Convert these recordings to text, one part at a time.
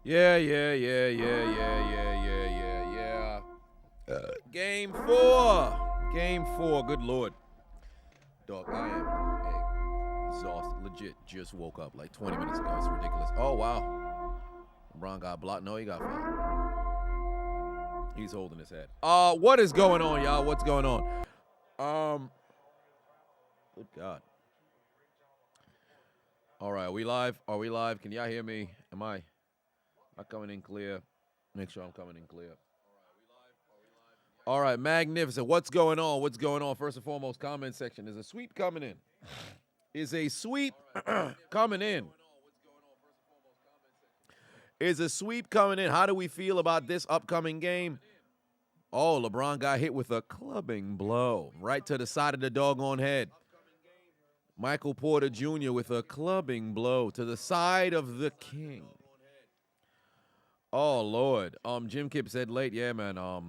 Yeah, yeah, yeah, yeah, yeah, yeah, yeah, yeah, yeah. Game four. Game four. Good Lord. Dog, I am exhausted. Legit, just woke up like 20 minutes ago. It's ridiculous. Oh, wow. LeBron got blocked. No, he got fouled. He's holding his head. What is going on, y'all? What's going on? Um, Good God. All right, are we live? Are we live? Can y'all hear me? Am I coming in clear? Make sure I'm coming in clear. All right, magnificent. What's going on? What's going on? First and foremost, comment section. Is a sweep coming in? Is a sweep coming in? Is a sweep coming in? How do we feel about this upcoming game? Oh, LeBron got hit with a clubbing blow right to the side of the doggone head. Michael Porter Jr. with a clubbing blow to the side of the king. Oh Lord. Jim Kip said late. Yeah, man. I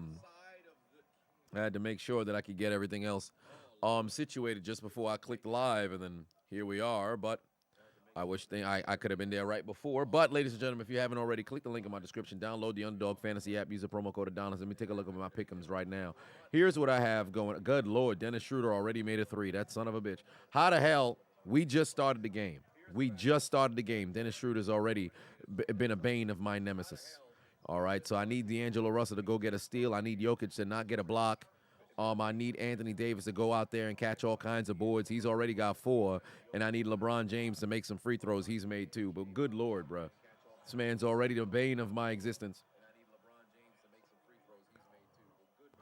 had to make sure that I could get everything else situated just before I clicked live, and then here we are. But I wish I could have been there right before. But, ladies and gentlemen, if you haven't already, click the link in my description. Download the Underdog Fantasy app. Use the promo code Adonis. Let me take a look at my pick'ems right now. Here's what I have going. Good Lord, Dennis Schroeder already made a three. That son of a bitch. How the hell? We just started the game. We just started the game. Dennis Schroeder's already been a bane of my nemesis. All right, so I need D'Angelo Russell to go get a steal. I need Jokic to not get a block. I need Anthony Davis to go out there and catch all kinds of boards. He's already got 4. And I need LeBron James to make some free throws. He's made 2. But good Lord, bro. This man's already the bane of my existence.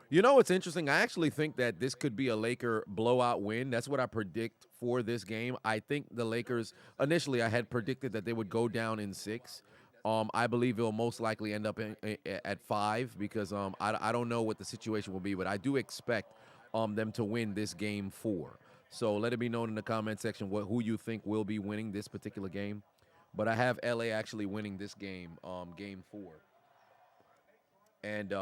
You know what's interesting? I actually think that this could be a Laker blowout win. That's what I predict for this game. I think the Lakers, initially I had predicted that they would go down in 6. I believe it'll most likely end up at 5 because I don't know what the situation will be, but I do expect them to win this game 4. So let it be known in the comment section who you think will be winning this particular game. But I have LA actually winning this game, game 4. And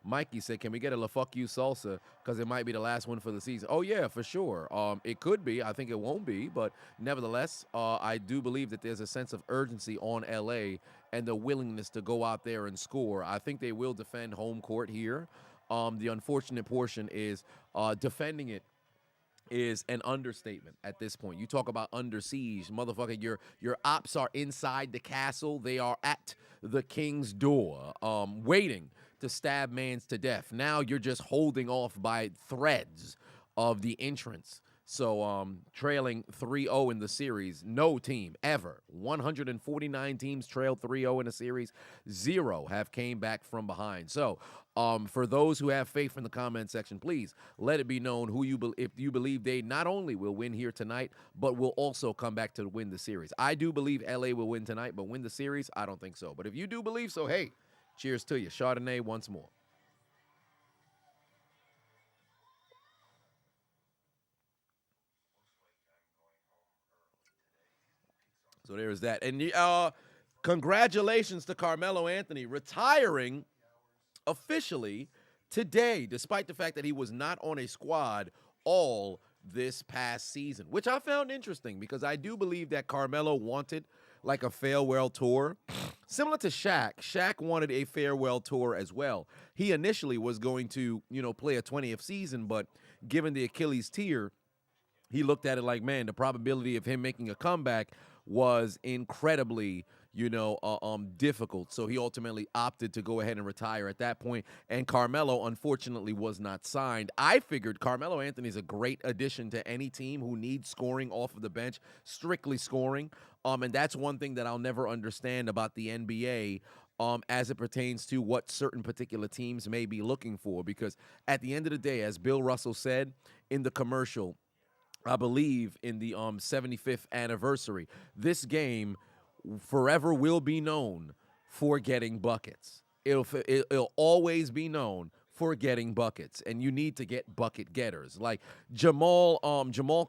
Mikey said, can we get a La Fuck You salsa? Because it might be the last one for the season. Oh, yeah, for sure. It could be. I think it won't be. But nevertheless, I do believe that there's a sense of urgency on L.A. and the willingness to go out there and score. I think they will defend home court here. The unfortunate portion is defending it is an understatement at this point. You talk about under siege, motherfucker. Your ops are inside the castle. They are at the king's door, waiting to stab mans to death. Now you're just holding off by threads of the entrance. So trailing 3-0 in the series, no team ever. 149 teams trailed 3-0 in a series. 0 have came back from behind. So for those who have faith in the comment section, please let it be known if you believe they not only will win here tonight, but will also come back to win the series. I do believe LA will win tonight, but win the series, I don't think so. But if you do believe so, hey, cheers to you. Chardonnay once more. So there's that. And congratulations to Carmelo Anthony retiring officially today, despite the fact that he was not on a squad all this past season, which I found interesting because I do believe that Carmelo wanted like a farewell tour. Similar to Shaq. Shaq wanted a farewell tour as well. He initially was going to, play a 20th season, but given the Achilles tear, he looked at it like, man, the probability of him making a comeback was incredibly, difficult. So he ultimately opted to go ahead and retire at that point. And Carmelo, unfortunately, was not signed. I figured Carmelo Anthony is a great addition to any team who needs scoring off of the bench, strictly scoring. And that's one thing that I'll never understand about the NBA. As it pertains to what certain particular teams may be looking for. Because at the end of the day, as Bill Russell said in the commercial, I believe in the 75th anniversary, this game forever will be known for getting buckets. It'll always be known for getting buckets, and you need to get bucket getters. Like Jamal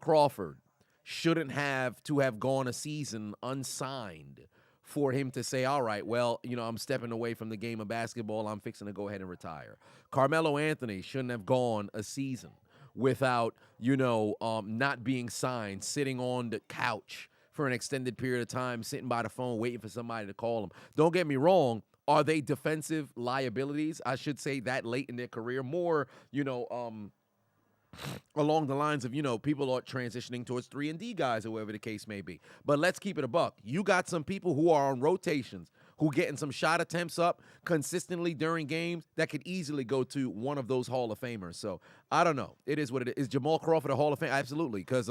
Crawford shouldn't have to have gone a season unsigned for him to say, all right, well, I'm stepping away from the game of basketball. I'm fixing to go ahead and retire. Carmelo Anthony shouldn't have gone a season without, not being signed, sitting on the couch for an extended period of time, sitting by the phone, waiting for somebody to call them. Don't get me wrong. Are they defensive liabilities? I should say that late in their career. More, along the lines of, people are transitioning towards 3-and-D guys or whatever the case may be. But let's keep it a buck. You got some people who are on rotations, who getting some shot attempts up consistently during games that could easily go to one of those Hall of Famers. So I don't know. It is what it is. Is Jamal Crawford a Hall of Fame? Absolutely, because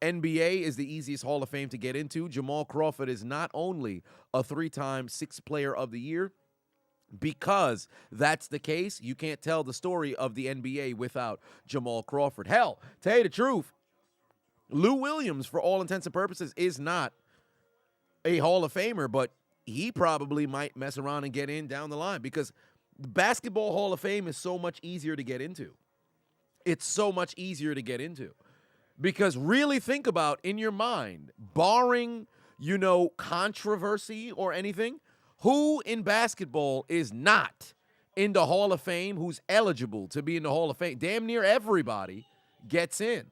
NBA is the easiest Hall of Fame to get into. Jamal Crawford is not only a 3-time Sixth Player of the Year. Because that's the case, you can't tell the story of the NBA without Jamal Crawford. Hell, tell you the truth, Lou Williams, for all intents and purposes, is not a Hall of Famer, but he probably might mess around and get in down the line because the Basketball Hall of Fame is so much easier to get into. It's so much easier to get into. Because really think about, in your mind, barring, controversy or anything, who in basketball is not in the Hall of Fame who's eligible to be in the Hall of Fame? Damn near everybody gets in.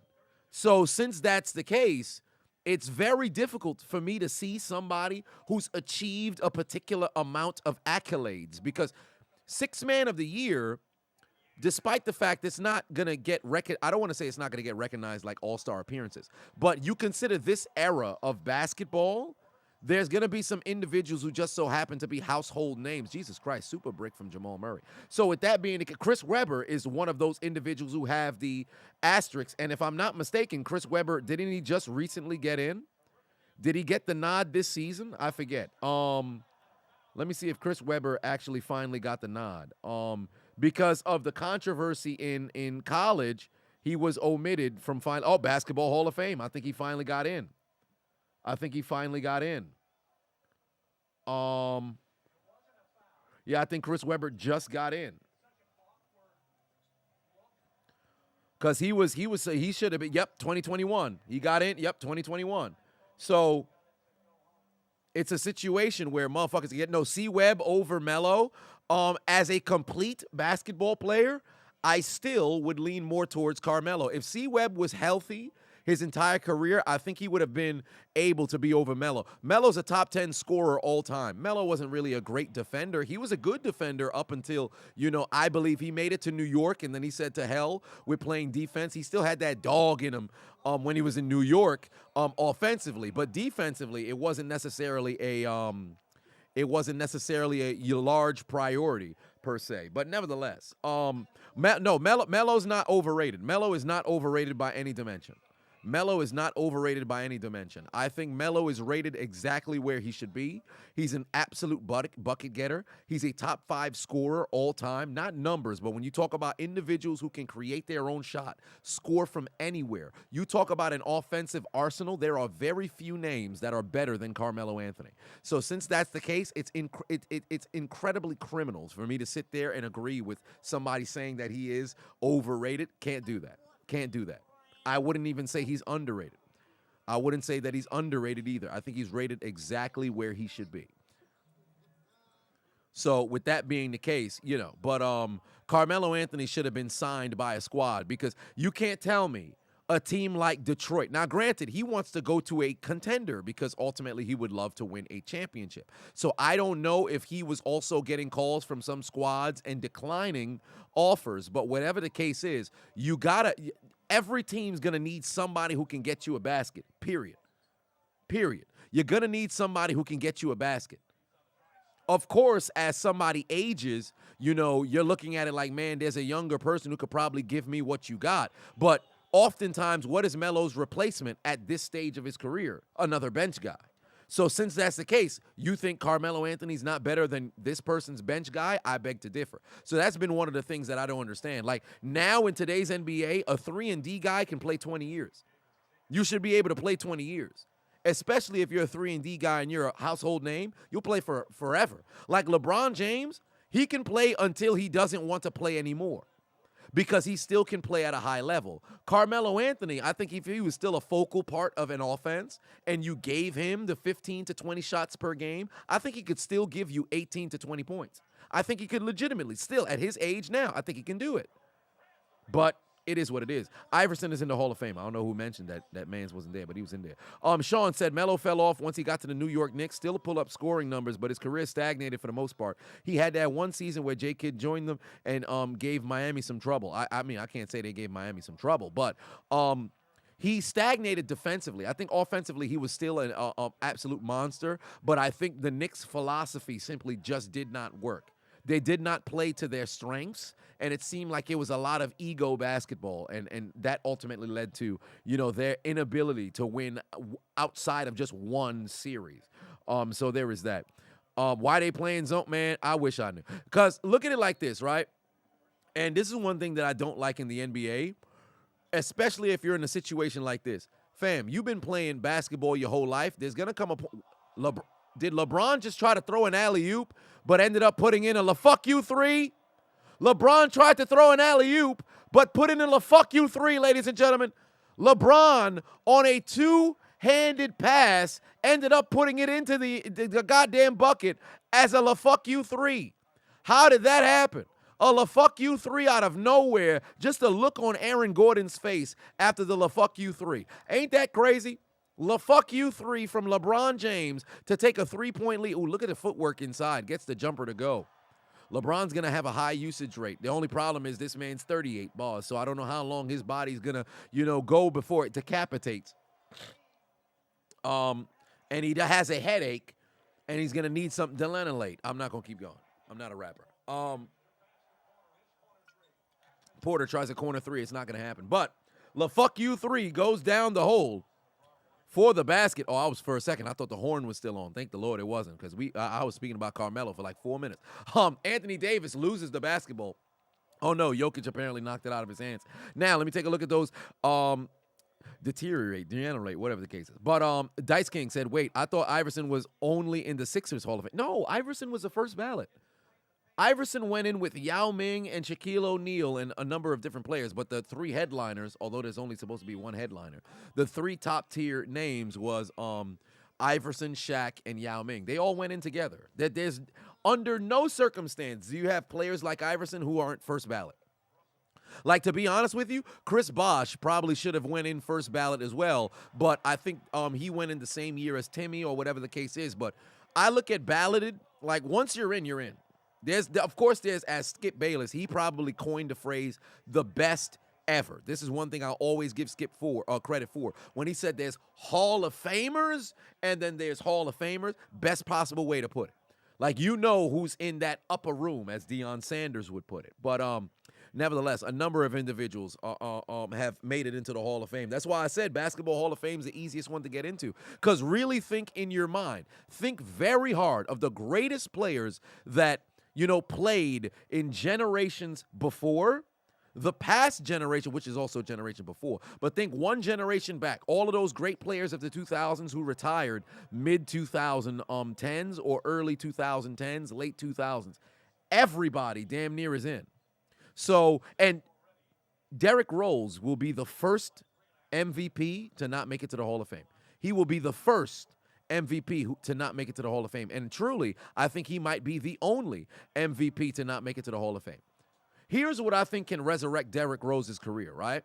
So since that's the case, it's very difficult for me to see somebody who's achieved a particular amount of accolades because Sixth Man of the Year, despite the fact it's not going to get I don't want to say it's not going to get recognized like all-star appearances, but you consider this era of basketball, there's going to be some individuals who just so happen to be household names. Jesus Christ, super brick from Jamal Murray. So with that being the case, Chris Webber is one of those individuals who have the asterisks. And if I'm not mistaken, Chris Webber, didn't he just recently get in? Did he get the nod this season? I forget. Let me see if Chris Webber actually finally got the nod. Because of the controversy in college, he was omitted from Basketball Hall of Fame. I think he finally got in. Yeah, I think Chris Webber just got in. Because he should have been, 2021. He got in, 2021. So it's a situation where motherfuckers get C-Web over Melo. As a complete basketball player, I still would lean more towards Carmelo. If C-Web was healthy his entire career, I think he would have been able to be over Melo. Melo's a top 10 scorer all time. Melo wasn't really a great defender. He was a good defender up until, I believe he made it to New York, and then he said to hell with playing defense. He still had that dog in him when he was in New York offensively. But defensively, it wasn't necessarily a large priority per se. But nevertheless, Melo's not overrated. Melo is not overrated by any dimension. I think Melo is rated exactly where he should be. He's an absolute bucket getter. He's a top 5 scorer all time. Not numbers, but when you talk about individuals who can create their own shot, score from anywhere, you talk about an offensive arsenal, there are very few names that are better than Carmelo Anthony. So since that's the case, it's incredibly criminal for me to sit there and agree with somebody saying that he is overrated. Can't do that. I wouldn't even say he's underrated. I wouldn't say that he's underrated either. I think he's rated exactly where he should be. So with that being the case, but Carmelo Anthony should have been signed by a squad because you can't tell me a team like Detroit. Now, granted, he wants to go to a contender because ultimately he would love to win a championship. So I don't know if he was also getting calls from some squads and declining offers, but whatever the case is, every team's going to need somebody who can get you a basket, period. You're going to need somebody who can get you a basket. Of course, as somebody ages, you're looking at it like, man, there's a younger person who could probably give me what you got. But oftentimes, what is Melo's replacement at this stage of his career? Another bench guy. So since that's the case, you think Carmelo Anthony's not better than this person's bench guy? I beg to differ. So that's been one of the things that I don't understand. Like now in today's NBA, a 3-and-D guy can play 20 years. You should be able to play 20 years. Especially if you're a 3-and-D guy and you're a household name, you'll play for forever. Like LeBron James, he can play until he doesn't want to play anymore, because he still can play at a high level. Carmelo Anthony, I think if he was still a focal part of an offense and you gave him the 15 to 20 shots per game, I think he could still give you 18 to 20 points. I think he could legitimately still, at his age now, I think he can do it. But it is what it is. Iverson is in the Hall of Fame. I don't know who mentioned that Mans wasn't there, but he was in there. Sean said Melo fell off once he got to the New York Knicks. Still pull up scoring numbers, but his career stagnated for the most part. He had that one season where J. Kidd joined them and gave Miami some trouble. I mean, I can't say they gave Miami some trouble, but he stagnated defensively. I think offensively he was still an absolute monster, but I think the Knicks' philosophy simply just did not work. They did not play to their strengths, and it seemed like it was a lot of ego basketball, and that ultimately led to, their inability to win outside of just one series. So there is that. Why they playing zone, man, I wish I knew. Because look at it like this, right? And this is one thing that I don't like in the NBA, especially if you're in a situation like this. Fam, you've been playing basketball your whole life. There's going to come a did LeBron just try to throw an alley-oop but ended up putting in a fuck you three? LeBron tried to throw an alley-oop but put in a fuck you three, ladies and gentlemen. LeBron, on a two-handed pass, ended up putting it into the goddamn bucket as a fuck you three. How did that happen? A fuck you three out of nowhere. Just a look on Aaron Gordon's face after the fuck you three. Ain't that crazy? Fuck you three from LeBron James to take a three-point lead. Ooh, look at the footwork inside. Gets the jumper to go. LeBron's going to have a high usage rate. The only problem is this man's 38 bars, so I don't know how long his body's going to, go before it decapitates. And he has a headache, and he's going to need something to lenolate. I'm not going to keep going. I'm not a rapper. Porter tries a corner three. It's not going to happen. But fuck you three goes down the hole for the basket. Oh, for a second, I thought the horn was still on. Thank the Lord it wasn't, because I was speaking about Carmelo for like 4 minutes. Anthony Davis loses the basketball. Oh, no, Jokic apparently knocked it out of his hands. Now, let me take a look at those degenerate, whatever the case is. But Dice King said, wait, I thought Iverson was only in the Sixers Hall of Fame. No, Iverson was the first ballot. Iverson went in with Yao Ming and Shaquille O'Neal and a number of different players, but the three headliners, although there's only supposed to be one headliner, the three top-tier names was Iverson, Shaq, and Yao Ming. They all went in together. There's under no circumstance do you have players like Iverson who aren't first ballot. Like, to be honest with you, Chris Bosh probably should have went in first ballot as well, but I think he went in the same year as Timmy or whatever the case is. But I look at balloted, like, once you're in, you're in. Of course, as Skip Bayless, he probably coined the phrase, the best ever. This is one thing I always give Skip credit for. When he said there's Hall of Famers and then there's Hall of Famers, best possible way to put it. Like, who's in that upper room, as Deion Sanders would put it. But nevertheless, a number of individuals have made it into the Hall of Fame. That's why I said Basketball Hall of Fame is the easiest one to get into. Because really think in your mind. Think very hard of the greatest players that played in generations before, the past generation, which is also generation before. But think one generation back, all of those great players of the 2000s who retired mid-2010s or early 2010s, late 2000s. Everybody damn near is in. So, and Derrick Rose will be the first MVP to not make it to the Hall of Fame. He will be the first MVP to not make it to the Hall of Fame. And truly, I think he might be the only MVP to not make it to the Hall of Fame. Here's what I think can resurrect Derrick Rose's career, right?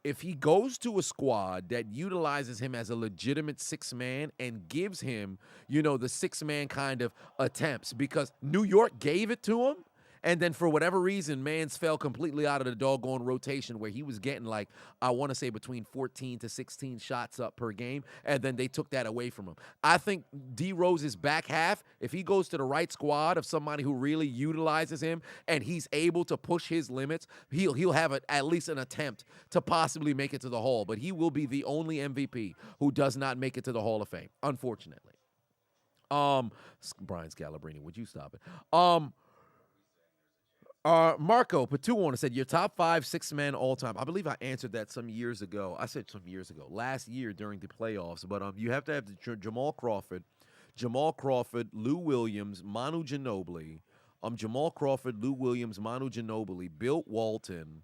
If he goes to a squad that utilizes him as a legitimate six-man and gives him, the six-man kind of attempts, because New York gave it to him, and then for whatever reason, Mans fell completely out of the doggone rotation where he was getting like, I want to say between 14 to 16 shots up per game, and then they took that away from him. I think D Rose's back half, if he goes to the right squad of somebody who really utilizes him and he's able to push his limits, he'll have at least an attempt to possibly make it to the Hall. But he will be the only MVP who does not make it to the Hall of Fame, unfortunately. Brian Scalabrine, would you stop it? Marco Patuona said, your top 5 six-man all-time. I believe I answered that some years ago. I said some years ago. Last year during the playoffs. But you have to have Jamal Crawford, Lou Williams, Manu Ginobili. Jamal Crawford, Lou Williams, Manu Ginobili, Bill Walton,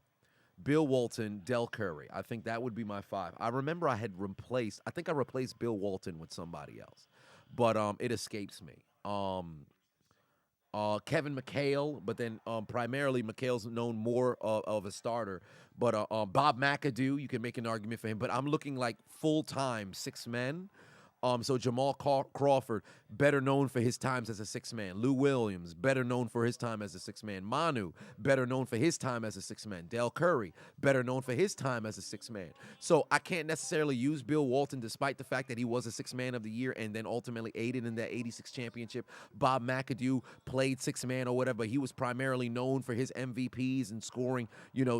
Del Curry. I think that would be my 5. I remember I replaced Bill Walton with somebody else. But it escapes me. Kevin McHale, but then primarily McHale's known more of a starter. But Bob McAdoo, you can make an argument for him. But I'm looking like full-time six men. So Jamal Crawford, better known for his times as a six-man. Lou Williams, better known for his time as a six-man. Manu, better known for his time as a six-man. Del Curry, better known for his time as a six-man. So I can't necessarily use Bill Walton, despite the fact that he was a six-man of the year and then ultimately aided in that 86 championship. Bob McAdoo played six-man or whatever. He was primarily known for his MVPs and scoring,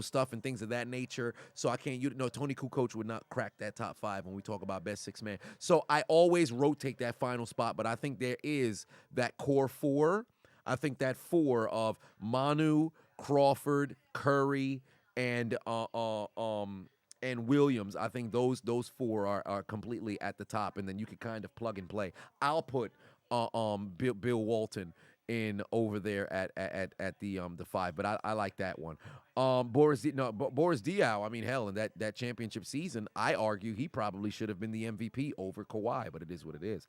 stuff and things of that nature. So I can't, Tony Kukoc would not crack that top five when we talk about best six-man. So I always rotate that final spot, but I think there is that core four. I think that four of Manu, Crawford, Curry, and Williams. I think those four are completely at the top, and then you can kind of plug and play. I'll put Bill Walton in over there at the five, but I like that one. Boris Diaw, I mean, hell, in that championship season, I argue he probably should have been the MVP over Kawhi, but it is what it is.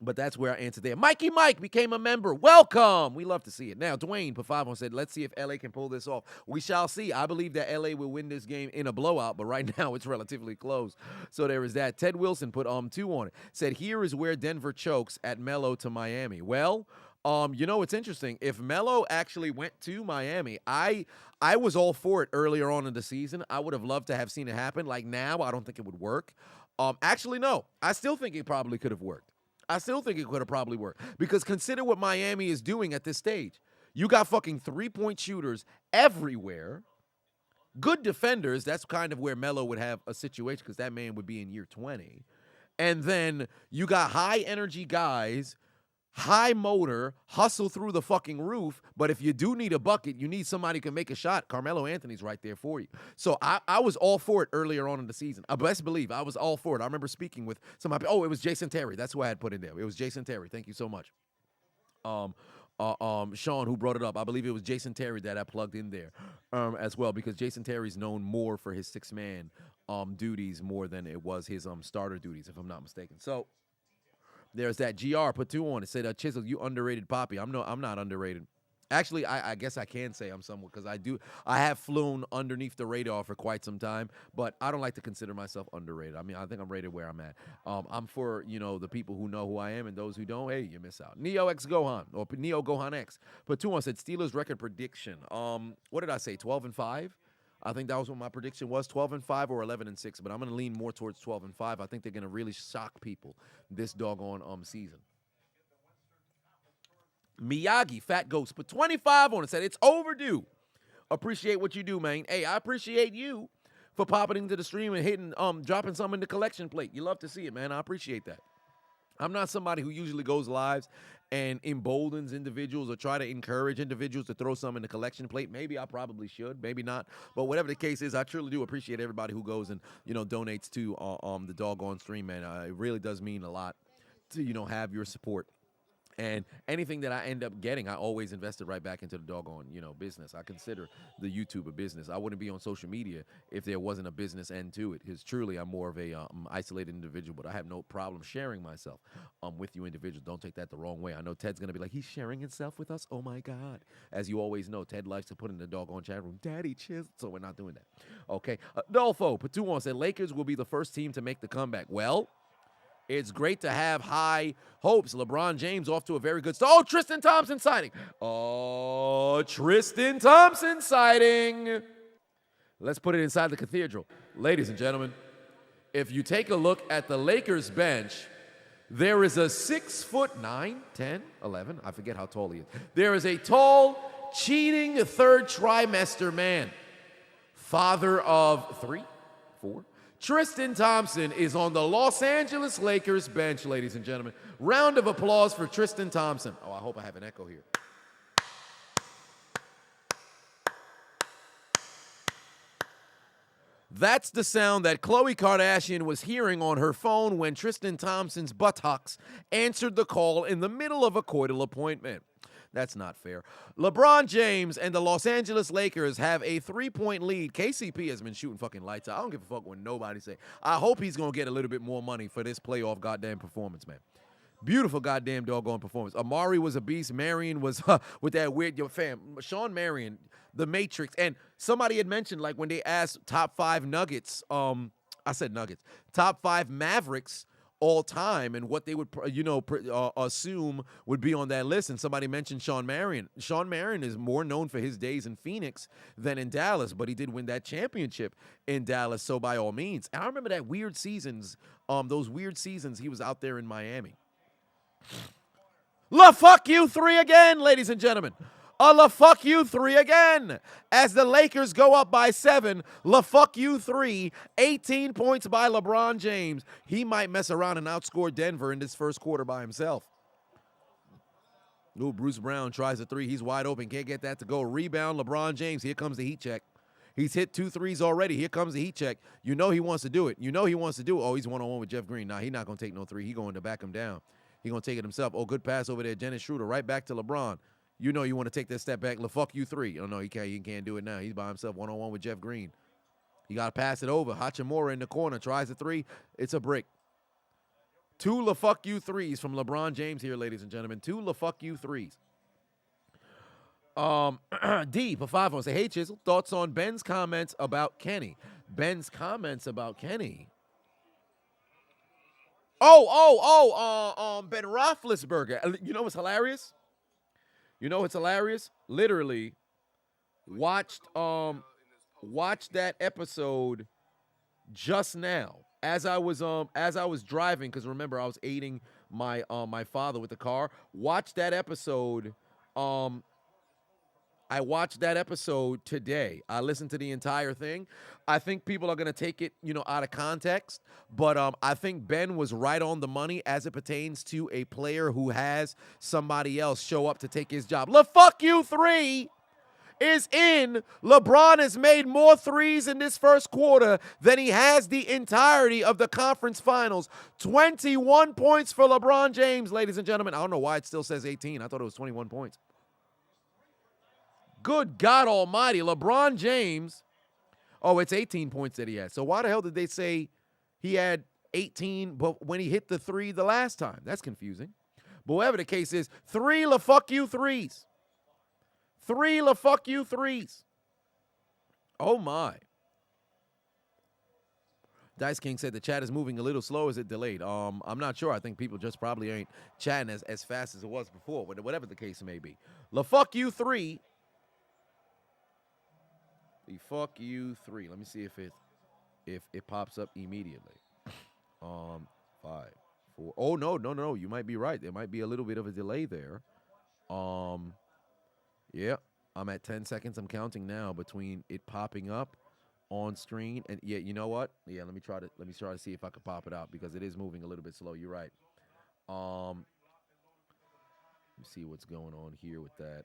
But that's where I answered there. Mikey Mike became a member. Welcome. We love to see it. Now, Dwayne Pafavon said, let's see if LA can pull this off. We shall see. I believe that LA will win this game in a blowout, but right now it's relatively close. So there is that. Ted Wilson put 2 on it. Said, here is where Denver chokes at Melo to Miami. Well, it's interesting. If Melo actually went to Miami, I was all for it earlier on in the season. I would have loved to have seen it happen. Like now, I don't think it would work. Actually, no. I still think it probably could have worked. I still think it could have probably worked. Because consider what Miami is doing at this stage. You got fucking three-point shooters everywhere. Good defenders. That's kind of where Melo would have a situation because that man would be in year 20. And then you got high-energy guys, high motor, hustle through the fucking roof. But if you do need a bucket, you need somebody who can make a shot. Carmelo Anthony's right there for you. So I was all for it earlier on in the season. I best believe I was all for it. I remember speaking with somebody. Oh, it was Jason Terry. That's who I had put in there. It was Jason Terry. Thank you so much. Sean, who brought it up. I believe it was Jason Terry that I plugged in there as well because Jason Terry's known more for his six-man duties more than it was his starter duties, if I'm not mistaken. So there's that. GR put 2 on it. Said, Chiseled, you underrated Poppy. I'm not underrated. Actually, I guess I can say I'm somewhat because I have flown underneath the radar for quite some time, but I don't like to consider myself underrated. I mean, I think I'm rated where I'm at. I'm for, the people who know who I am and those who don't, hey, you miss out. Neo X Gohan, or Neo Gohan X. Put 2 on said, Steelers record prediction. What did I say, 12-5? I think that was what my prediction was, 12-5 or 11-6, but I'm going to lean more towards 12-5. I think they're going to really shock people this doggone season. Miyagi, Fat Ghost, put 25 on it, said it's overdue. Appreciate what you do, man. Hey, I appreciate you for popping into the stream and hitting, dropping something in the collection plate. You love to see it, man. I appreciate that. I'm not somebody who usually goes lives and emboldens individuals or try to encourage individuals to throw some in the collection plate. Maybe I probably should, maybe not. But whatever the case is, I truly do appreciate everybody who goes and, donates to the doggone stream, man. It really does mean a lot to, have your support. And anything that I end up getting, I always invest it right back into the doggone, business. I consider the YouTube a business. I wouldn't be on social media if there wasn't a business end to it. Because truly, I'm more of a isolated individual, but I have no problem sharing myself with you individuals. Don't take that the wrong way. I know Ted's going to be like, he's sharing himself with us? Oh, my God. As you always know, Ted likes to put in the doggone chat room, Daddy, chill. So we're not doing that. Okay. Dolfo, Patuan said, Lakers will be the first team to make the comeback. Well, it's great to have high hopes. LeBron James off to a very good start. Oh, Tristan Thompson sighting. Oh, Tristan Thompson sighting. Let's put it inside the cathedral. Ladies and gentlemen, if you take a look at the Lakers bench, there is a 6'9", 10, 11, I forget how tall he is. There is a tall, cheating third trimester man, father of 3, 4. Tristan Thompson is on the Los Angeles Lakers bench, ladies and gentlemen. Round of applause for Tristan Thompson. Oh, I hope I have an echo here. That's the sound that Khloe Kardashian was hearing on her phone when Tristan Thompson's buttocks answered the call in the middle of a coital appointment. That's not fair. LeBron James and the Los Angeles Lakers have a 3-point lead. KCP has been shooting fucking lights out. I don't give a fuck what nobody say. I hope he's going to get a little bit more money for this playoff goddamn performance, man. Beautiful goddamn doggone performance. Amari was a beast. Marion was with that weird Sean Marion, the Matrix. And somebody had mentioned like when they asked top 5 Nuggets, I said Nuggets, top 5 Mavericks all time and what they would assume would be on that list, and somebody mentioned Sean Marion. Sean Marion is more known for his days in Phoenix than in Dallas, but he did win that championship in Dallas, so by all means. And I remember that those weird seasons he was out there in Miami. La fuck you 3 again, ladies and gentlemen. La fuck you 3 again. As the Lakers go up by 7, la fuck you 3, 18 points by LeBron James. He might mess around and outscore Denver in this first quarter by himself. Ooh, Bruce Brown tries a 3. He's wide open. Can't get that to go. Rebound, LeBron James. Here comes the heat check. He's hit 2 threes already. Here comes the heat check. You know he wants to do it. Oh, he's one-on-one with Jeff Green. Nah, he's not going to take no 3. He's going to back him down. He's going to take it himself. Oh, good pass over there. Dennis Schroeder right back to LeBron. You know you want to take that step back. Fuck you 3. Oh, no, he can't do it now. He's by himself one-on-one with Jeff Green. He got to pass it over. Hachimura in the corner. Tries a 3. It's a brick. 2 fuck you 3s from LeBron James here, ladies and gentlemen. 2 fuck you 3s. D for 5 wants to say, hey, Chisel, thoughts on Ben's comments about Kenny? Ben Roethlisberger. You know what's hilarious? Literally, watched that episode just now as I was driving, because remember I was aiding my father with the car. Watched that episode. I watched that episode today. I listened to the entire thing. I think people are going to take it, out of context. But I think Ben was right on the money as it pertains to a player who has somebody else show up to take his job. Fuck you 3 is in. LeBron has made more threes in this first quarter than he has the entirety of the conference finals. 21 points for LeBron James, ladies and gentlemen. I don't know why it still says 18. I thought it was 21 points. Good God almighty, LeBron James. Oh, it's 18 points that he had. So why the hell did they say he had 18 but when he hit the 3 the last time? That's confusing. But whatever the case is, 3 fuck you 3s. 3 fuck you 3s. Oh, my. Dice King said the chat is moving a little slow. Is it delayed? I'm not sure. I think people just probably ain't chatting as fast as it was before, but whatever the case may be. Fuck you 3. Fuck you 3. Let me see if it pops up immediately. 5, 4. Oh no. You might be right. There might be a little bit of a delay there. Yeah. I'm at 10 seconds. I'm counting now between it popping up on screen and yeah. You know what? Yeah. Let me try to see if I can pop it out because it is moving a little bit slow. You're right. Let me see what's going on here with that.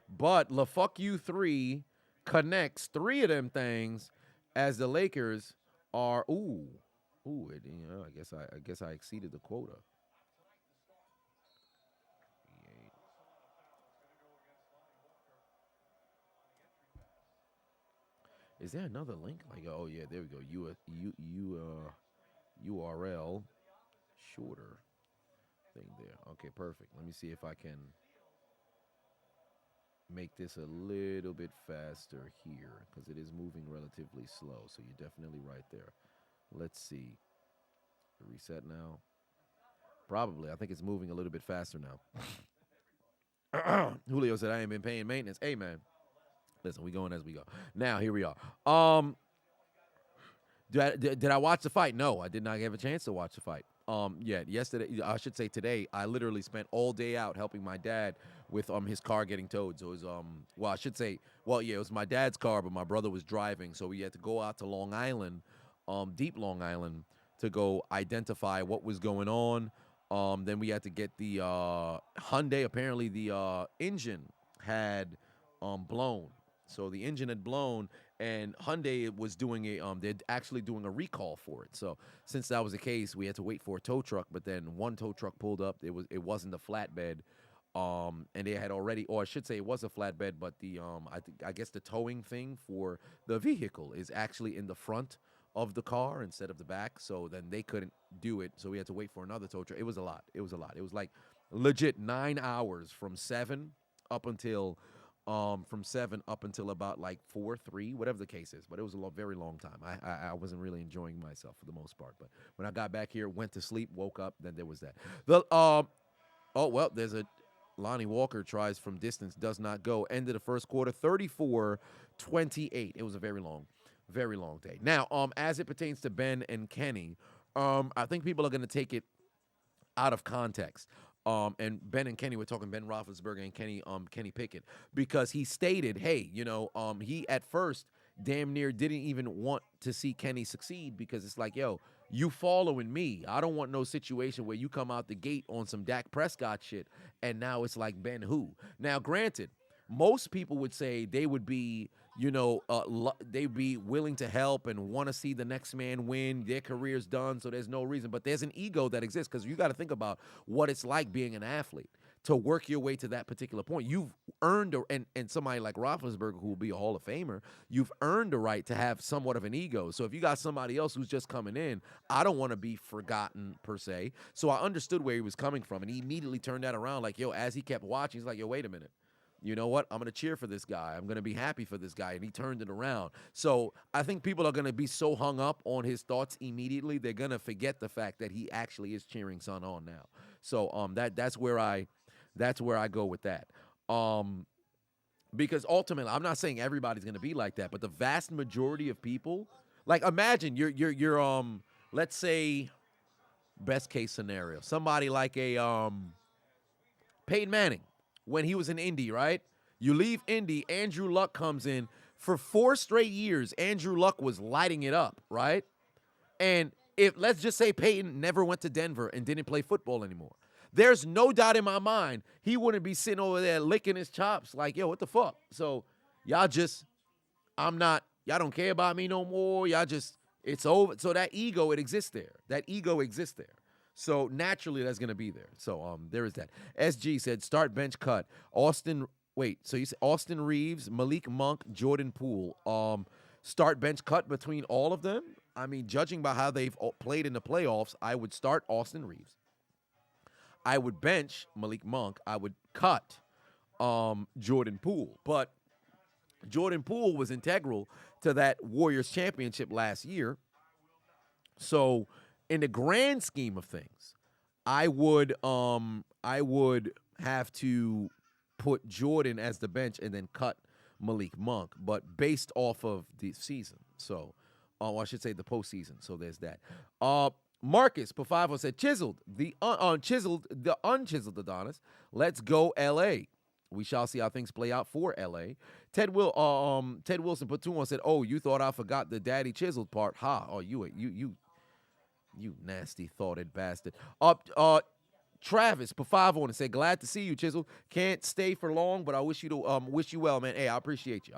But fuck you 3 connects 3 of them things as the Lakers are I guess I exceeded the quota. Is there another link? Like, oh yeah, there we go. URL shorter thing there. Okay, perfect. Let me see if I can make this a little bit faster here because it is moving relatively slow. So you're definitely right there. Let's see. Reset now. Probably. I think it's moving a little bit faster now. Julio said I ain't been paying maintenance. Hey man, listen, we going as we go. Now here we are. Did I watch the fight? No, I did not have a chance to watch the fight. Yesterday, I should say today, I literally spent all day out helping my dad with his car getting towed. So it was it was my dad's car, but my brother was driving, so we had to go out to Long Island, deep Long Island, to go identify what was going on. Then we had to get the Hyundai. Apparently, the engine had blown. So the engine had blown, and Hyundai was doing they're actually doing a recall for it. So since that was the case, we had to wait for a tow truck. But then one tow truck pulled up. It wasn't a flatbed, and they had already, or I should say, it was a flatbed. But I guess the towing thing for the vehicle is actually in the front of the car instead of the back. So then they couldn't do it. So we had to wait for another tow truck. It was a lot. It was a lot. It was like legit 9 hours from 7 up until about like 4, 3, whatever the case is. But it was a very long time. I wasn't really enjoying myself for the most part. But when I got back here, went to sleep, woke up, then there was that. The Oh, well, there's a Lonnie Walker tries from distance, does not go. End of the first quarter, 34-28. It was a very long day. Now, as it pertains to Ben and Kenny, I think people are going to take it out of context. And Ben and Kenny were talking, Ben Roethlisberger and Kenny Pickett, because he stated, hey, he at first damn near didn't even want to see Kenny succeed because it's like, yo, you following me. I don't want no situation where you come out the gate on some Dak Prescott shit, and now it's like Ben who. Now, granted, most people would say they would be, they'd be willing to help and want to see the next man win. Their career's done, so there's no reason. But there's an ego that exists because you got to think about what it's like being an athlete to work your way to that particular point. You've earned, and somebody like Roethlisberger, who will be a Hall of Famer, you've earned the right to have somewhat of an ego. So if you got somebody else who's just coming in, I don't want to be forgotten, per se. So I understood where he was coming from, and he immediately turned that around. Like, yo, as he kept watching, he's like, yo, wait a minute. You know what? I'm going to cheer for this guy. I'm going to be happy for this guy. And he turned it around. So I think people are going to be so hung up on his thoughts immediately, they're going to forget the fact that he actually is cheering Son on now. So that's where I go with that. Because ultimately, I'm not saying everybody's going to be like that, but the vast majority of people, like imagine you're let's say best case scenario, somebody like a Peyton Manning. When he was in Indy, right? You leave Indy, Andrew Luck comes in. For 4 straight years, Andrew Luck was lighting it up, right? And if, let's just say Peyton never went to Denver and didn't play football anymore, there's no doubt in my mind he wouldn't be sitting over there licking his chops like, yo, what the fuck? So y'all don't care about me no more. It's over. So that ego, it exists there. That ego exists there. So naturally, that's going to be there. So there is that. SG said, start bench cut. So you said Austin Reeves, Malik Monk, Jordan Poole. Start bench cut between all of them? I mean, judging by how they've played in the playoffs, I would start Austin Reeves. I would bench Malik Monk. I would cut Jordan Poole. But Jordan Poole was integral to that Warriors championship last year. So in the grand scheme of things, I would have to put Jordan as the bench and then cut Malik Monk, but based off of the season. So, I should say the postseason. So there's that. Marcus Pafavo said, Chiseled, the unchiseled Adonis. Let's go LA. We shall see how things play out for LA. Ted Wilson put 2 on, said, oh, you thought I forgot the daddy chiseled part. Ha. Oh, you nasty thoughted bastard. Travis Pafavo and said, glad to see you, Chisel. Can't stay for long, but I wish you well, man. Hey, I appreciate you.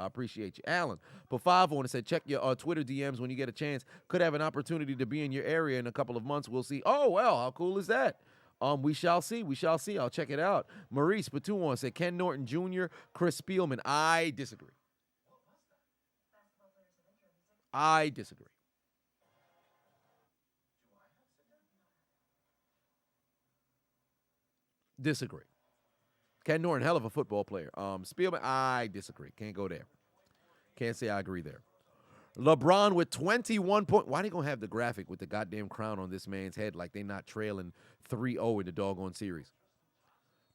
Alan Pafavo and said, check your Twitter DMs when you get a chance. Could have an opportunity to be in your area in a couple of months. We'll see. Oh, well, how cool is that? We shall see. I'll check it out. Maurice Patuan said, Ken Norton Jr., Chris Spielman. I disagree. Disagree. Ken Norton, hell of a football player. Spielman, I disagree. Can't go there. Can't say I agree there. LeBron with 21 points. Why they going to have the graphic with the goddamn crown on this man's head like they not trailing 3-0 in the doggone series?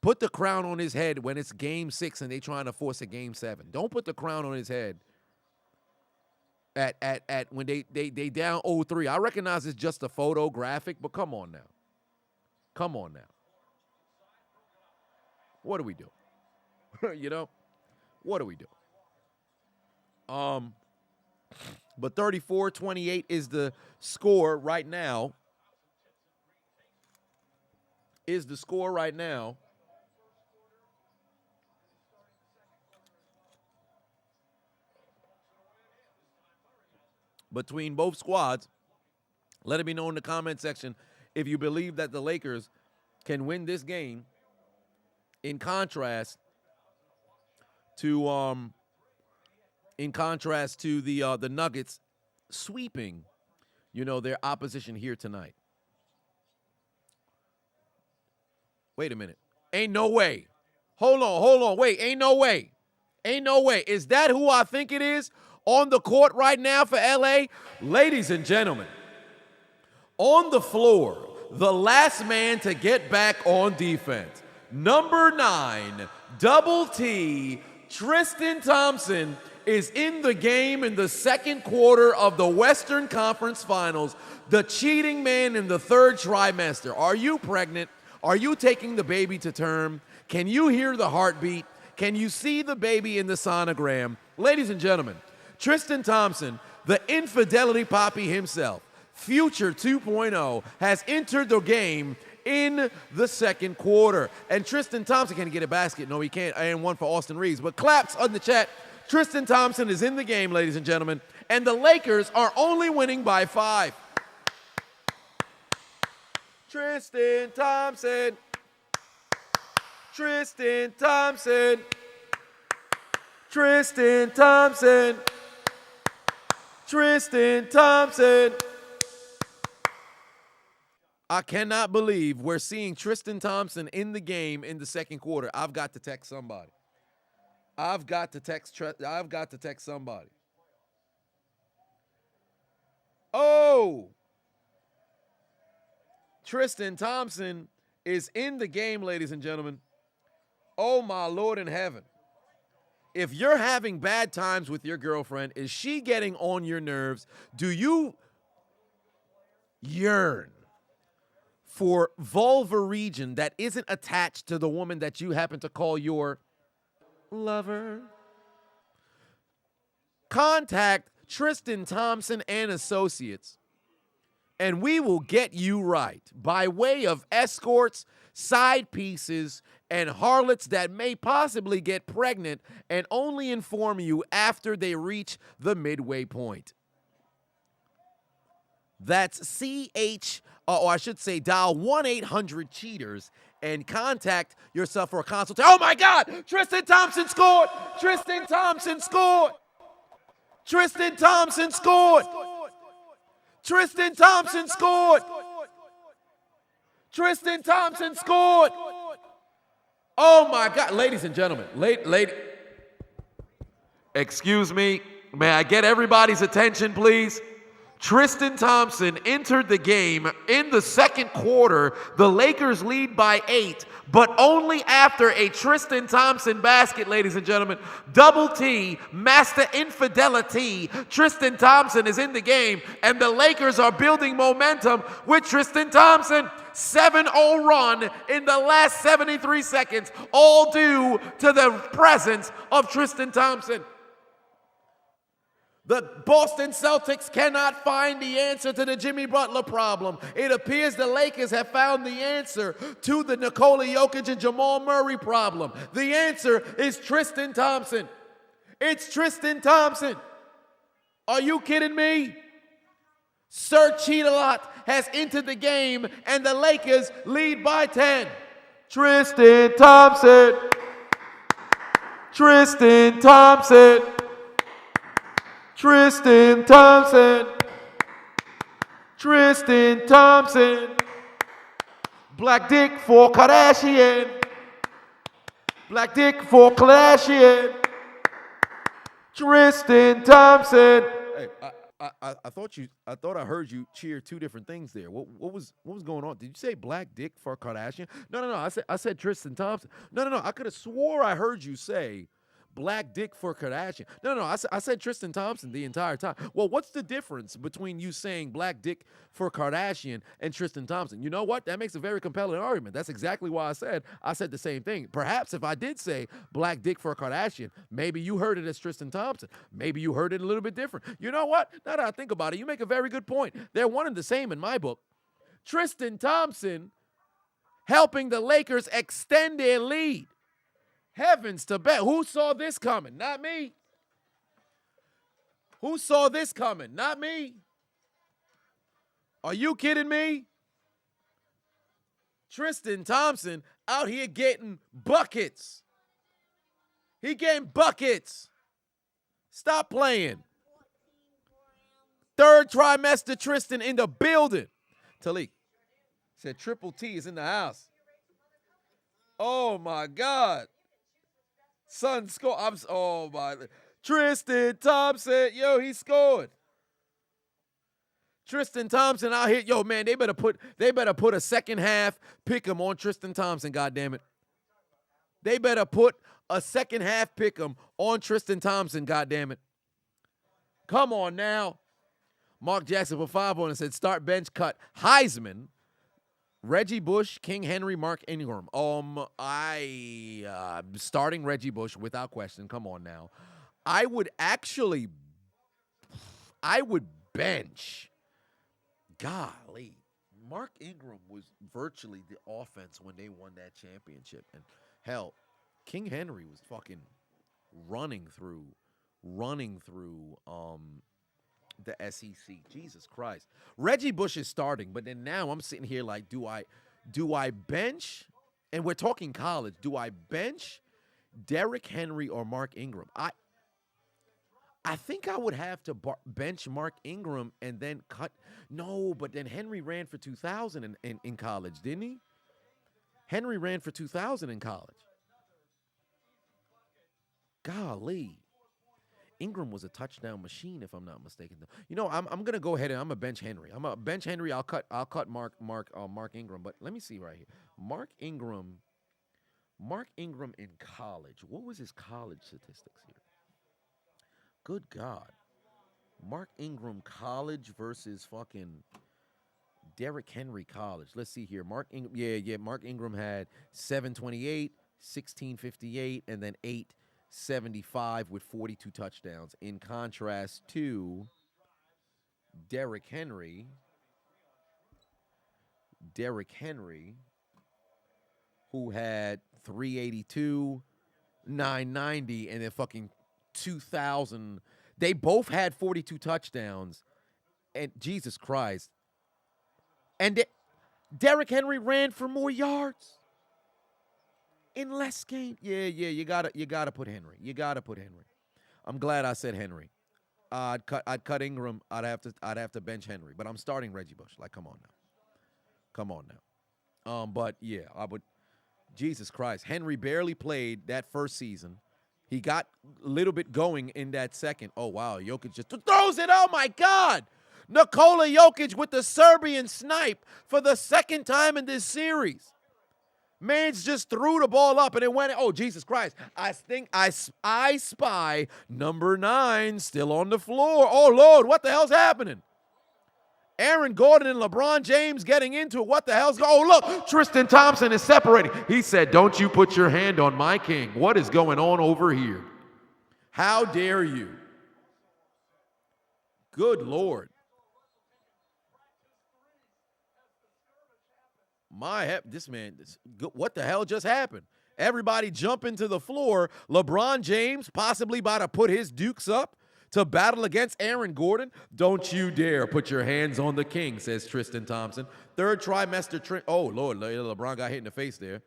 Put the crown on his head when it's game 6 and they trying to force a game 7. Don't put the crown on his head at when they down 0-3. I recognize it's just a photo graphic, but come on now. What do we do? What do we do? But 34-28 is the score right now. Between both squads. Let it be known in the comment section if you believe that the Lakers can win this game. In contrast to the Nuggets sweeping their opposition here tonight. Wait a minute. Ain't no way. Hold on. Wait, ain't no way. Is that who I think it is on the court right now for LA? Ladies and gentlemen, on the floor, the last man to get back on defense, number 9, Double T, Tristan Thompson, is in the game in the second quarter of the Western Conference Finals, the cheating man in the third trimester. Are you pregnant? Are you taking the baby to term? Can you hear the heartbeat? Can you see the baby in the sonogram? Ladies and gentlemen, Tristan Thompson, the infidelity poppy himself, Future 2.0, has entered the game in the second quarter. And Tristan Thompson, can he get a basket? No, he can't. And one for Austin Reeves. But claps on the chat. Tristan Thompson is in the game, ladies and gentlemen. And the Lakers are only winning by 5. Tristan Thompson. Tristan Thompson. Tristan Thompson. Tristan Thompson. I cannot believe we're seeing Tristan Thompson in the game in the second quarter. I've got to text somebody. I've got to text somebody. Oh! Tristan Thompson is in the game, ladies and gentlemen. Oh, my Lord in heaven. If you're having bad times with your girlfriend, is she getting on your nerves? Do you yearn for vulva region that isn't attached to the woman that you happen to call your lover? Contact Tristan Thompson and Associates, and we will get you right by way of escorts, side pieces, and harlots that may possibly get pregnant and only inform you after they reach the midway point. That's or I should say dial 1-800-CHEATERS and contact yourself for a consultation. Oh, my God! Tristan Thompson scored! Tristan Thompson scored! Tristan Thompson scored! Tristan Thompson scored! Tristan Thompson scored! Oh, my God. Ladies and gentlemen, excuse me. May I get everybody's attention, please? Tristan Thompson entered the game in the second quarter. The Lakers lead by 8, but only after a Tristan Thompson basket, ladies and gentlemen. Double T, master infidelity. Tristan Thompson is in the game, and the Lakers are building momentum with Tristan Thompson. 7-0 run in the last 73 seconds, all due to the presence of Tristan Thompson. The Boston Celtics cannot find the answer to the Jimmy Butler problem. It appears the Lakers have found the answer to the Nikola Jokic and Jamal Murray problem. The answer is Tristan Thompson. It's Tristan Thompson. Are you kidding me? Sir Cheat-A-Lot has entered the game, and the Lakers lead by 10. Tristan Thompson. Tristan Thompson. Tristan Thompson. Tristan Thompson. Black dick for Kardashian. Black dick for Kardashian. Tristan Thompson. Hey, I thought I heard you cheer two different things there. What was going on? Did you say black dick for Kardashian? No. I said Tristan Thompson. No. I could have swore I heard you say black dick for Kardashian. No. I said Tristan Thompson the entire time. Well, what's the difference between you saying black dick for Kardashian and Tristan Thompson? You know what? That makes a very compelling argument. That's exactly why I said the same thing. Perhaps if I did say black dick for Kardashian, maybe you heard it as Tristan Thompson. Maybe you heard it a little bit different. You know what? Now that I think about it, you make a very good point. They're one and the same in my book. Tristan Thompson helping the Lakers extend their lead. Heavens to bet. Who saw this coming? Not me. Who saw this coming? Not me. Are you kidding me? Tristan Thompson out here getting buckets. He getting buckets. Stop playing. Third trimester Tristan in the building. Talik said Triple T is in the house. Oh, my God. Son score. Oh, my. Tristan Thompson. Yo, he scored. Tristan Thompson out here. Yo, man, they better put a second half pick 'em on Tristan Thompson, goddammit. They better put a second half pick 'em on Tristan Thompson, goddammit. Come on now. Mark Jackson for 5 on it said start bench cut Heisman, Reggie Bush, King Henry, Mark Ingram. Starting Reggie Bush without question. Come on now. I would bench. Golly, Mark Ingram was virtually the offense when they won that championship, and hell, King Henry was fucking running through the SEC. Jesus Christ. Reggie Bush is starting, but then now I'm sitting here like, do I bench? And we're talking college. Do I bench Derrick Henry or Mark Ingram? I think I would have to bench Mark Ingram and then cut. No, but then Henry ran for 2,000 in college, didn't he? Henry ran for 2,000 in college. Golly. Ingram was a touchdown machine, if I'm not mistaken. You know, I'm gonna go ahead and I'm gonna bench Henry. I'm gonna bench Henry. I'll cut Mark Ingram. But let me see right here. Mark Ingram in college. What was his college statistics here? Good God. Mark Ingram college versus fucking Derrick Henry college. Let's see here. Mark Ingram had 728, 1658, and then 875 with 42 touchdowns. In contrast to Derrick Henry, who had 382, 990, and then fucking 2,000. They both had 42 touchdowns, and Jesus Christ. And Derrick Henry ran for more yards in less games. Yeah, you gotta put Henry. You gotta put Henry. I'm glad I said Henry. I'd cut Ingram. I'd have to bench Henry, but I'm starting Reggie Bush. Like, come on now. But yeah, I would. Jesus Christ, Henry barely played that first season. He got a little bit going in that second. Oh, wow. Jokic just throws it. Oh, my God. Nikola Jokic with the Serbian snipe for the second time in this series. Mans just threw the ball up and it went. Oh, Jesus Christ. I think I spy number 9 still on the floor. Oh, Lord, what the hell's happening? Aaron Gordon and LeBron James getting into it. What the hell's going on? Oh, look, Tristan Thompson is separating. He said, don't you put your hand on my king. What is going on over here? How dare you? Good Lord. What the hell just happened? Everybody jump into the floor. LeBron James possibly about to put his dukes up to battle against Aaron Gordon. Don't you dare put your hands on the king, says Tristan Thompson. Third trimester. Oh, Lord, LeBron got hit in the face there.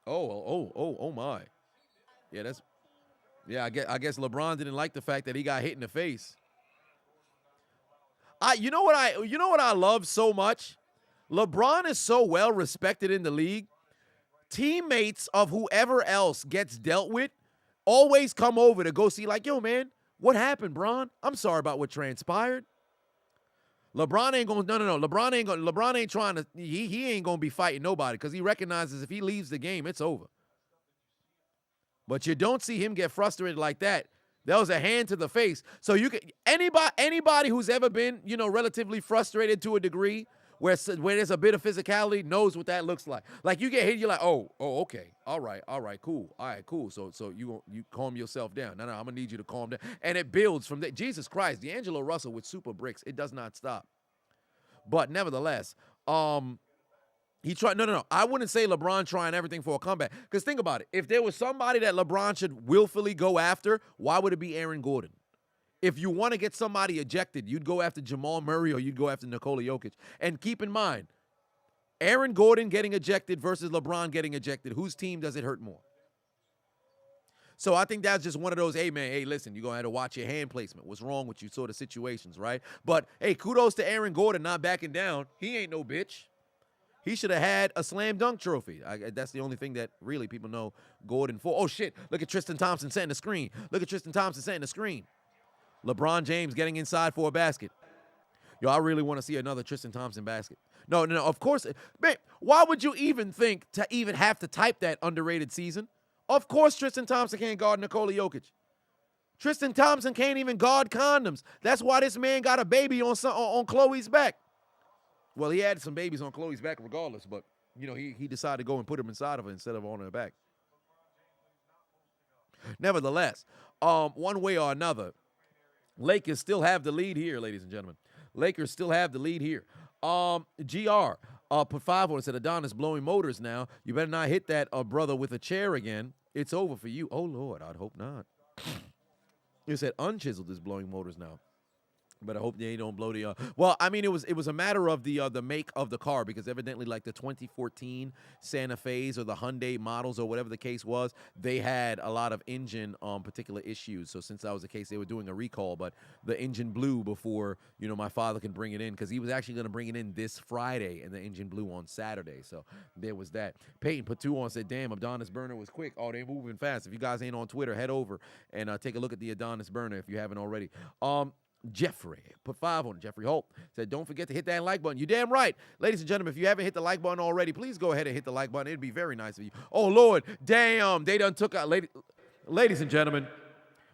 Oh, my. I guess LeBron didn't like the fact that he got hit in the face. You know what I love so much? LeBron is so well respected in the league. Teammates of whoever else gets dealt with always come over to go see, like, yo, man, what happened, Bron? I'm sorry about what transpired. LeBron ain't going to, no. LeBron ain't trying to, he ain't going to be fighting nobody because he recognizes if he leaves the game, it's over. But you don't see him get frustrated like that. That was a hand to the face. So you can, anybody who's ever been, relatively frustrated to a degree, where there's a bit of physicality, knows what that looks like. Like, you get hit, you're like, oh, okay, all right, cool. So you calm yourself down. No, I'm gonna need you to calm down, and it builds from there. Jesus Christ, D'Angelo Russell with super bricks, it does not stop. But nevertheless, he tried. No. I wouldn't say LeBron trying everything for a comeback. Because think about it, if there was somebody that LeBron should willfully go after, why would it be Aaron Gordon? If you want to get somebody ejected, you'd go after Jamal Murray or you'd go after Nikola Jokic. And keep in mind, Aaron Gordon getting ejected versus LeBron getting ejected, whose team does it hurt more? So I think that's just one of those, hey, man, hey, listen, you're going to have to watch your hand placement. What's wrong with you sort of situations, right? But, hey, kudos to Aaron Gordon not backing down. He ain't no bitch. He should have had a slam dunk trophy. That's the only thing that really people know Gordon for. Oh, shit. Look at Tristan Thompson setting the screen. Look at Tristan Thompson setting the screen. LeBron James getting inside for a basket. Yo, I really want to see another Tristan Thompson basket. No, of course. Man, why would you even think to even have to type that underrated season? Of course Tristan Thompson can't guard Nikola Jokic. Tristan Thompson can't even guard condoms. That's why this man got a baby on Chloe's back. Well, he had some babies on Chloe's back regardless, but, he decided to go and put them inside of her instead of on her back. Nevertheless, one way or another, Lakers still have the lead here, ladies and gentlemen. Lakers still have the lead here. GR put 5 on it, said Adonis blowing motors now. You better not hit that brother with a chair again. It's over for you. Oh, Lord, I'd hope not. You said Unchiseled is blowing motors now. But I hope they don't blow the. Well, I mean, it was a matter of the make of the car, because evidently, like the 2014 Santa Fe's or the Hyundai models or whatever the case was, they had a lot of engine particular issues. So since that was the case, they were doing a recall. But the engine blew before my father could bring it in, because he was actually going to bring it in this Friday, and the engine blew on Saturday. So there was that. Peyton put 2 on, said, "Damn, Adonis burner was quick. Oh, they moving fast. If you guys ain't on Twitter, head over and take a look at the Adonis burner if you haven't already." Jeffrey put 5 on it. Jeffrey Holt said, "Don't forget to hit that like button." You damn right. Ladies and gentlemen, if you haven't hit the like button already, please go ahead and hit the like button. It'd be very nice of you. Oh, Lord. Damn. They done took out. Ladies and gentlemen,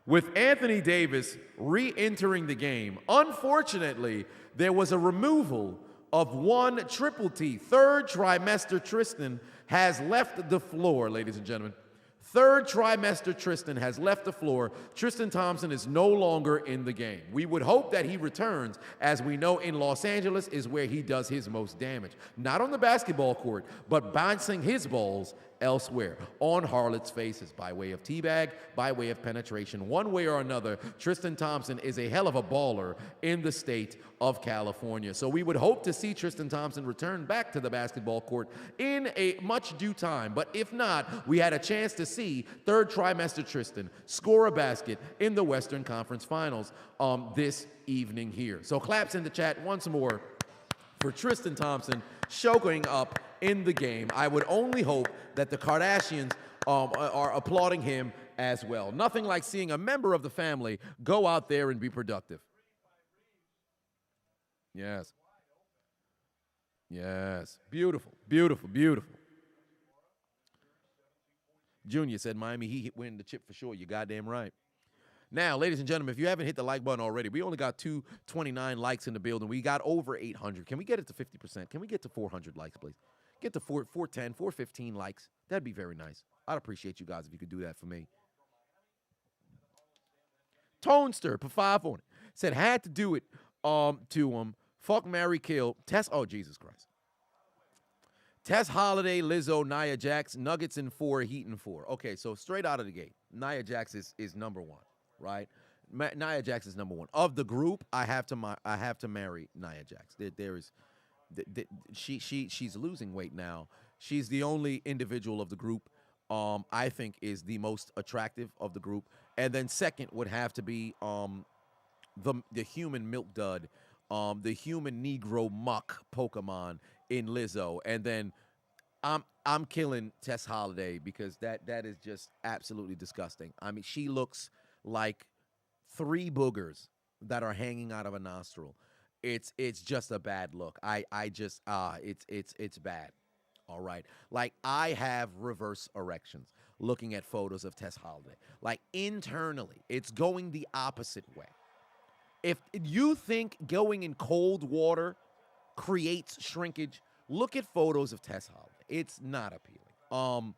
with Anthony Davis re-entering the game, unfortunately, there was a removal of one Triple T. Third trimester Tristan has left the floor, ladies and gentlemen. Third trimester Tristan has left the floor. Tristan Thompson is no longer in the game. We would hope that he returns, as we know in Los Angeles is where he does his most damage. Not on the basketball court, but bouncing his balls elsewhere, on harlots' faces, by way of teabag, by way of penetration. One way or another, Tristan Thompson is a hell of a baller in the state of California. So we would hope to see Tristan Thompson return back to the basketball court in a much due time. But if not, we had a chance to see third trimester Tristan score a basket in the Western Conference Finals this evening here. So claps in the chat once more for Tristan Thompson showing up in the game. I would only hope that the Kardashians are applauding him as well. Nothing like seeing a member of the family go out there and be productive. Yes. Yes. Beautiful, beautiful, beautiful. Junior said Miami Heat win the chip for sure. You goddamn right. Now, ladies and gentlemen, if you haven't hit the like button already, we only got 229 likes in the building. We got over 800. Can we get it to 50%? Can we get to 400 likes, please? Get to 410, 415 likes. That'd be very nice. I'd appreciate you guys if you could do that for me. Tonester, put 5 on it. Said, had to do it to him. Fuck, marry, kill. Oh, Jesus Christ. Tess Holiday, Lizzo, Nia Jax, Nuggets in 4, Heat in 4. Okay, so straight out of the gate, Nia Jax is number 1, right? Nia Jax is number 1. Of the group, I have to marry Nia Jax. She's losing weight now. She's the only individual of the group I think is the most attractive of the group. And then second would have to be the human milk dud, the human Negro muck Pokemon in Lizzo. And then I'm killing Tess Holiday because that is just absolutely disgusting. I mean, she looks like 3 boogers that are hanging out of a nostril. It's just a bad look. It's bad. All right. Like, I have reverse erections looking at photos of Tess Holiday. Like, internally, it's going the opposite way. If you think going in cold water creates shrinkage, look at photos of Tess Holiday. It's not appealing.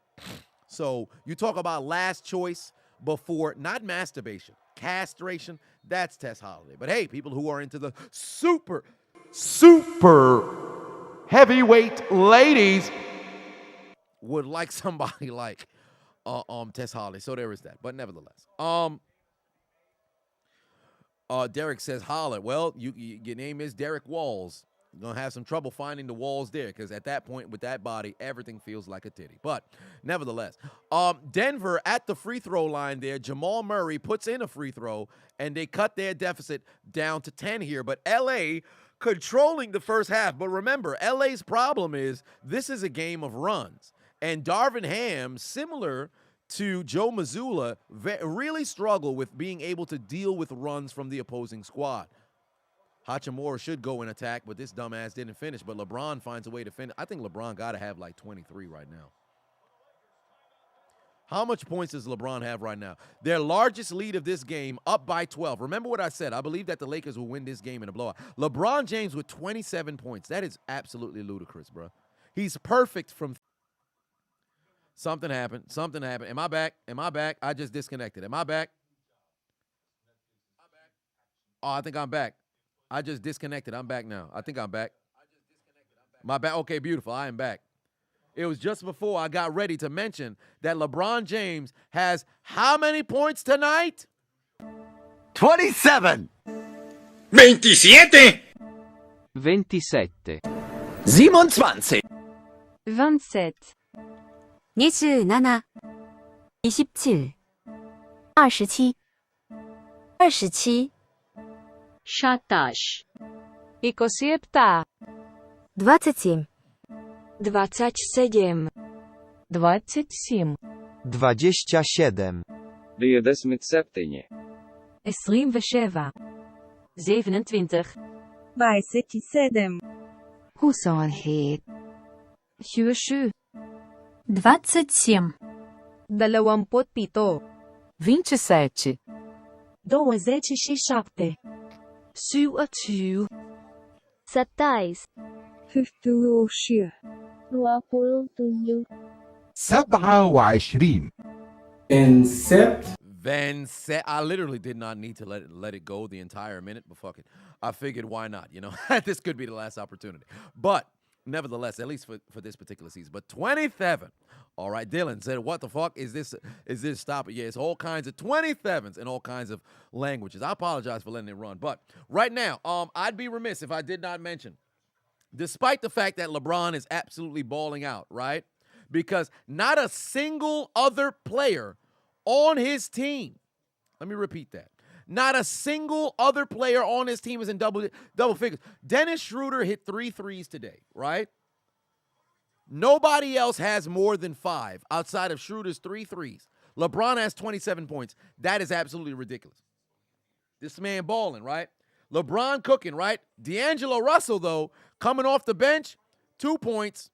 So you talk about last choice before, not masturbation, castration, that's Tess Holiday. But hey, people who are into the super heavyweight ladies would like somebody like Tess Holiday. So there is that. But nevertheless, Derek says, holla. Well, your name is Derek Walls. Gonna have some trouble finding the walls there because at that point with that body, everything feels like a titty. But nevertheless, Denver at the free throw line there. Jamal Murray puts in a free throw and they cut their deficit down to 10 here. But LA controlling the first half. But remember, LA's problem is this is a game of runs. And Darvin Ham, similar to Joe Mazzulla, really struggle with being able to deal with runs from the opposing squad. Hachimura should go in attack, but this dumbass didn't finish. But LeBron finds a way to finish. I think LeBron got to have like 23 right now. How much points does LeBron have right now? Their largest lead of this game, up by 12. Remember what I said. I believe that the Lakers will win this game in a blowout. LeBron James with 27 points. That is absolutely ludicrous, bro. He's perfect from... Something happened. Something happened. Am I back? Am I back? I just disconnected. Am I back? Oh, I think I'm back. I just disconnected. I'm back now. I think I'm back. My back. Okay, beautiful. I am back. It was just before I got ready to mention that LeBron James has how many points tonight? 27. 27. 27. 27. 27 27 27 27 27 Shatash 27 27 27 27 27. 27. 27. 27 27 27 27 27 27 27 27. 27 27 17 27 27 27. I literally did not need to let it go the entire minute, but fuck it. I figured why not, you know? This could be the last opportunity. But nevertheless, at least for this particular season. But 27. All right, Dylan said, what the fuck is this? Is this stop it? Yeah, it's all kinds of 27s in all kinds of languages. I apologize for letting it run. But right now, I'd be remiss if I did not mention, despite the fact that LeBron is absolutely balling out, right? Because not a single other player on his team, let me repeat that, not a single other player on his team is in double figures. Dennis Schroeder hit 3 threes today, right? Nobody else has more than 5 outside of Schroeder's 3 threes. LeBron has 27 points. That is absolutely ridiculous. This man balling, right? LeBron cooking, right? D'Angelo Russell, though, coming off the bench, 2 points,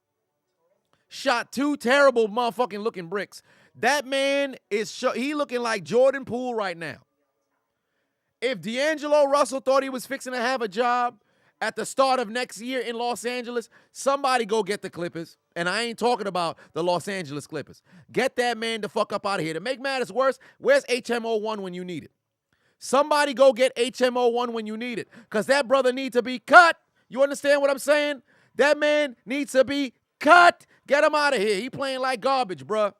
shot 2 terrible motherfucking looking bricks. That man is he looking like Jordan Poole right now. If D'Angelo Russell thought he was fixing to have a job at the start of next year in Los Angeles, somebody go get the Clippers. And I ain't talking about the Los Angeles Clippers. Get that man the fuck up out of here. To make matters worse, where's HMO1 when you need it? Somebody go get HMO1 when you need it. Because that brother needs to be cut. You understand what I'm saying? That man needs to be cut. Get him out of here. He playing like garbage, bruh.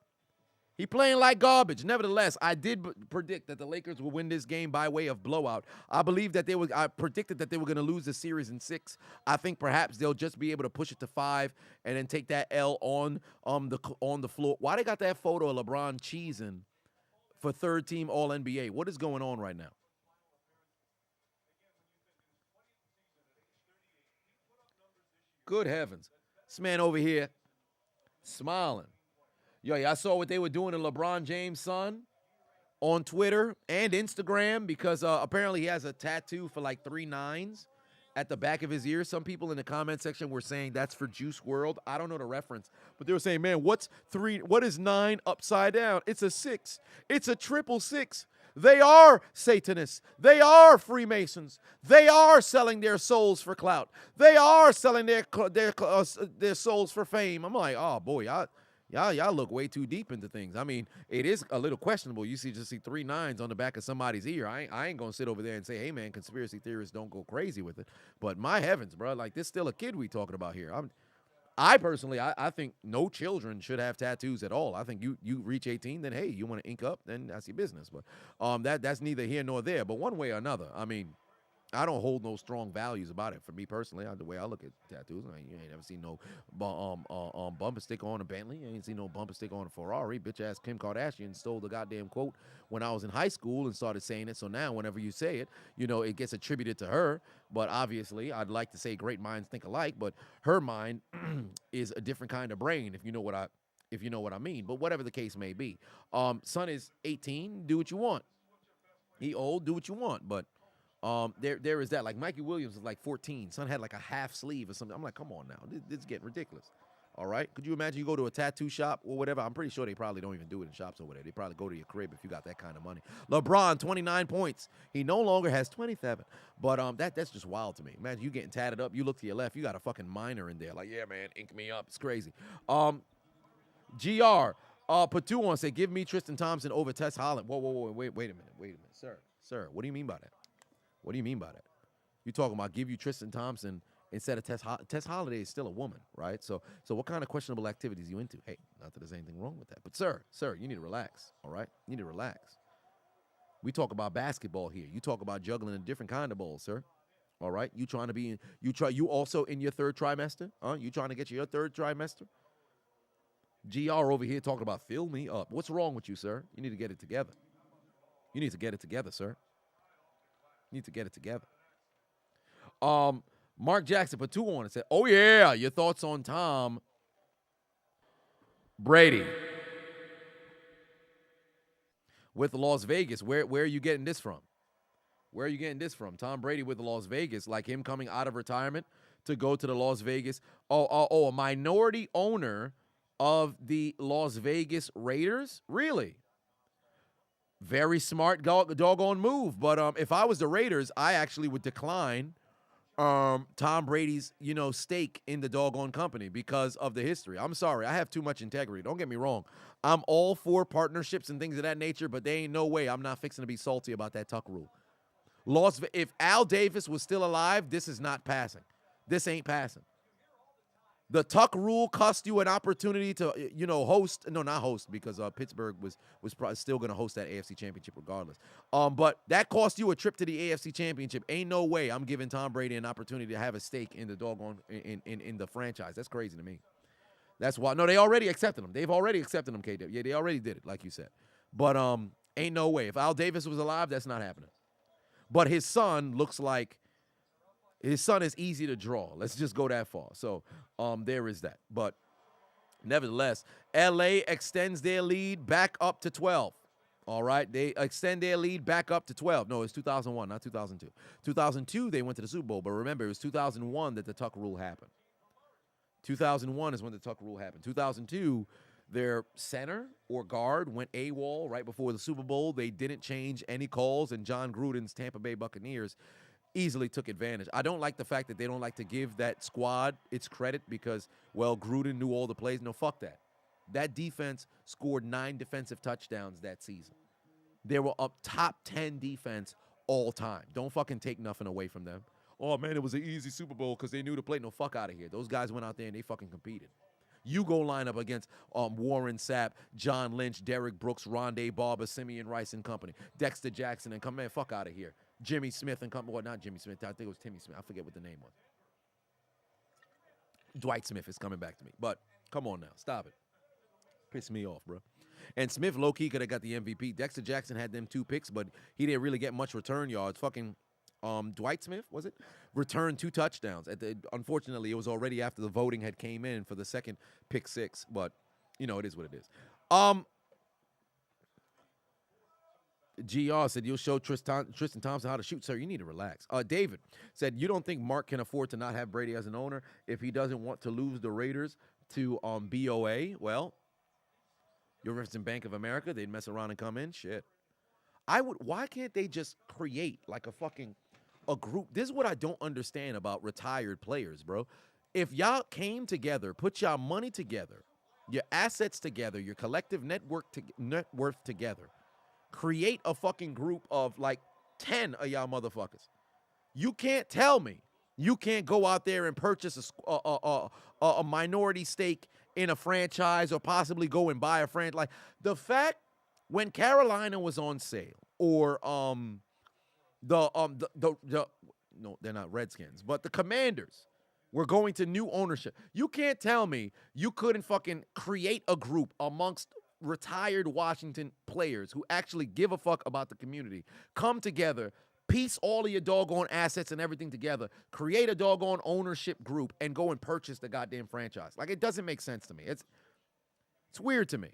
He playing like garbage. Nevertheless, I did predict that the Lakers will win this game by way of blowout. I predicted that they were going to lose the series in 6. I think perhaps they'll just be able to push it to 5 and then take that L on the floor. Why they got that photo of LeBron cheesing for third-team All-NBA? What is going on right now? Good heavens. This man over here smiling. Yo, I saw what they were doing to LeBron James' son on Twitter and Instagram because apparently he has a tattoo for like 3 9s at the back of his ear. Some people in the comment section were saying that's for Juice WRLD. I don't know the reference, but they were saying, man, what is 9 upside down? It's a 6. It's a 666. They are Satanists. They are Freemasons. They are selling their souls for clout. They are selling their souls for fame. I'm like, oh boy, Y'all look way too deep into things. I mean, it is a little questionable. You just see 3 9s on the back of somebody's ear. I ain't gonna sit over there and say, hey man, conspiracy theorists don't go crazy with it. But my heavens, bro, like this still a kid we talking about here. I personally think no children should have tattoos at all. I think you reach 18, then hey, you want to ink up, then that's your business. But that's neither here nor there. But one way or another, I mean, I don't hold no strong values about it. For me personally, the way I look at tattoos, you ain't never seen no bumper sticker on a Bentley. You ain't seen no bumper sticker on a Ferrari. Bitch ass Kim Kardashian stole the goddamn quote when I was in high school and started saying it. So now whenever you say it, it gets attributed to her. But obviously, I'd like to say great minds think alike, but her mind is a different kind of brain, if you know what I mean. But whatever the case may be. Son is 18, do what you want. He old, do what you want, but there is that. Like Mikey Williams was like 14. Son had like a half sleeve or something. I'm like, come on now. This is getting ridiculous. All right. Could you imagine you go to a tattoo shop or whatever? I'm pretty sure they probably don't even do it in shops over there. They probably go to your crib if you got that kind of money. LeBron, 29 points. He no longer has 27. But that's just wild to me. Imagine you getting tatted up. You look to your left. You got a fucking minor in there. Like, yeah, man, ink me up. It's crazy. GR. Patuan said, give me Tristan Thompson over Tess Holland. Whoa, wait a minute. Sir, what do you mean by that? What do you mean by that? You talking about give you Tristan Thompson instead of Tess Holiday is still a woman, right? So what kind of questionable activities you into? Hey, not that there's anything wrong with that. But sir, you need to relax, all right? You need to relax. We talk about basketball here. You talk about juggling a different kind of ball, sir. All right? You also in your third trimester? You trying to get your third trimester? GR over here talking about fill me up. What's wrong with you, sir? You need to get it together. You need to get it together, sir. You need to get it together. Mark Jackson put 2 on and said, oh, yeah, your thoughts on Tom Brady with Las Vegas. Where are you getting this from? Where are you getting this from? Tom Brady with Las Vegas, like him coming out of retirement to go to the Las Vegas. A minority owner of the Las Vegas Raiders? Really? Very smart doggone move. But if I was the Raiders, I actually would decline Tom Brady's, stake in the doggone company because of the history. I'm sorry. I have too much integrity. Don't get me wrong. I'm all for partnerships and things of that nature, but there ain't no way I'm not fixing to be salty about that Tuck rule. If Al Davis was still alive, this is not passing. This ain't passing. The Tuck rule cost you an opportunity to, host. No, not host, because Pittsburgh was probably still going to host that AFC Championship regardless. But that cost you a trip to the AFC Championship. Ain't no way I'm giving Tom Brady an opportunity to have a stake in the doggone in the franchise. That's crazy to me. That's why. No, they already accepted him. They've already accepted him, KW. Yeah, they already did it, like you said. But ain't no way. If Al Davis was alive, that's not happening. But his son looks like. His son is easy to draw. Let's just go that far. So there is that. But nevertheless, LA extends their lead back up to 12. All right? They extend their lead back up to 12. No, it's 2001, not 2002. 2002, they went to the Super Bowl. But remember, it was 2001 that the Tuck rule happened. 2001 is when the Tuck rule happened. 2002, their center or guard went AWOL right before the Super Bowl. They didn't change any calls, and John Gruden's Tampa Bay Buccaneers easily took advantage. I don't like the fact that they don't like to give that squad its credit because, Gruden knew all the plays. No, fuck that. That defense scored 9 defensive touchdowns that season. They were up top 10 defense all time. Don't fucking take nothing away from them. Oh, man, it was an easy Super Bowl because they knew the play. No, fuck out of here. Those guys went out there and they fucking competed. You go line up against Warren Sapp, John Lynch, Derek Brooks, Rondé Barber, Simeon Rice and company, Dexter Jackson and company. Man, fuck out of here. Jimmy Smith and company. Well, not Jimmy Smith. I think it was Timmy Smith. I forget what the name was. Dwight Smith is coming back to me. But come on now. Stop it. Piss me off, bro. And Smith low-key could have got the MVP. Dexter Jackson had them 2 picks, but he didn't really get much return yards. Fucking Dwight Smith, was it? Returned 2 touchdowns. Unfortunately, it was already after the voting had came in for the second pick 6, but, it is what it is. GR said, you'll show Tristan Thompson how to shoot. Sir, you need to relax. David said, you don't think Mark can afford to not have Brady as an owner if he doesn't want to lose the Raiders to BOA? Well, you're referencing Bank of America. They'd mess around and come in. Shit. Why can't they just create like a group? This is what I don't understand about retired players, bro. If y'all came together, put y'all money together, your assets together, your collective net worth together, create a fucking group of like 10 of y'all motherfuckers. You can't tell me you can't go out there and purchase a minority stake in a franchise or possibly go and buy a franchise. Like the fact when Carolina was on sale or no, they're not Redskins, but the Commanders were going to new ownership. You can't tell me you couldn't fucking create a group amongst retired Washington players who actually give a fuck about the community, come together, piece all of your doggone assets and everything together, create a doggone ownership group, and go and purchase the goddamn franchise. Like, it doesn't make sense to me. It's weird to me.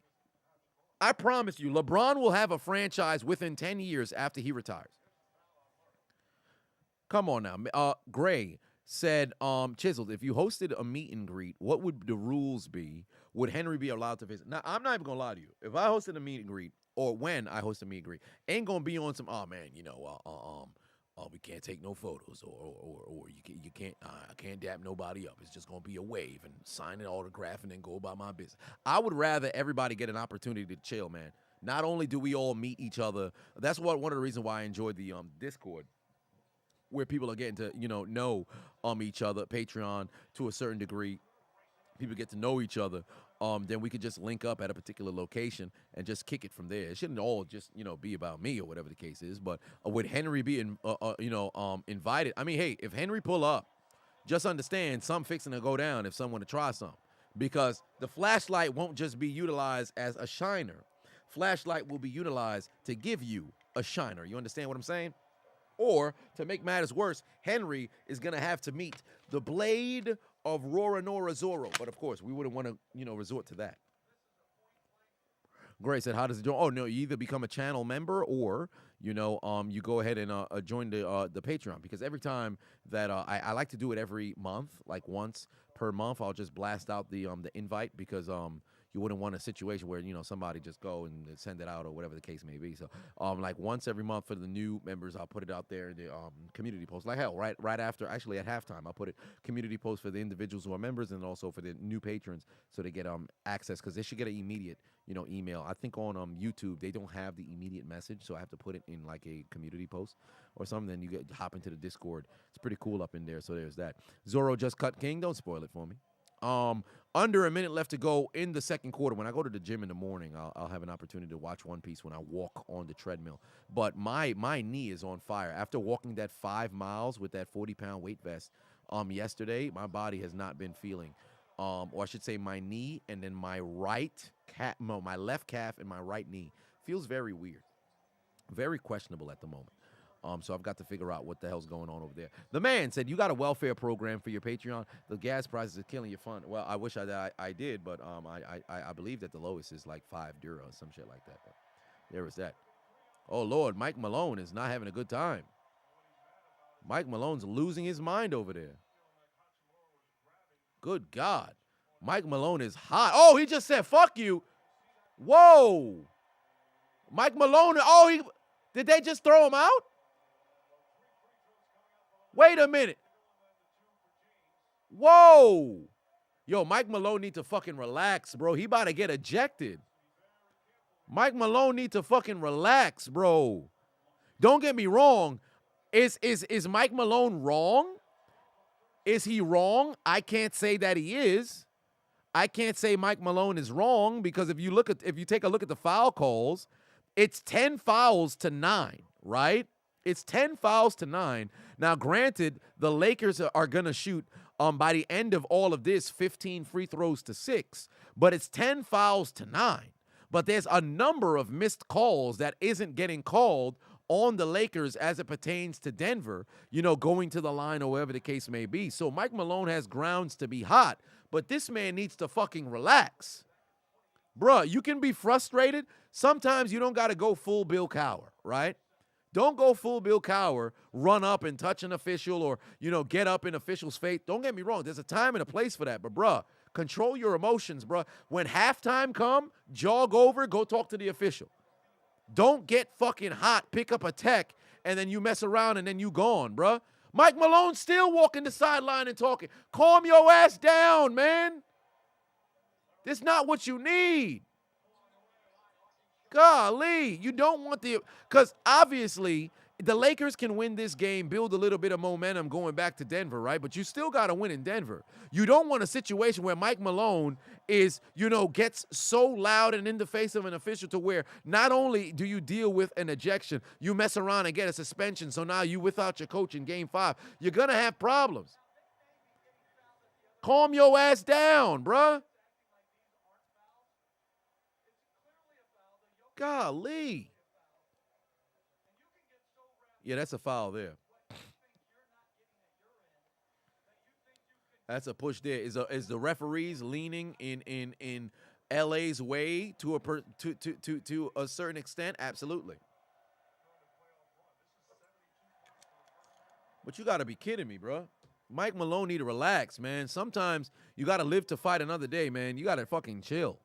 I promise you, LeBron will have a franchise within 10 years after he retires. Come on now. Gray said, Chiseled, if you hosted a meet and greet, what would the rules be? Would Henry be allowed to visit? Now, I'm not even going to lie to you. If I hosted a meet and greet, or when I host a meet and greet, ain't going to be on some, oh, man, we can't take no photos, or you can't, I can't dap nobody up. It's just going to be a wave and sign an autograph and then go about my business. I would rather everybody get an opportunity to chill, man. Not only do we all meet each other, that's one of the reasons why I enjoyed the Discord, where people are getting to, know each other, Patreon, to a certain degree. People get to know each other. Then we could just link up at a particular location and just kick it from there. It shouldn't all just, be about me or whatever the case is. But would Henry be, invited? I mean, hey, if Henry pull up, just understand something fixing to go down if someone to try something. Because the flashlight won't just be utilized as a shiner. Flashlight will be utilized to give you a shiner. You understand what I'm saying? Or, to make matters worse, Henry is going to have to meet the blade of Roronoa Zorro. But, of course, we wouldn't want to, resort to that. Gray said, how does it do? Oh, no, you either become a channel member or, you go ahead and join the Patreon. Because every time that I like to do it every month, like once per month, I'll just blast out the invite because you wouldn't want a situation where, somebody just go and send it out or whatever the case may be. So, like once every month for the new members, I'll put it out there in the community post. Like hell, right after, actually at halftime, I'll put it community post for the individuals who are members and also for the new patrons so they get access because they should get an immediate, email. I think on YouTube, they don't have the immediate message, so I have to put it in like a community post or something. Then you hop into the Discord. It's pretty cool up in there, so there's that. Zorro just cut King. Don't spoil it for me. Under a minute left to go in the second quarter. When I go to the gym in the morning, I'll have an opportunity to watch One Piece when I walk on the treadmill. But my knee is on fire. After walking that 5 miles with that 40-pound weight vest yesterday, my body has not been feeling, or I should say my knee and then my my left calf and my right knee feels very weird. Very questionable at the moment. So I've got to figure out what the hell's going on over there. The man said, you got a welfare program for your Patreon. The gas prices are killing your fund. Well, I wish I did, but I believe that the lowest is like €5 or some shit like that. But there is that. Oh, Lord, Mike Malone is not having a good time. Mike Malone's losing his mind over there. Good God. Mike Malone is hot. Oh, he just said, fuck you. Whoa. Mike Malone, did they just throw him out? Wait a minute. Whoa. Yo, Mike Malone need to fucking relax, bro. He about to get ejected. Mike Malone need to fucking relax, bro. Don't get me wrong. Is Mike Malone wrong? Is he wrong? I can't say that he is. I can't say Mike Malone is wrong because if you take a look at the foul calls, it's 10 fouls to 9, right? It's 10 fouls to 9. Now, granted, the Lakers are going to shoot, by the end of all of this, 15 free throws to 6. But it's 10 fouls to 9. But there's a number of missed calls that isn't getting called on the Lakers as it pertains to Denver, going to the line or whatever the case may be. So Mike Malone has grounds to be hot, but this man needs to fucking relax. Bruh, you can be frustrated. Sometimes you don't got to go full Bill Cowher, right? Don't go full Bill Cowher, run up and touch an official or, get up in official's face. Don't get me wrong. There's a time and a place for that. But, bruh, control your emotions, bruh. When halftime come, jog over, go talk to the official. Don't get fucking hot, pick up a tech, and then you mess around and then you gone, bruh. Mike Malone still walking the sideline and talking. Calm your ass down, man. This not what you need. Golly, you don't want because obviously the Lakers can win this game, build a little bit of momentum going back to Denver, right? But you still got to win in Denver. You don't want a situation where Mike Malone is, gets so loud and in the face of an official to where not only do you deal with an ejection, you mess around and get a suspension. So now you without your coach in game 5. You're going to have problems. Calm your ass down, bruh. Golly. Yeah, that's a foul there. That's a push there. Is the referees leaning in LA's way to a certain extent? Absolutely. But you got to be kidding me, bro. Mike Malone need to relax, man. Sometimes you got to live to fight another day, man. You got to fucking chill.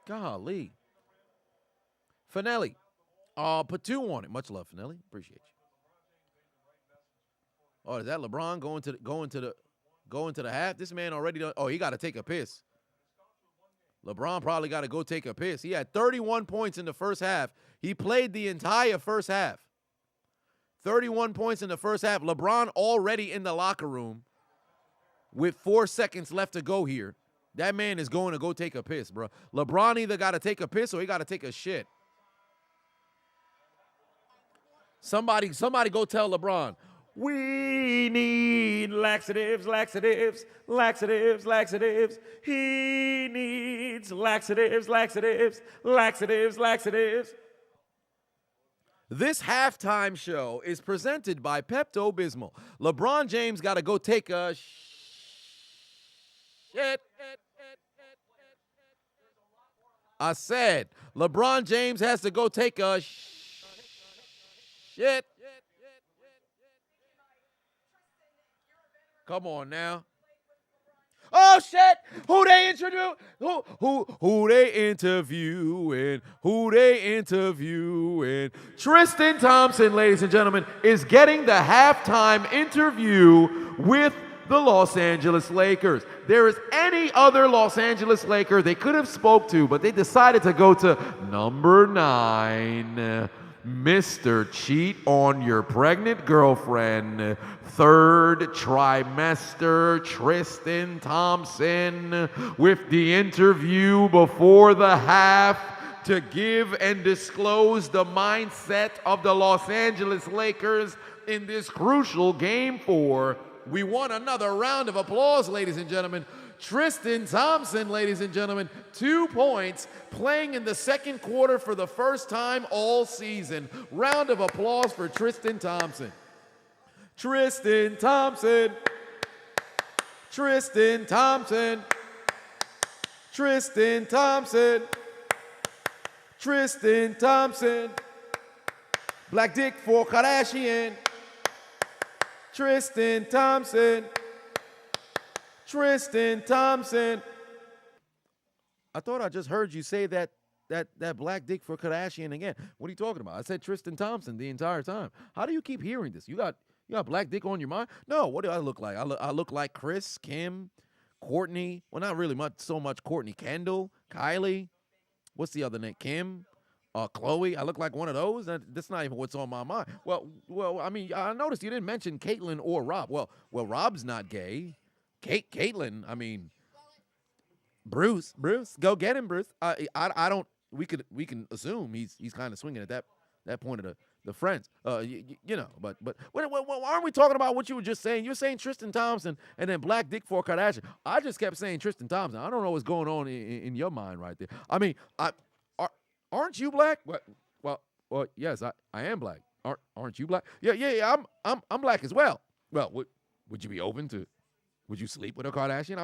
Golly. Finelli. Put 2 on it. Much love, Finelli. Appreciate you. Oh, is that LeBron going to the half? This man already done. Oh, he got to take a piss. LeBron probably got to go take a piss. He had 31 points in the first half. He played the entire first half. 31 points in the first half. LeBron already in the locker room with 4 seconds left to go here. That man is going to go take a piss, bro. LeBron either got to take a piss or he got to take a shit. Somebody go tell LeBron, we need laxatives, laxatives, laxatives, laxatives. He needs laxatives, laxatives, laxatives, laxatives. This halftime show is presented by Pepto-Bismol. LeBron James got to go take a shit. I said, LeBron James has to go take a shit. Come on now. Oh shit! Who they interview? Who they interviewing? Who they interviewing? Tristan Thompson, ladies and gentlemen, is getting the halftime interview with the Los Angeles Lakers. There is any other Los Angeles Laker they could have spoke to, but they decided to go to number 9. Mr. Cheat on Your Pregnant Girlfriend, 3rd trimester, Tristan Thompson, with the interview before the half to give and disclose the mindset of the Los Angeles Lakers in this crucial Game 4. We want another round of applause, ladies and gentlemen. Tristan Thompson, ladies and gentlemen, 2 points, playing in the second quarter for the first time all season. Round of applause for Tristan Thompson. Tristan Thompson. Tristan Thompson. Tristan Thompson. Tristan Thompson. Black dick for Kardashian. Tristan Thompson. Tristan Thompson. I thought I just heard you say that black dick for Kardashian again. What are you talking about? I said Tristan Thompson the entire time. How do you keep hearing this? You got black dick on your mind? No, what do I look like? I look like Chris, Kim, Courtney. Well, not really so much Courtney. Kendall, Kylie. What's the other name? Kim, Chloe. I look like one of those. That's not even what's on my mind. Well, I mean, I noticed you didn't mention Caitlyn or Rob. Well, Rob's not gay. Caitlyn, I mean, Bruce, go get him, Bruce. I don't. We can assume he's kind of swinging at that point of the friends. But aren't we talking about what you were just saying? You're saying Tristan Thompson and then black dick for Kardashian. I just kept saying Tristan Thompson. I don't know what's going on in your mind right there. I mean, aren't you black? Well, yes, I am black. Aren't you black? Yeah. I'm black as well. Well, would you be open to? Would you sleep with a Kardashian?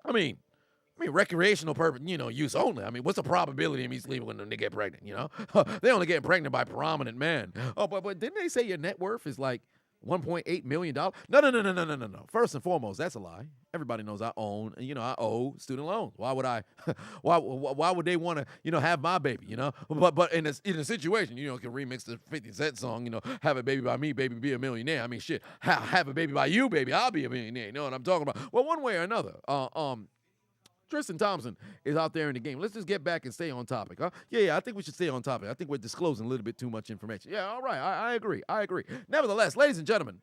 I mean, recreational purpose, use only. I mean, what's the probability of me sleeping with them to get pregnant, They only get pregnant by prominent men. Oh, but didn't they say your net worth is like $1.8 million? No. First and foremost, that's a lie. Everybody knows I own, I owe student loans. Why would I, why would they want to, have my baby, But in a situation, can remix the 50 Cent song, have a baby by me, baby, be a millionaire. I mean, shit, have a baby by you, baby, I'll be a millionaire. You know what I'm talking about? Well, one way or another, Tristan Thompson is out there in the game. Let's just get back and stay on topic, huh? Yeah, I think we should stay on topic. I think we're disclosing a little bit too much information. Yeah, all right, I agree. Nevertheless, ladies and gentlemen,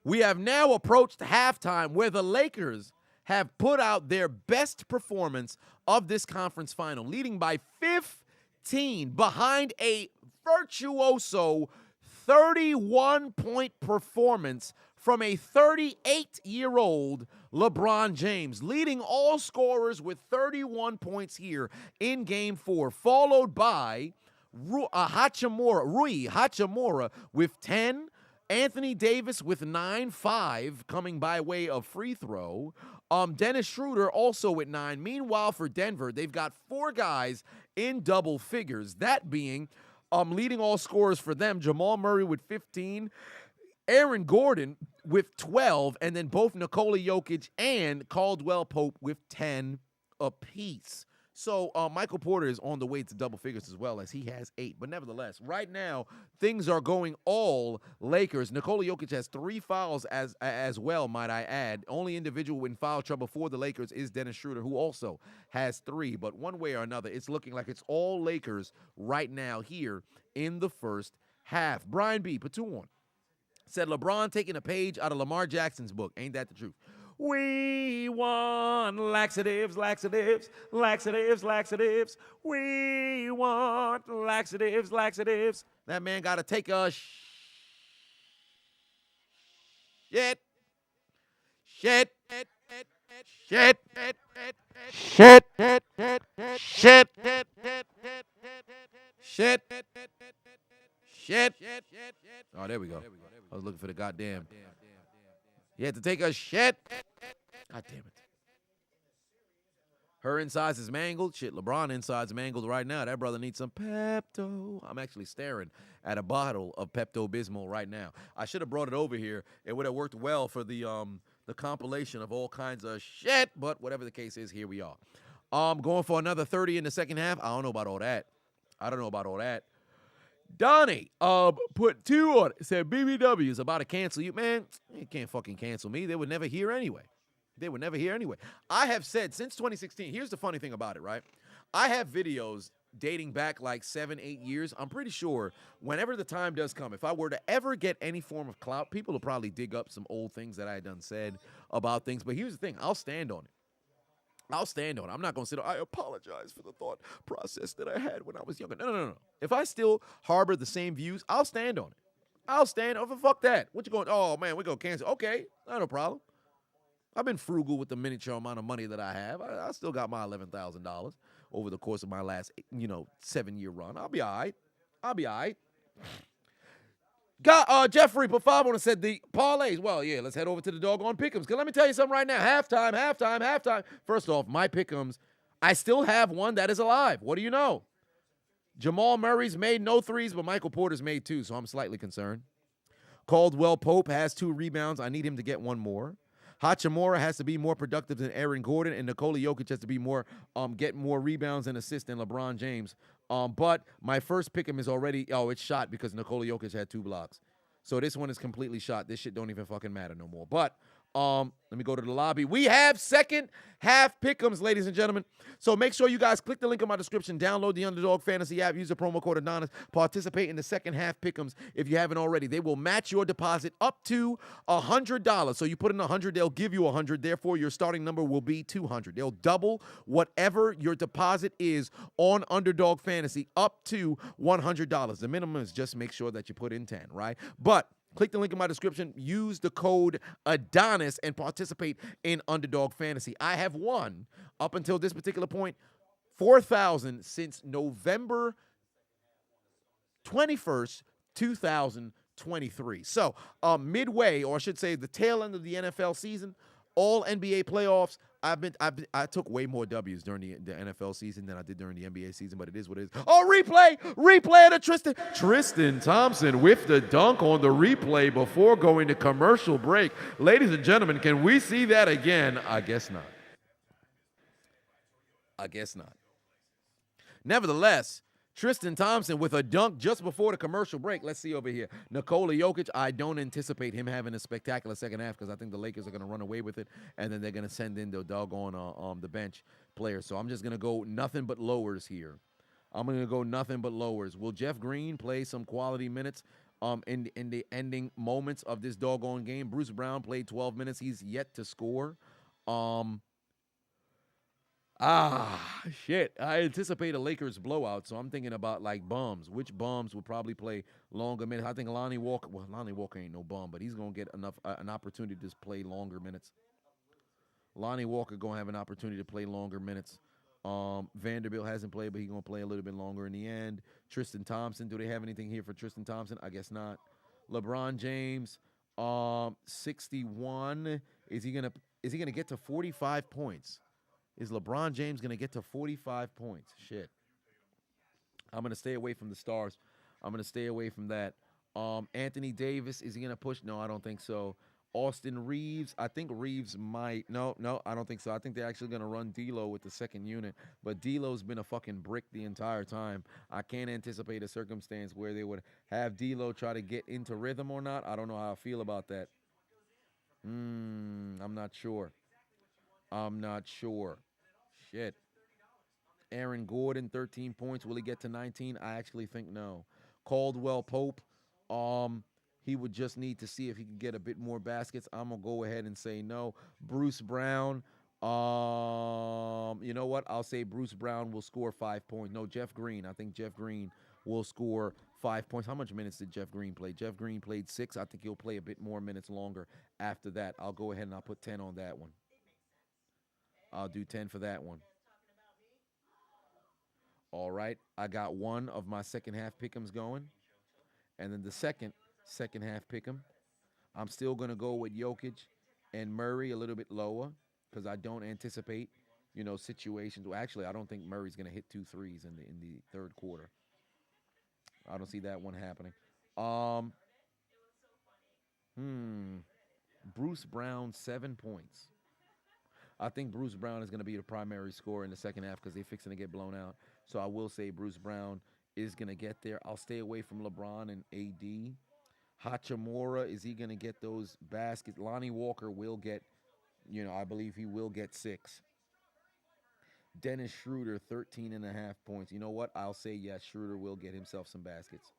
we have now approached halftime where the Lakers have put out their best performance of this conference final, leading by 15 behind a virtuoso 31-point performance from a 38-year-old LeBron James, leading all scorers with 31 points here in Game 4, followed by Rui Hachimura with 10, Anthony Davis with 9-5 coming by way of free throw. Dennis Schroeder also with 9. Meanwhile, for Denver, they've got 4 guys in double figures, that being leading all scorers for them, Jamal Murray with 15, Aaron Gordon with 12, and then both Nikola Jokic and Caldwell Pope with 10 apiece. So Michael Porter is on the way to double figures as well, as he has 8. But nevertheless, right now, things are going all Lakers. Nikola Jokic has 3 fouls as well, might I add. Only individual in foul trouble for the Lakers is Dennis Schroeder, who also has 3. But one way or another, it's looking like it's all Lakers right now here in the first half. Brian B., put 2 on. Said LeBron taking a page out of Lamar Jackson's book. Ain't that the truth? We want laxatives. We want laxatives. That man got to take a shit. Oh, there we go. I was looking for the goddamn. You had to take a shit. God damn it. Her insides is mangled. Shit, LeBron insides mangled right now. That brother needs some Pepto. I'm actually staring at a bottle of Pepto-Bismol right now. I should have brought it over here. It would have worked well for the compilation of all kinds of shit. But whatever the case is, here we are. Going for another 30 in the second half. I don't know about all that. Donnie put 2 on it. Said BBW is about to cancel you. Man, you can't fucking cancel me. They would never hear anyway. I have said since 2016, here's the funny thing about it, right? I have videos dating back like 7-8 years. I'm pretty sure whenever the time does come, if I were to ever get any form of clout, people will probably dig up some old things that I had done said about things. But here's the thing. I'll stand on it. I'm not going to sit I apologize for the thought process that I had when I was younger. No. If I still harbor the same views, I'll stand on it. Fuck that. What you going, oh, man, we're going to cancel. Okay, not a problem. I've been frugal with the miniature amount of money that I have. I still got my $11,000 over the course of my last, 7-year run. I'll be all right. Got Jeffrey put 5 on and said the parlays. Well, yeah, let's head over to the doggone pick'ems. Because let me tell you something right now. Halftime. First off, my pick'ems, I still have one that is alive. What do you know? Jamal Murray's made no 3s, but Michael Porter's made 2, so I'm slightly concerned. Caldwell Pope has 2 rebounds. I need him to get 1 more. Hachimura has to be more productive than Aaron Gordon, and Nikola Jokic has to be more, get more rebounds and assists than LeBron James. But my first pick'em is already, it's shot because Nikola Jokic had 2 blocks. So this one is completely shot. This shit don't even fucking matter no more. But let me go to the lobby. We have second half pick'ems, ladies and gentlemen. So make sure you guys click the link in my description. Download the Underdog Fantasy app. Use the promo code Adonis. Participate in the second half pick'ems if you haven't already. They will match your deposit up to $100. So you put in 100, they'll give you 100. Therefore, your starting number will be 200. They'll double whatever your deposit is on Underdog Fantasy up to $100. The minimum is just make sure that you put in 10, right? But click the link in my description. Use the code Adonis and participate in Underdog Fantasy. I have won, up until this particular point, 4,000 since November 21st, 2023. So midway, or I should say the tail end of the NFL season, all NBA playoffs, I took way more W's during the NFL season than I did during the NBA season, but it is what it is. Oh, replay of the Tristan Thompson with the dunk on the replay before going to commercial break. Ladies and gentlemen, can we see that again? I guess not. Nevertheless, Tristan Thompson with a dunk just before the commercial break. Let's see over here. Nikola Jokic, I don't anticipate him having a spectacular second half because I think the Lakers are going to run away with it, and then they're going to send in the doggone the bench players. So I'm just going to go nothing but lowers here. I'm going to go nothing but lowers. Will Jeff Green play some quality minutes in the ending moments of this doggone game? Bruce Brown played 12 minutes. He's yet to score. Shit. I anticipate a Lakers blowout, so I'm thinking about like bums. Which bums will probably play longer minutes? I think Lonnie Walker ain't no bum, but he's going to get enough an opportunity to play longer minutes. Lonnie Walker going to have an opportunity to play longer minutes. Vanderbilt hasn't played, but he's going to play a little bit longer in the end. Tristan Thompson, do they have anything here for Tristan Thompson? I guess not. LeBron James, 61. Is he going to get to 45 points? Is LeBron James going to get to 45 points? Shit. I'm going to stay away from the stars. I'm going to stay away from that. Anthony Davis, is he going to push? No, I don't think so. Austin Reeves, I think Reeves might. No, I don't think so. I think they're actually going to run D'Lo with the second unit. But D'Lo's been a fucking brick the entire time. I can't anticipate a circumstance where they would have D'Lo try to get into rhythm or not. I don't know how I feel about that. I'm not sure. Shit. Aaron Gordon, 13 points. Will he get to 19? I actually think no. Caldwell Pope, he would just need to see if he could get a bit more baskets. I'm going to go ahead and say no. Bruce Brown, you know what? I'll say Bruce Brown will score 5 points. No, Jeff Green. I think Jeff Green will score 5 points. How much minutes did Jeff Green play? Jeff Green played 6. I think he'll play a bit more minutes longer after that. I'll go ahead and I'll put 10 on that one. I'll do 10 for that one. All right. I got one of my second half pick'ems going. And then the second half pick'em, I'm still going to go with Jokic and Murray a little bit lower because I don't anticipate, situations. Well, actually, I don't think Murray's going to hit 2 threes in the third quarter. I don't see that one happening. Bruce Brown, 7 points. I think Bruce Brown is going to be the primary scorer in the second half because they're fixing to get blown out. So I will say Bruce Brown is going to get there. I'll stay away from LeBron and AD. Hachimura, is he going to get those baskets? Lonnie Walker will get, I believe he will get 6. Dennis Schroeder, 13.5 points. You know what? I'll say yes, Schroeder will get himself some baskets.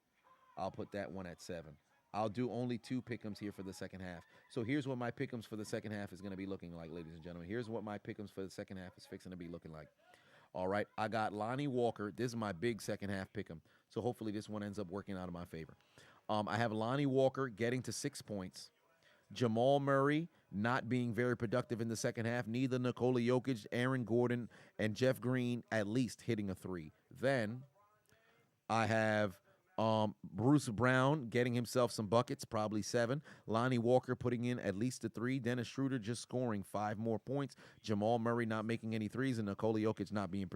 I'll put that one at 7. I'll do only 2 pick'ems here for the second half. So here's what my pick'ems for the second half is going to be looking like, ladies and gentlemen. Here's what my pick'ems for the second half is fixing to be looking like. All right, I got Lonnie Walker. This is my big second half pick'em. So hopefully this one ends up working out in my favor. I have Lonnie Walker getting to 6 points. Jamal Murray not being very productive in the second half. Neither Nikola Jokic, Aaron Gordon, and Jeff Green at least hitting a 3. Then I have Bruce Brown getting himself some buckets, probably 7. Lonnie Walker putting in at least a 3. Dennis Schroeder just scoring 5 more points. Jamal Murray not making any 3s, and Nikola Jokic not being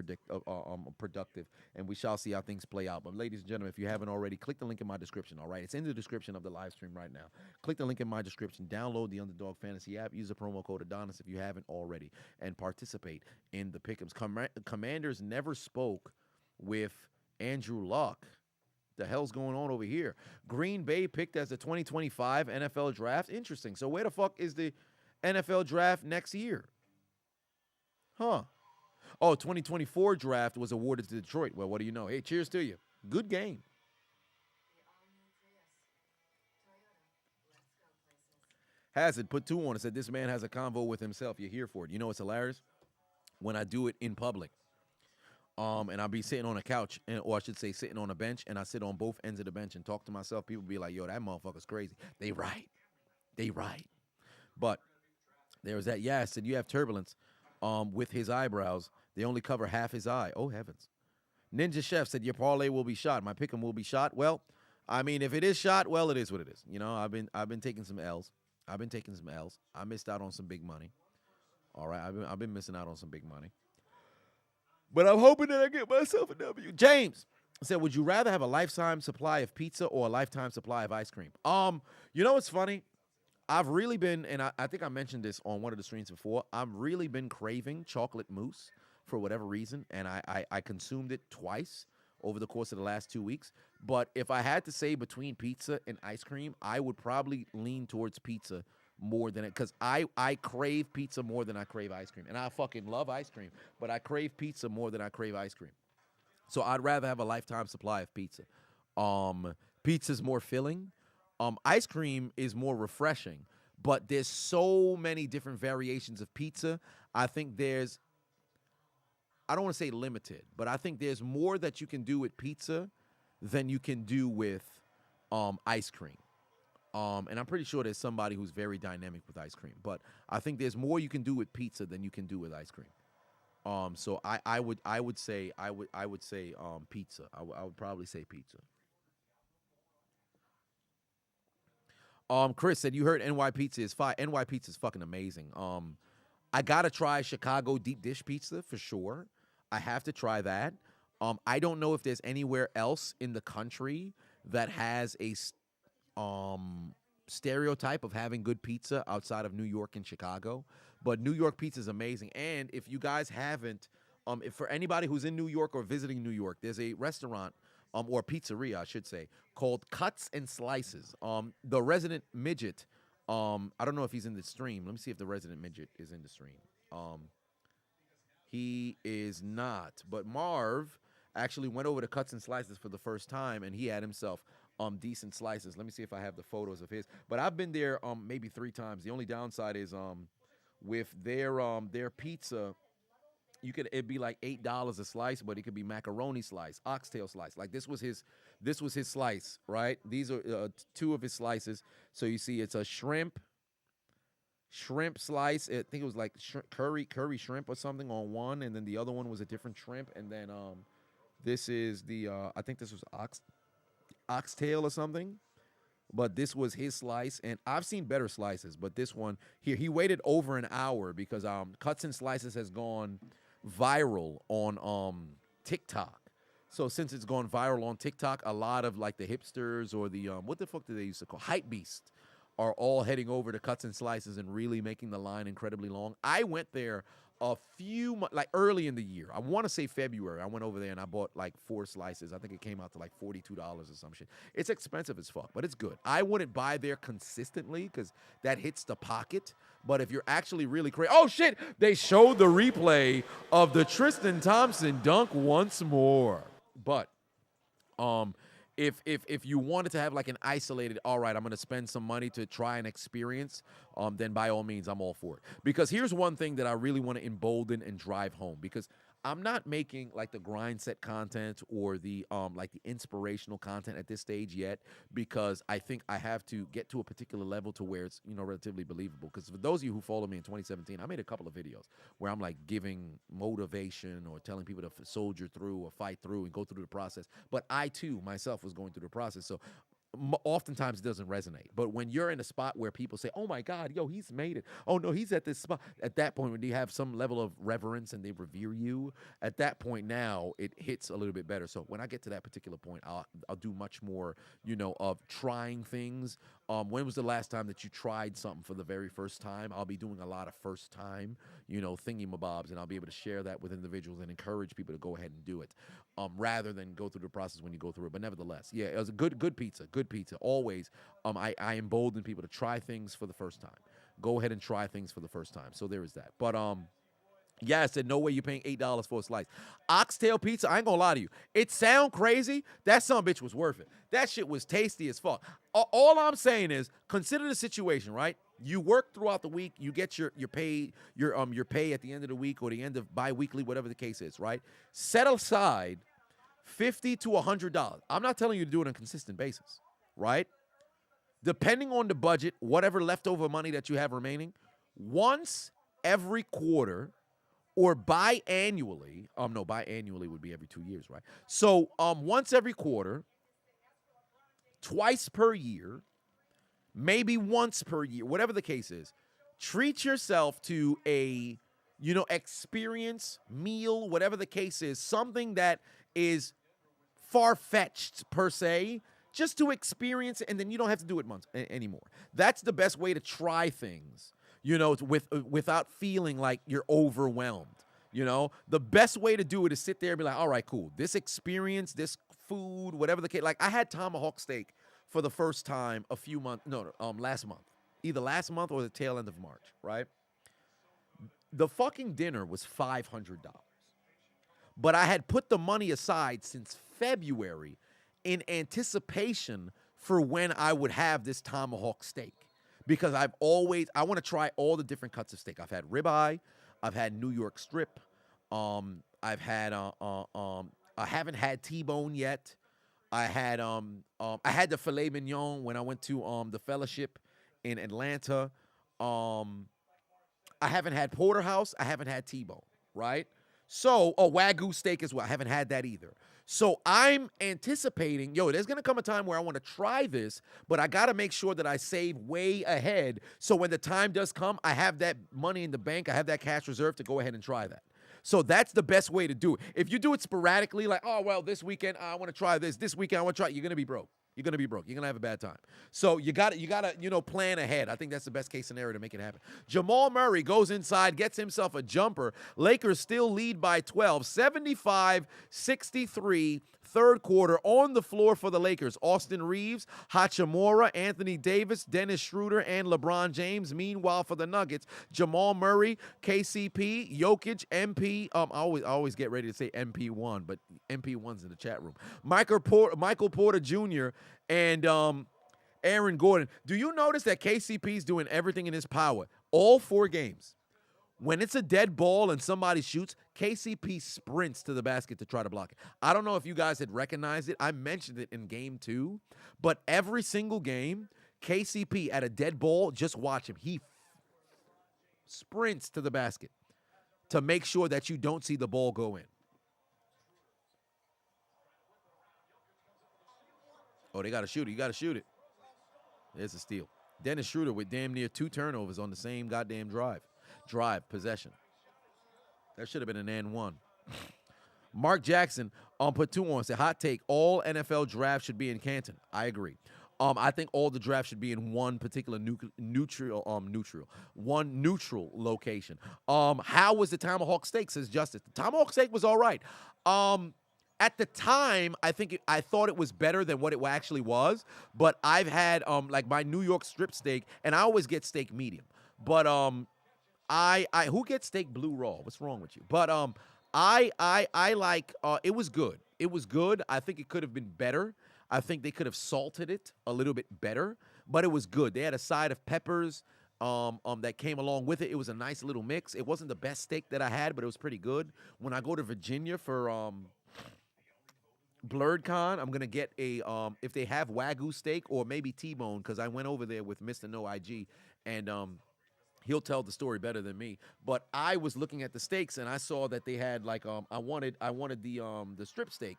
productive. And we shall see how things play out. But ladies and gentlemen, if you haven't already, click the link in my description, all right? It's in the description of the live stream right now. Click the link in my description. Download the Underdog Fantasy app. Use the promo code Adonis if you haven't already. And participate in the pick'ems. Commanders never spoke with Andrew Luck. The hell's going on over here? Green Bay picked as the 2025 NFL draft. Interesting. So where the fuck is the NFL draft next year? Huh. Oh, 2024 draft was awarded to Detroit. Well, what do you know? Hey, cheers to you. Good game. Hazard put 2 on and said, this man has a convo with himself. You're here for it. You know what's hilarious? When I do it in public. And I'll be sitting on a couch, or I should say sitting on a bench, and I sit on both ends of the bench and talk to myself. People be like, yo, that motherfucker's crazy. They right. But there was that. Yeah, I said, you have turbulence with his eyebrows. They only cover half his eye. Oh, heavens. Ninja Chef said, your parlay will be shot. My pick'em will be shot. Well, I mean, if it is shot, well, it is what it is. I've been taking some L's. I missed out on some big money. All right, I've been missing out on some big money. But I'm hoping that I get myself a W. James said, would you rather have a lifetime supply of pizza or a lifetime supply of ice cream? You know what's funny? I've really been, and I think I mentioned this on one of the streams before, I've really been craving chocolate mousse for whatever reason, and I consumed it twice over the course of the last 2 weeks. But if I had to say between pizza and ice cream, I would probably lean towards pizza more than it, because I crave pizza more than I crave ice cream. And I fucking love ice cream, but I crave pizza more than I crave ice cream. So I'd rather have a lifetime supply of pizza. Pizza's more filling. Ice cream is more refreshing, but there's so many different variations of pizza. I think I don't want to say limited, but I think there's more that you can do with pizza than you can do with ice cream. And I'm pretty sure there's somebody who's very dynamic with ice cream, but I think there's more you can do with pizza than you can do with ice cream. So I would say pizza. I would probably say pizza. Chris said you heard NY Pizza is fire. NY Pizza is fucking amazing. I gotta try Chicago deep dish pizza for sure. I have to try that. I don't know if there's anywhere else in the country that has a stereotype of having good pizza outside of New York and Chicago. But New York pizza is amazing. And if you guys haven't, if for anybody who's in New York or visiting New York, there's a restaurant or pizzeria, I should say, called Cuts and Slices. The resident midget, I don't know if he's in the stream. Let me see if the resident midget is in the stream. He is not. But Marv actually went over to Cuts and Slices for the first time, and he had himself decent slices. Let me see if I have the photos of his. But I've been there maybe 3 times. The only downside is with their pizza, it'd be like $8 a slice, but it could be macaroni slice, oxtail slice. Like this was his slice, right? These are 2 of his slices. So you see, it's a shrimp slice. I think it was like curry shrimp or something on one, and then the other one was a different shrimp, and then this is the I think this was oxtail or something. But this was his slice, and I've seen better slices, but this one here, he waited over an hour because Cuts and Slices has gone viral on TikTok. So since it's gone viral on TikTok, a lot of like the hipsters or the what the fuck do they used to call hype beast are all heading over to Cuts and Slices and really making the line incredibly long. I went there a few like early in the year. I want to say February. I went over there and I bought like 4 slices. I think it came out to like $42 or some shit. It's expensive as fuck, but it's good. I wouldn't buy there consistently because that hits the pocket. But if you're actually really crazy, oh shit! They showed the replay of the Tristan Thompson dunk once more. But if you wanted to have like an isolated, all right, I'm going to spend some money to try an experience, then by all means, I'm all for it. Because here's one thing that I really want to embolden and drive home, because I'm not making like the grind set content or the like the inspirational content at this stage yet, because I think I have to get to a particular level to where it's, relatively believable. Because for those of you who follow me in 2017, I made a couple of videos where I'm like giving motivation or telling people to soldier through or fight through and go through the process. But I too myself was going through the process. So oftentimes it doesn't resonate. But when you're in a spot where people say, oh my God, yo, he's made it. Oh no, he's at this spot. At that point, when you have some level of reverence and they revere you, at that point now it hits a little bit better. So when I get to that particular point, I'll do much more, of trying things. When was the last time that you tried something for the very first time? I'll be doing a lot of first time, thingy-mabobs, and I'll be able to share that with individuals and encourage people to go ahead and do it, rather than go through the process when you go through it. But nevertheless, yeah, it was a good pizza. Always, I embolden people to try things for the first time. Go ahead and try things for the first time. So there is that. But yeah, I said no way you're paying $8 for a slice. Oxtail pizza, I ain't gonna lie to you. It sound crazy. That son of a bitch was worth it. That shit was tasty as fuck. All I'm saying is, consider the situation, right? You work throughout the week, you get your pay at the end of the week or the end of bi-weekly, whatever the case is, right? Set aside $50 to $100. I'm not telling you to do it on a consistent basis, right? Depending on the budget, whatever leftover money that you have remaining, once every quarter or biannually, biannually would be every 2 years, right? So once every quarter, twice per year, maybe once per year, whatever the case is, treat yourself to a, experience, meal, whatever the case is, something that is far-fetched per se, just to experience it, and then you don't have to do it anymore. That's the best way to try things, without feeling like you're overwhelmed. You know, the best way to do it is sit there and be like, all right, cool. This experience, this food, whatever the case. Like I had tomahawk steak for the first time last month. Either last month or the tail end of March, right? The fucking dinner was $500. But I had put the money aside since February in anticipation for when I would have this tomahawk steak. Because I want to try all the different cuts of steak. I've had ribeye, I've had New York strip, I haven't had T-bone yet. I had the filet mignon when I went to the fellowship in Atlanta. I haven't had porterhouse, I haven't had T-bone, right? So, Wagyu steak as well. I haven't had that either. So I'm anticipating, there's going to come a time where I want to try this, but I got to make sure that I save way ahead. So when the time does come, I have that money in the bank. I have that cash reserve to go ahead and try that. So that's the best way to do it. If you do it sporadically, like, this weekend, I want to try this. This weekend, I want to try it. You're going to be broke. You're going to be broke. You're going to have a bad time. So you got to, plan ahead. I think that's the best case scenario to make it happen. Jamal Murray goes inside, gets himself a jumper. Lakers still lead by 12, 75-63, third quarter. On the floor for the Lakers, Austin Reeves, Hachimura, Anthony Davis, Dennis Schroeder, and LeBron James. Meanwhile, for the Nuggets, Jamal Murray, KCP, Jokic, MP. I always get ready to say MP1, but MP1's in the chat room. Michael Porter Jr., and Aaron Gordon. Do you notice that KCP's doing everything in his power? All 4 games. When it's a dead ball and somebody shoots, KCP sprints to the basket to try to block it. I don't know if you guys had recognized it. I mentioned it in game 2. But every single game, KCP at a dead ball, just watch him. He sprints to the basket to make sure that you don't see the ball go in. Oh, they got to shoot it. You got to shoot it. There's a steal. Dennis Schroeder with damn near 2 turnovers on the same goddamn possession. That should have been an and one. Mark Jackson put 2 on, said, hot take, all NFL drafts should be in Canton. I agree. I think all the drafts should be in one particular neutral location. How was the tomahawk steak, says Justice? The tomahawk steak was all right. At the time, I thought it was better than what it actually was, but I've had like my New York strip steak, and I always get steak medium. But I who gets steak blue raw? What's wrong with you? But I like it was good. It was good. I think it could have been better. I think they could have salted it a little bit better, but it was good. They had a side of peppers that came along with it. It was a nice little mix. It wasn't the best steak that I had, but it was pretty good. When I go to Virginia for BlurredCon, I'm gonna get a if they have Wagyu steak or maybe T-bone, because I went over there with Mr. No IG, and he'll tell the story better than me. But I was looking at the steaks and I saw that they had like I wanted the strip steak,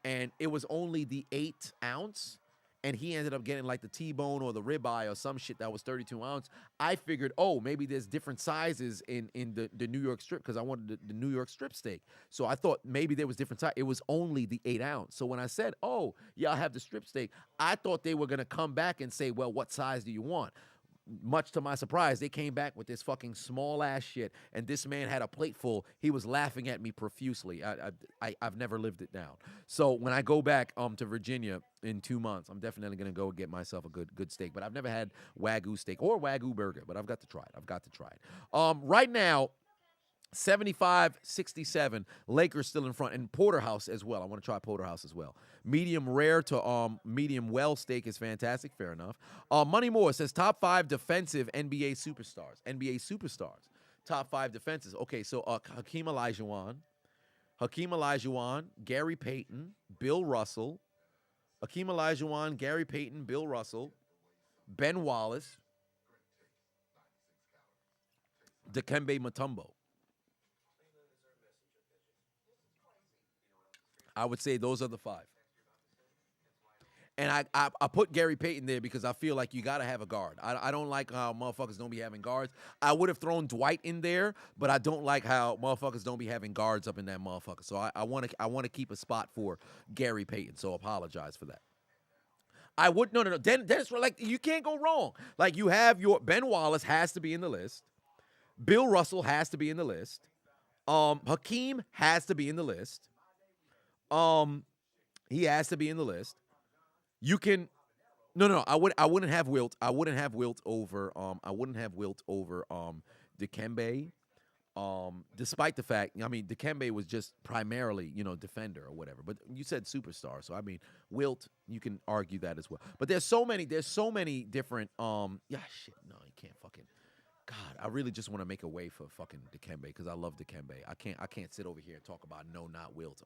and it was only the 8 ounce. And he ended up getting like the T-bone or the ribeye or some shit that was 32 ounce. I figured, maybe there's different sizes in the New York strip, because I wanted the New York strip steak. So I thought maybe there was different size. It was only the 8 ounce. So when I said, I have the strip steak, I thought they were going to come back and say, well, what size do you want? Much to my surprise, they came back with this fucking small ass shit, and this man had a plate full. He was laughing at me profusely. I've never lived it down. So when I go back to Virginia in 2 months, I'm definitely gonna go get myself a good steak. But I've never had Wagyu steak or Wagyu burger, but I've got to try it. Right now, 75-67, Lakers still in front, and porterhouse as well. I want to try porterhouse as well. Medium rare to medium well steak is fantastic. Fair enough. Money Moore says top 5 defensive NBA superstars. Top 5 defenses. Okay, so Hakeem Olajuwon, Gary Payton, Bill Russell. Hakeem Olajuwon, Gary Payton, Bill Russell, Ben Wallace, Dikembe Mutombo. I would say those are the 5. And I put Gary Payton there because I feel like you got to have a guard. I don't like how motherfuckers don't be having guards. I would have thrown Dwight in there, but I don't like how motherfuckers don't be having guards up in that motherfucker. So I want to keep a spot for Gary Payton. So apologize for that. I would no. Dennis, like, you can't go wrong. Like, you have your Ben Wallace has to be in the list. Bill Russell has to be in the list. Hakeem has to be in the list. He has to be in the list. You can no, I wouldn't have Wilt. I wouldn't have Wilt over Dikembe. Despite the fact, I mean, Dikembe was just primarily, defender or whatever. But you said superstar, so I mean, Wilt, you can argue that as well. But there's so many different. No, you can't fucking. God, I really just want to make a way for fucking Dikembe because I love Dikembe. I can't sit over here and talk about no, not Wilt.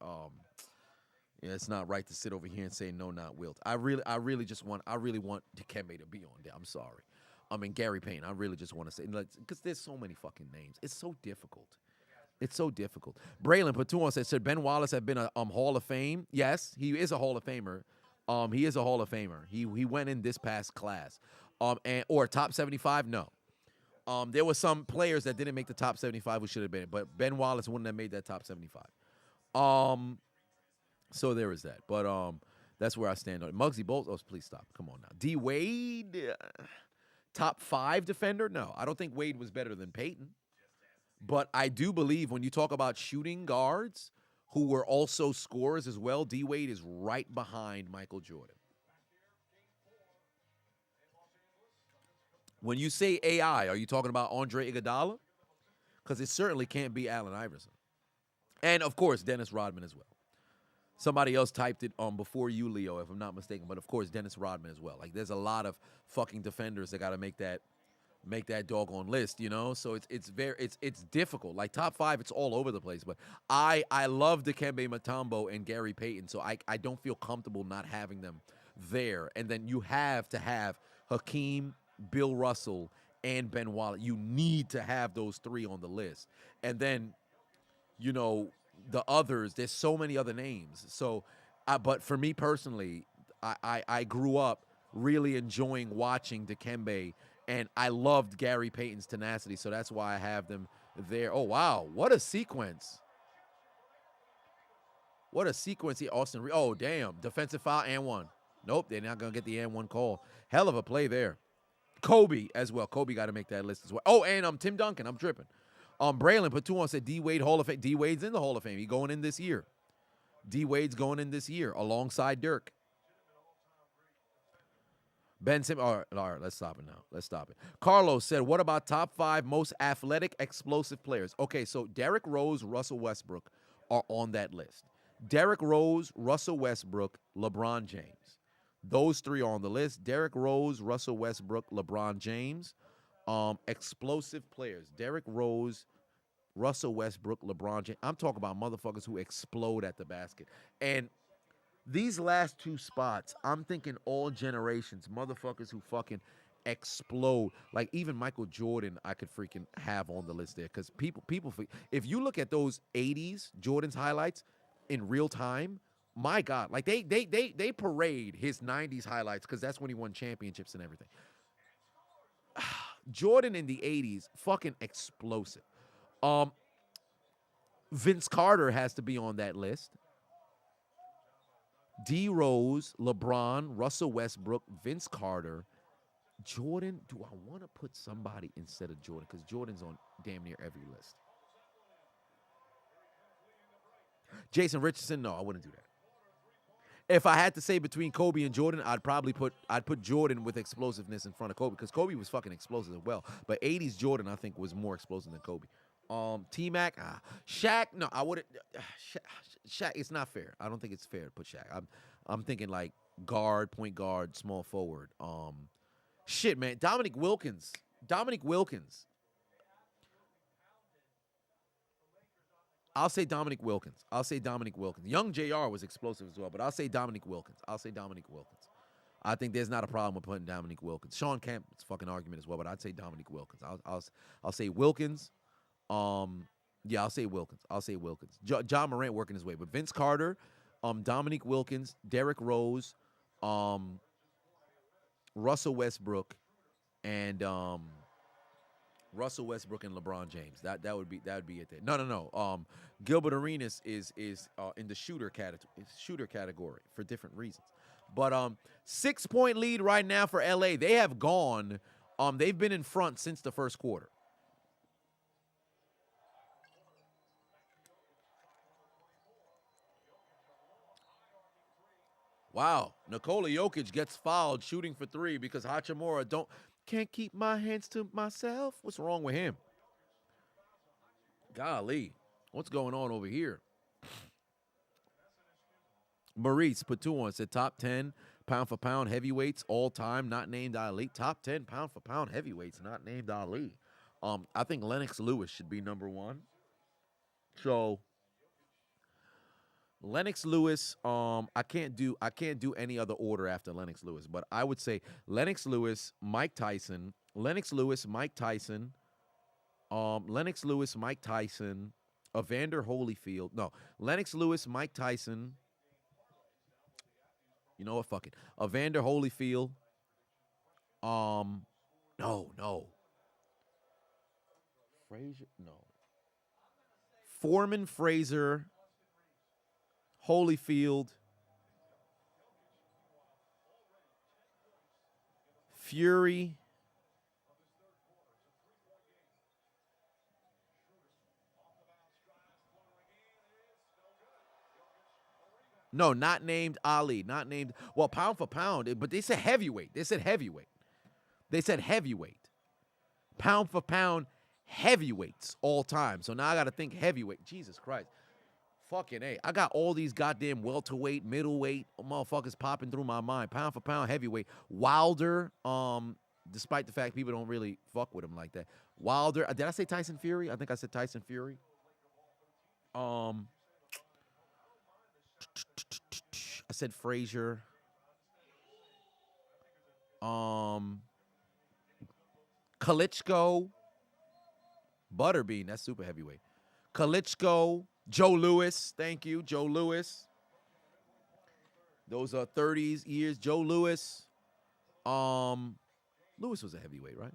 Yeah, it's not right to sit over here and say no, not Wilt. I really want Dikembe to be on there. I'm sorry. I mean, Gary Payne. I really just want to say, because there's so many fucking names. It's so difficult. Braylon Patuan said Ben Wallace have been a Hall of Fame? Yes, he is a Hall of Famer. He is a Hall of Famer. He went in this past class. Or top 75? No. There were some players that didn't make the top 75 who should have been, but Ben Wallace wouldn't have made that top 75. So there is that. But that's where I stand on it. Muggsy Bogues. Oh, please stop. Come on now. D Wade. Top 5 defender? No, I don't think Wade was better than Peyton. But I do believe when you talk about shooting guards who were also scorers as well, D Wade is right behind Michael Jordan. When you say AI, are you talking about Andre Iguodala? Because it certainly can't be Allen Iverson. And, of course, Dennis Rodman as well. Somebody else typed it before you, Leo, if I'm not mistaken. But, of course, Dennis Rodman as well. Like, there's a lot of fucking defenders that got to make that doggone list, So it's difficult. Like, top 5, it's all over the place. But I love Dikembe Mutombo and Gary Payton, so I don't feel comfortable not having them there. And then you have to have Hakeem, Bill Russell, and Ben Wallace. You need to have those 3 on the list. And then, the others, there's so many other names. So, but for me personally, I grew up really enjoying watching Dikembe, and I loved Gary Payton's tenacity, so that's why I have them there. Oh, wow. What a sequence. What a sequence here, Austin Reed. Oh, damn. Defensive foul and 1. Nope, they're not going to get the and 1 call. Hell of a play there. Kobe as well. Kobe got to make that list as well. Oh, and Tim Duncan. I'm tripping. Braylon Patuan said D Wade Hall of Fame. D Wade's in the Hall of Fame. He's going in this year. D Wade's going in this year alongside Dirk. Ben Simmons. All right, let's stop it now. Let's stop it. Carlos said, what about top 5 most athletic, explosive players? Okay, so Derrick Rose, Russell Westbrook are on that list. Derrick Rose, Russell Westbrook, LeBron James. Those 3 are on the list. Derrick Rose, Russell Westbrook, LeBron James. Explosive players. Derrick Rose, Russell Westbrook, LeBron James. I'm talking about motherfuckers who explode at the basket. And these last 2 spots, I'm thinking all generations, motherfuckers who fucking explode. Like even Michael Jordan, I could freaking have on the list there. Because people, if you look at those 80s Jordan's highlights in real time, my God, like they parade his 90s highlights because that's when he won championships and everything. Jordan in the 80s, fucking explosive. Vince Carter has to be on that list. D. Rose, LeBron, Russell Westbrook, Vince Carter, Jordan. Do I want to put somebody instead of Jordan? Because Jordan's on damn near every list. Jason Richardson, no, I wouldn't do that. If I had to say between Kobe and Jordan, I'd put Jordan with explosiveness in front of Kobe because Kobe was fucking explosive as well. But 80s Jordan, I think, was more explosive than Kobe. T-Mac, Shaq, no, I wouldn't. Shaq, it's not fair. I don't think it's fair to put Shaq. I'm thinking like guard, point guard, small forward. Shit, man, Dominique Wilkins. I'll say Dominique Wilkins. Young JR was explosive as well, but I'll say Dominique Wilkins. I think there's not a problem with putting Dominique Wilkins. Sean Kemp's fucking argument as well, but I'd say Dominique Wilkins. I'll say Wilkins. Yeah, I'll say Wilkins. John Morant working his way, but Vince Carter, Dominique Wilkins, Derrick Rose, Russell Westbrook, and LeBron James. That would be it there. No. Gilbert Arenas is in the shooter category for different reasons. But 6-point lead right now for LA. They have gone. They've been in front since the first quarter. Wow. Nikola Jokic gets fouled shooting for three because Hachimura can't keep my hands to myself. What's wrong with him? Golly. What's going on over here? Maurice Patuan said top 10 pound for pound heavyweights all time, not named Ali. Top 10 pound for pound heavyweights, not named Ali. I think Lennox Lewis should be number one. So Lennox Lewis, I can't do any other order after Lennox Lewis, but I would say Lennox Lewis, Mike Tyson, Lennox Lewis, Mike Tyson, Lennox Lewis, Mike Tyson, Evander Holyfield. No, Lennox Lewis, Mike Tyson. You know what? Fuck it. Evander Holyfield. No. Frazier, no. Foreman, Frazier, Holyfield, Fury. No, not named Ali. Not named. Well, pound for pound, but they said heavyweight. They said heavyweight. Pound for pound heavyweights all time. So now I got to think heavyweight. Jesus Christ. Fucking A. I got all these goddamn welterweight, middleweight motherfuckers popping through my mind. Pound for pound heavyweight. Wilder, despite the fact people don't really fuck with him like that. Wilder. Did I say Tyson Fury? I think I said Tyson Fury. I said Frazier. Klitschko. Butterbean. That's super heavyweight. Klitschko. Joe Louis. Thank you. Joe Louis. Those are 30s years. Joe Louis. Louis was a heavyweight, right?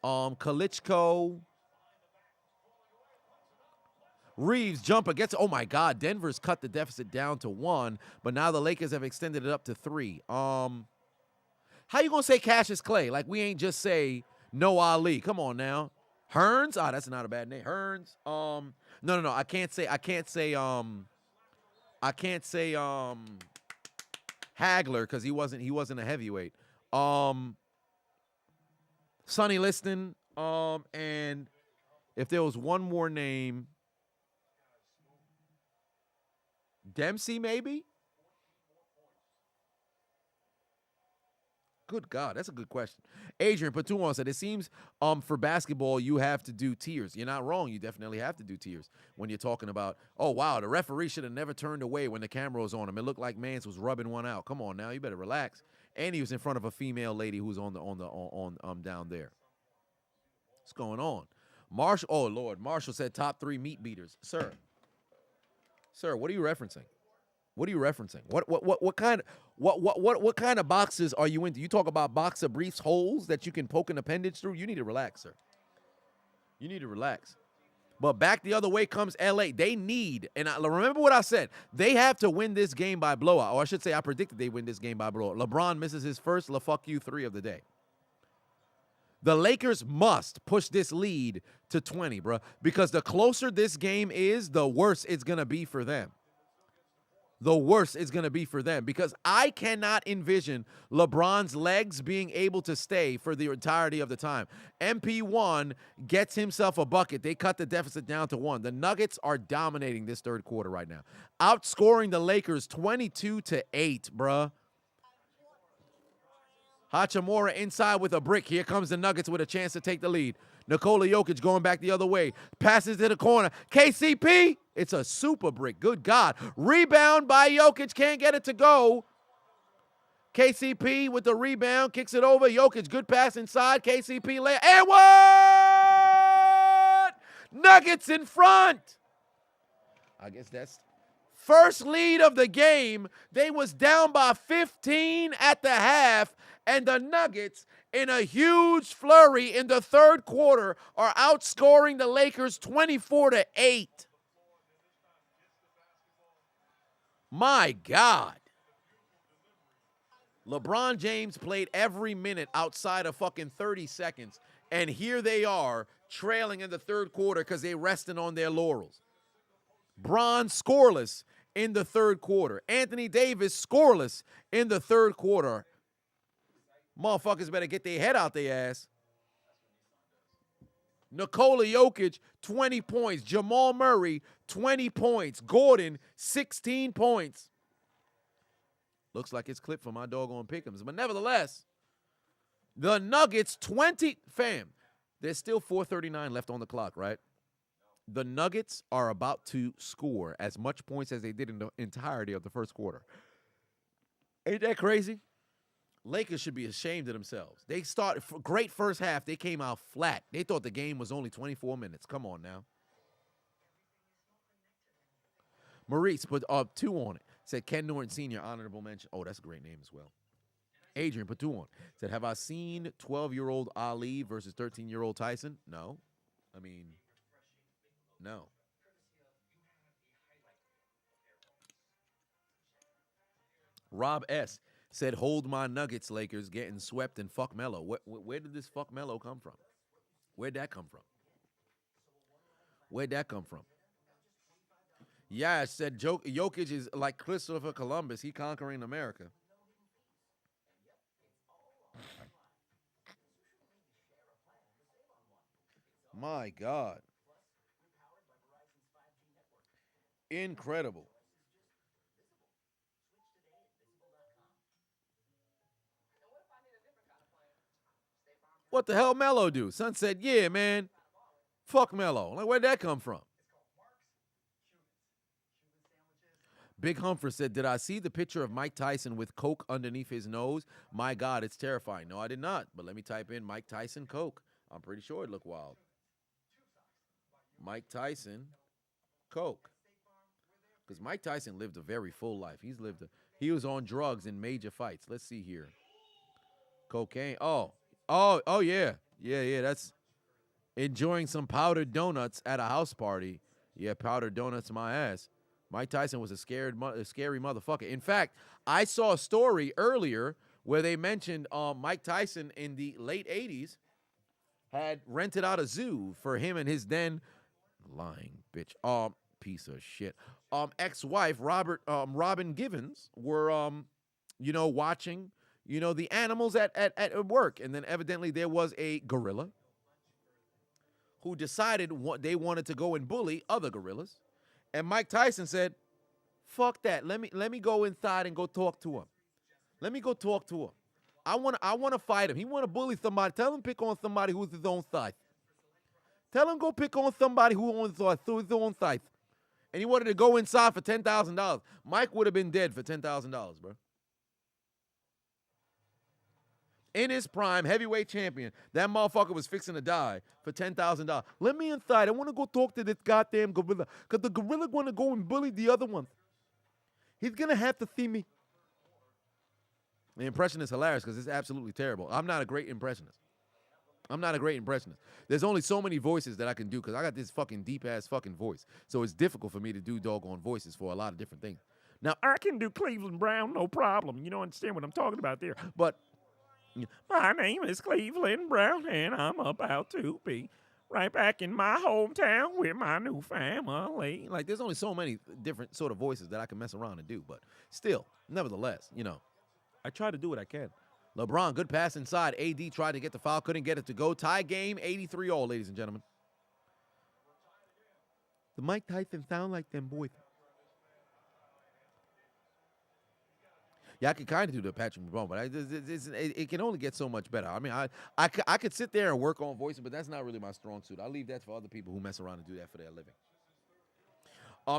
Klitschko. Reeves jumper gets, oh my God, Denver's cut the deficit down to 1, but now the Lakers have extended it up to 3. How you gonna say Cassius Clay? Like we ain't just say no Ali. Come on now. Hearns? Ah, that's not a bad name. Hearns. No. I can't say Hagler because he wasn't a heavyweight. Sonny Liston. And if there was one more name, Dempsey, maybe? Good God, that's a good question. Adrian Patuan said, it seems for basketball, you have to do tiers. You're not wrong. You definitely have to do tiers when you're talking about, oh, wow, the referee should have never turned away when the camera was on him. It looked like Mance was rubbing one out. Come on now, you better relax. And he was in front of a female lady who's on down there. What's going on? Marshall, oh, Lord, Marshall said top 3 meat beaters. Sir, what are you referencing? What kind of boxes are you into? You talk about boxer briefs holes that you can poke an appendage through. You need to relax, sir. You need to relax. But back the other way comes LA. They need, and remember what I said. They have to win this game by blowout. Or I should say I predicted they win this game by blowout. LeBron misses his first fuck you 3 of the day. The Lakers must push this lead to 20, bro. Because the closer this game is, the worse it's going to be for them. Because I cannot envision LeBron's legs being able to stay for the entirety of the time. MP1 gets himself a bucket. They cut the deficit down to 1. The Nuggets are dominating this third quarter right now. Outscoring the Lakers 22-8, bruh. Hachimura inside with a brick. Here comes the Nuggets with a chance to take the lead. Nikola Jokic going back the other way. Passes to the corner. KCP. It's a super brick. Good God. Rebound by Jokic. Can't get it to go. KCP with the rebound. Kicks it over. Jokic. Good pass inside. KCP lay. And what? Nuggets in front. I guess that's first lead of the game. They was down by 15 at the half. And the Nuggets, in a huge flurry in the third quarter, are outscoring the Lakers 24-8. My God. LeBron James played every minute outside of fucking 30 seconds. And here they are trailing in the third quarter because they're resting on their laurels. Bron scoreless in the third quarter. Anthony Davis scoreless in the third quarter. Motherfuckers better get their head out their ass. Nikola Jokic, 20 points. Jamal Murray, 20 points. Gordon, 16 points. Looks like it's clipped for my doggone pick'ems. But nevertheless, the Nuggets, 20. Fam, there's still 4:39 left on the clock, right? The Nuggets are about to score as much points as they did in the entirety of the first quarter. Ain't that crazy? Lakers should be ashamed of themselves. They started great first half. They came out flat. They thought the game was only 24 minutes. Come on now. Maurice put 2 on it. Said Ken Norton Sr., honorable mention. Oh, that's a great name as well. Adrian put 2 on. Said, have I seen 12-year-old Ali versus 13-year-old Tyson? No. I mean, no. Rob S. said, hold my Nuggets, Lakers, getting swept and fuck Melo. Where did this fuck Melo come from? Where'd that come from? Where'd that come from? Yeah, it said Jokic is like Christopher Columbus. He conquering America. My God. Incredible. What the hell Melo do? Son said, yeah, man. Fuck Melo. Like, where'd that come from? Big Humphrey said, did I see the picture of Mike Tyson with Coke underneath his nose? My God, it's terrifying. No, I did not. But let me type in Mike Tyson Coke. I'm pretty sure it looked wild. Mike Tyson Coke. Because Mike Tyson lived a very full life. He was on drugs in major fights. Let's see here. Cocaine. Oh, yeah. Yeah, that's enjoying some powdered donuts at a house party. Yeah, powdered donuts my ass. Mike Tyson was a scary motherfucker. In fact, I saw a story earlier where they mentioned Mike Tyson in the late 80s had rented out a zoo for him and his then lying bitch, piece of shit, ex-wife Robin Givens were watching the animals at work, and then evidently there was a gorilla who decided they wanted to go and bully other gorillas. And Mike Tyson said, fuck that. Let me go inside and go talk to him. Let me go talk to him. I want to fight him. He want to bully somebody. Tell him pick on somebody who's his own size. Tell him go pick on somebody who owns his own size. And he wanted to go inside for $10,000. Mike would have been dead for $10,000, bro. In his prime, heavyweight champion, that motherfucker was fixing to die for $10,000. Let me inside. I want to go talk to this goddamn gorilla. Because the gorilla going to go and bully the other ones. He's going to have to see me. The impression is hilarious because it's absolutely terrible. I'm not a great impressionist. There's only so many voices that I can do because I got this fucking deep-ass fucking voice. So it's difficult for me to do doggone voices for a lot of different things. Now, I can do Cleveland Brown, no problem. You don't understand what I'm talking about there. But my name is Cleveland Brown, and I'm about to be right back in my hometown with my new family. Like, there's only so many different sort of voices that I can mess around and do. But still, nevertheless, I try to do what I can. LeBron, good pass inside. AD tried to get the foul, couldn't get it to go. Tie game, 83-all, ladies and gentlemen. The Mike Tyson sound like them boys. Yeah, I could kind of do the Patrick Mahomes, but it can only get so much better. I mean, I could sit there and work on voicing, but that's not really my strong suit. I leave that for other people who mess around and do that for their living.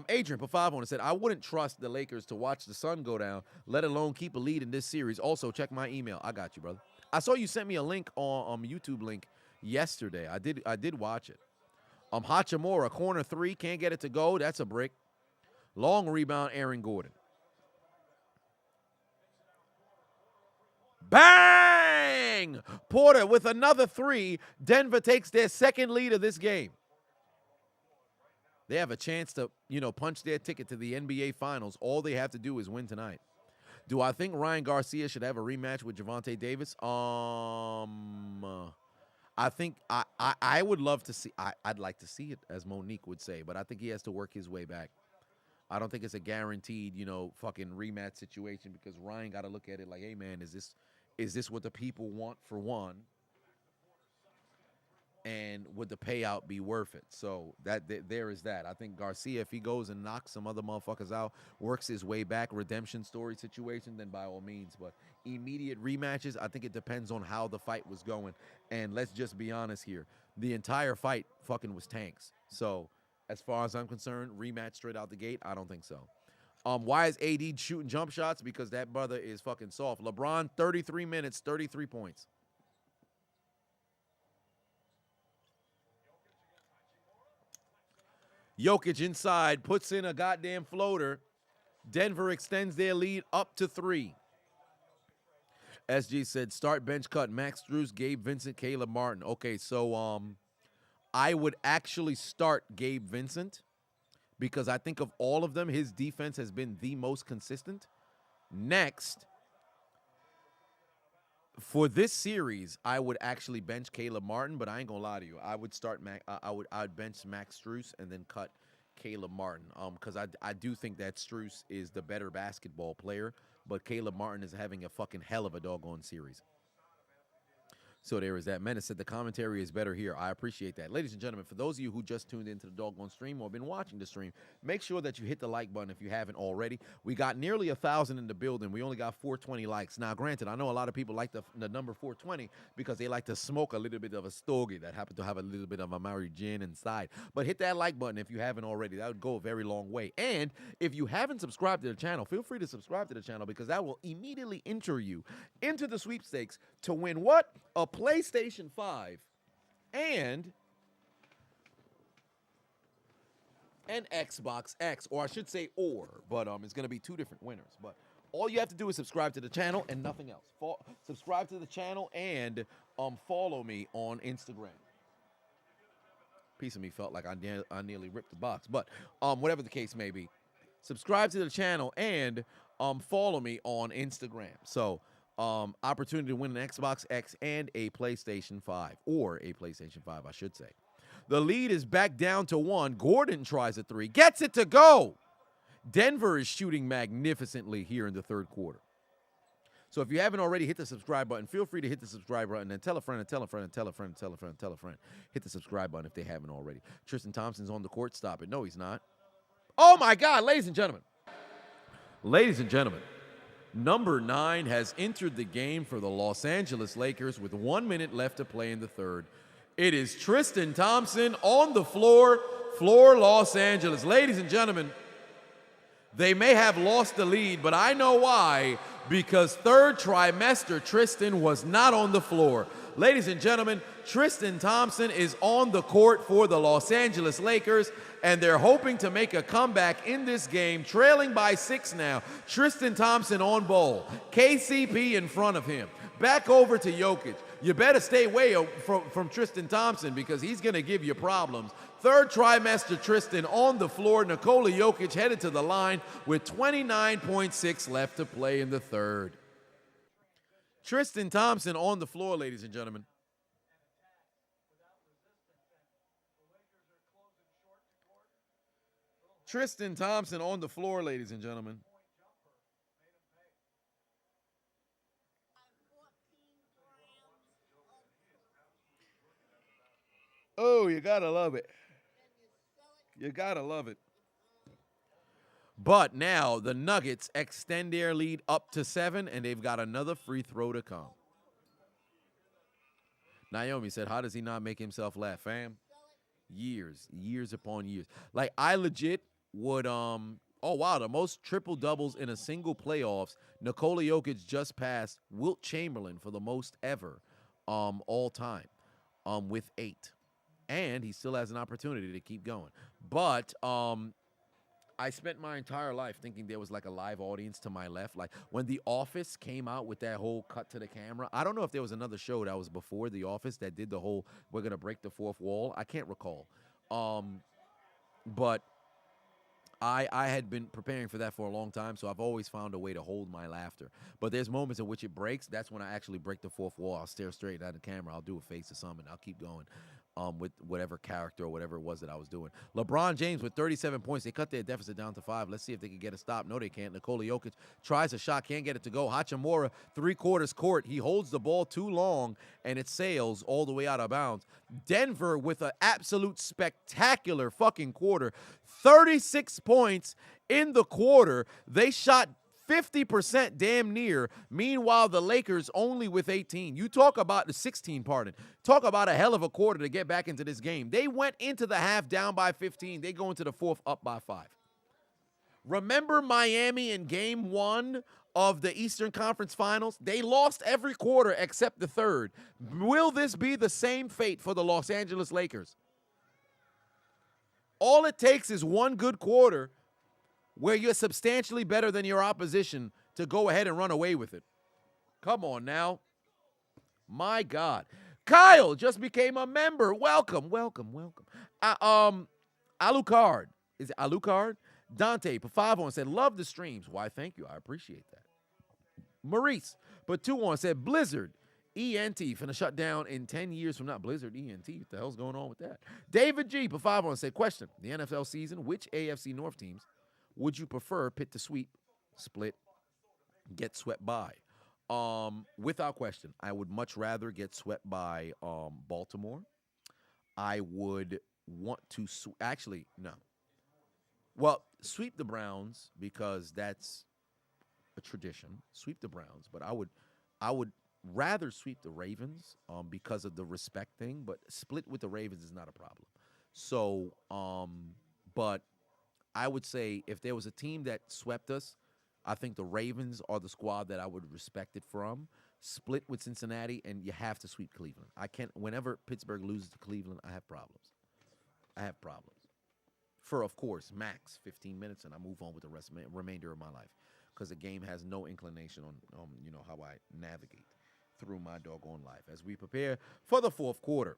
Adrian put 5 on it, said, I wouldn't trust the Lakers to watch the sun go down, let alone keep a lead in this series. Also, check my email. I got you, brother. I saw you sent me a link on YouTube link yesterday. I did watch it. Hachimura, corner 3, can't get it to go. That's a brick. Long rebound, Aaron Gordon. Bang! Porter with another 3. Denver takes their second lead of this game. They have a chance to, punch their ticket to the NBA Finals. All they have to do is win tonight. Do I think Ryan Garcia should have a rematch with Javonte Davis? I think I would love to see. I'd like to see it, as Monique would say, but I think he has to work his way back. I don't think it's a guaranteed, fucking rematch situation because Ryan got to look at it like, hey man, is this what the people want for one? And would the payout be worth it? So there is that. I think Garcia, if he goes and knocks some other motherfuckers out, works his way back, redemption story situation, then by all means. But immediate rematches, I think it depends on how the fight was going. And let's just be honest here. The entire fight fucking was tanks. So as far as I'm concerned, rematch straight out the gate, I don't think so. Why is AD shooting jump shots? Because that brother is fucking soft. LeBron, 33 minutes, 33 points. Jokic inside, puts in a goddamn floater. Denver extends their lead up to 3. SG said, start bench cut. Max Strus, Gabe Vincent, Caleb Martin. Okay, so I would actually start Gabe Vincent because I think of all of them, his defense has been the most consistent. Next, for this series, I would actually bench Caleb Martin, but I ain't gonna lie to you. I would start I'd bench Max Strus and then cut Caleb Martin. Because I do think that Strus is the better basketball player, but Caleb Martin is having a fucking hell of a doggone series. So there is that. Menace said the commentary is better here. I appreciate that. Ladies and gentlemen, for those of you who just tuned into the doggone stream or been watching the stream, make sure that you hit the like button if you haven't already. We got nearly 1,000 in the building. We only got 420 likes. Now, granted, I know a lot of people like the number 420 because they like to smoke a little bit of a stogie that happen to have a little bit of a Maori gin inside. But hit that like button if you haven't already. That would go a very long way. And if you haven't subscribed to the channel, feel free to subscribe to the channel because that will immediately enter you into the sweepstakes to win what? A PlayStation 5 and an Xbox X, or I should say but it's going to be 2 different winners. But all you have to do is subscribe to the channel and nothing else. Subscribe to the channel and follow me on Instagram. Piece of me felt like I nearly ripped the box, but whatever the case may be, subscribe to the channel and follow me on Instagram. So opportunity to win an Xbox X and a PlayStation 5, or a PlayStation 5, I should say. The lead is back down to 1. Gordon tries a 3, gets it to go. Denver is shooting magnificently here in the third quarter. So if you haven't already, hit the subscribe button. Feel free to hit the subscribe button and tell a friend and tell a friend and tell a friend and tell a friend and tell a friend. Hit the subscribe button if they haven't already. Tristan Thompson's on the court. Stop it. No, he's not. Oh, my God, ladies and gentlemen. Ladies and gentlemen. Number 9 has entered the game for the Los Angeles Lakers with 1 minute left to play in the third. It is Tristan Thompson on the floor Los Angeles. Ladies and gentlemen, they may have lost the lead, but I know why, because third trimester Tristan was not on the floor. Ladies and gentlemen, Tristan Thompson is on the court for the Los Angeles Lakers, and they're hoping to make a comeback in this game, trailing by 6 now. Tristan Thompson on ball. KCP in front of him. Back over to Jokic. You better stay away from Tristan Thompson because he's going to give you problems. Third trimester Tristan on the floor. Nikola Jokic headed to the line with 29.6 left to play in the third. Tristan Thompson on the floor, ladies and gentlemen. Tristan Thompson on the floor, ladies and gentlemen. Oh, you gotta love it. You gotta love it. But now the Nuggets extend their lead up to 7, and they've got another free throw to come. Naomi said, how does he not make himself laugh, fam? Years upon years. Like, I legit would, oh, wow, the most triple doubles in a single playoffs. Nikola Jokic just passed Wilt Chamberlain for the most ever all time with 8. And he still has an opportunity to keep going. But I spent my entire life thinking there was like a live audience to my left. Like when The Office came out with that whole cut to the camera. I don't know if there was another show that was before The Office that did the whole, we're going to break the fourth wall. I can't recall. But I had been preparing for that for a long time, so I've always found a way to hold my laughter. But there's moments in which it breaks. That's when I actually break the fourth wall. I'll stare straight at the camera. I'll do a face or something. I'll keep going. with whatever character or whatever it was that I was doing. LeBron James with 37 points. They cut their deficit down to 5. Let's see if they can get a stop. No, they can't. Nikola Jokic tries a shot, can't get it to go. Hachimura, 3/4 court. He holds the ball too long, and it sails all the way out of bounds. Denver with an absolute spectacular fucking quarter. 36 points in the quarter. They shot 50% damn near. Meanwhile, the Lakers only with 18. You talk about the 16, pardon. Talk about a hell of a quarter to get back into this game. They went into the half down by 15. They go into the fourth up by 5. Remember Miami in game 1 of the Eastern Conference Finals? They lost every quarter except the third. Will this be the same fate for the Los Angeles Lakers? All it takes is one good quarter where you're substantially better than your opposition to go ahead and run away with it. Come on now. My God. Kyle just became a member. Welcome, welcome, welcome. Alucard. Is it Alucard? Dante Pafavon said, love the streams. Why, thank you. I appreciate that. Maurice Patuon said, Blizzard. ENT finna shut down in 10 years from now. Blizzard, ENT, what the hell's going on with that? David G. Pafavon said, question, the NFL season, which AFC North teams would you prefer Pitt to sweep, split, get swept by? Without question, I would much rather get swept by Baltimore. I would want to actually, no. Well, sweep the Browns because that's a tradition. Sweep the Browns, but I would rather sweep the Ravens because of the respect thing, but split with the Ravens is not a problem. So, but I would say if there was a team that swept us, I think the Ravens are the squad that I would respect it from. Split with Cincinnati, and you have to sweep Cleveland. I can't. Whenever Pittsburgh loses to Cleveland, I have problems. For, of course, max 15 minutes, and I move on with the remainder of my life because the game has no inclination on how I navigate through my doggone life. As we prepare for the fourth quarter,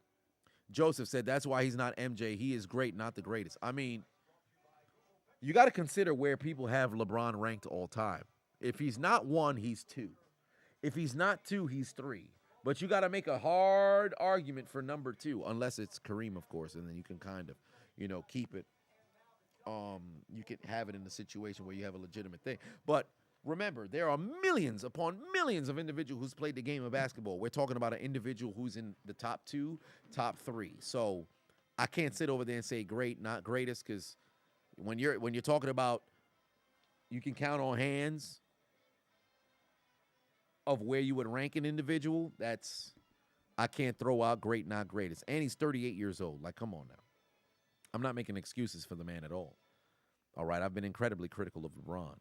Joseph said that's why he's not MJ. He is great, not the greatest. I mean, you got to consider where people have LeBron ranked all time. If he's not 1, he's 2. If he's not 2, he's 3. But you got to make a hard argument for number 2, unless it's Kareem, of course, and then you can kind of, keep it. You can have it in the situation where you have a legitimate thing. But remember, there are millions upon millions of individuals who's played the game of basketball. We're talking about an individual who's in the top 2, top 3. So I can't sit over there and say great, not greatest, because when you're talking about, you can count on hands of where you would rank an individual. I can't throw out great, not greatest. And he's 38 years old. Like, come on now. I'm not making excuses for the man at all. All right, I've been incredibly critical of LeBron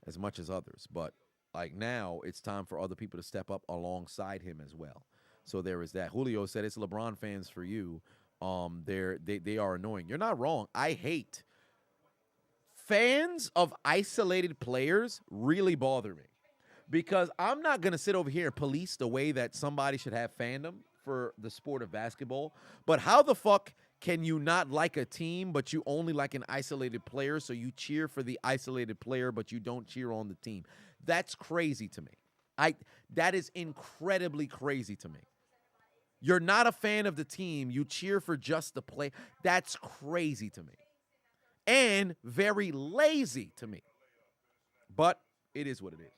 as much as others, but like now it's time for other people to step up alongside him as well. So there is that. Julio said it's LeBron fans for you. They are annoying. You're not wrong. I hate fans of isolated players really bother me because I'm not going to sit over here and police the way that somebody should have fandom for the sport of basketball. But how the fuck can you not like a team, but you only like an isolated player, so you cheer for the isolated player, but you don't cheer on the team? That's crazy to me. That is incredibly crazy to me. You're not a fan of the team. You cheer for just the play. That's crazy to me. And very lazy to me. But it is what it is.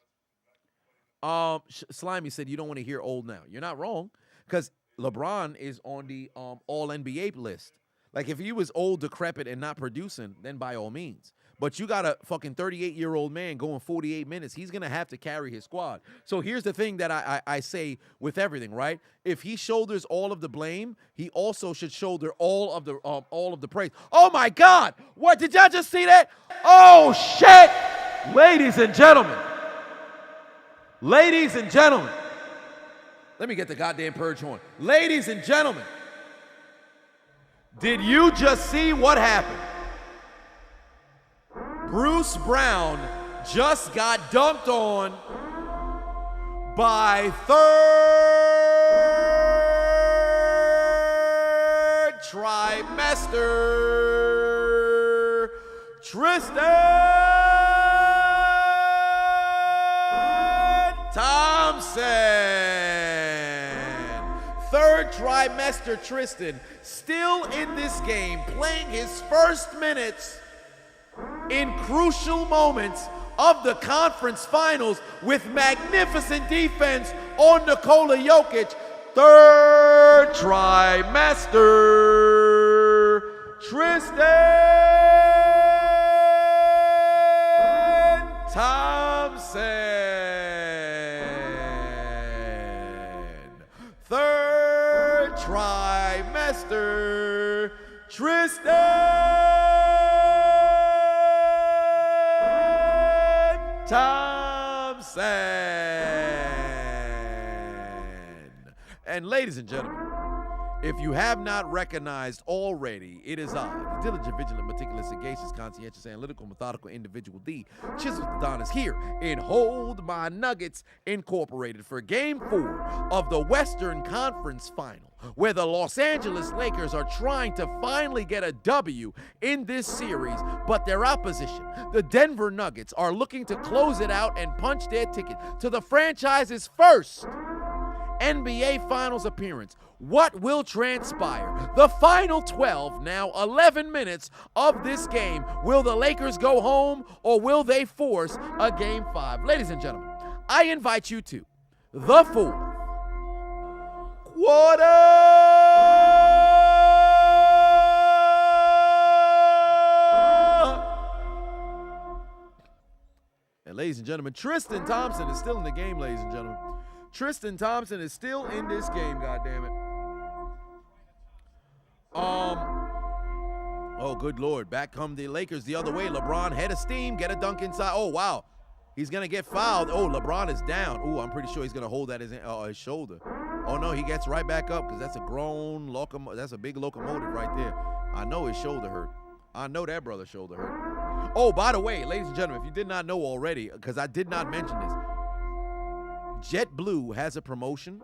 Slimy said you don't want to hear old now. You're not wrong, because LeBron is on the All-NBA list. Like, if he was old, decrepit, and not producing, then by all means. But you got a fucking 38-year-old man going 48 minutes. He's going to have to carry his squad. So here's the thing that I say with everything, right? If he shoulders all of the blame, he also should shoulder all of the praise. Oh, my God. What? Did y'all just see that? Oh, shit. Ladies and gentlemen. Ladies and gentlemen. Let me get the goddamn purge horn. Ladies and gentlemen, did you just see what happened? Bruce Brown just got dunked on by third trimester Tristan Thompson. Third trimester trimester Tristan still in this game, playing his first minutes in crucial moments of the conference finals with magnificent defense on Nikola Jokic. Third trimester Tristan Thompson. Third trimester Tristan Thompson. And ladies and gentlemen, if you have not recognized already, it is I, the diligent, vigilant, meticulous, sagacious, conscientious, analytical, methodical individual, the Chiseled Adonis, here in Hold My Nuggets Incorporated for Game 4 of the Western Conference Final, where the Los Angeles Lakers are trying to finally get a W in this series, but their opposition, the Denver Nuggets, are looking to close it out and punch their ticket to the franchise's first NBA Finals appearance. What will transpire? The final 12, now 11 minutes of this game. Will the Lakers go home or will they force a Game 5? Ladies and gentlemen, I invite you to the fourth quarter. And ladies and gentlemen, Tristan Thompson is still in the game, ladies and gentlemen. Tristan Thompson is still in this game, goddammit. Oh, good Lord. Back come the Lakers the other way. LeBron, head of steam, get a dunk inside. Oh, wow. He's going to get fouled. Oh, LeBron is down. Oh, I'm pretty sure he's going to hold that his shoulder. Oh, no, he gets right back up because that's a grown locomotive. That's a big locomotive right there. I know his shoulder hurt. I know that brother's shoulder hurt. Oh, by the way, ladies and gentlemen, if you did not know already, because I did not mention this, JetBlue has a promotion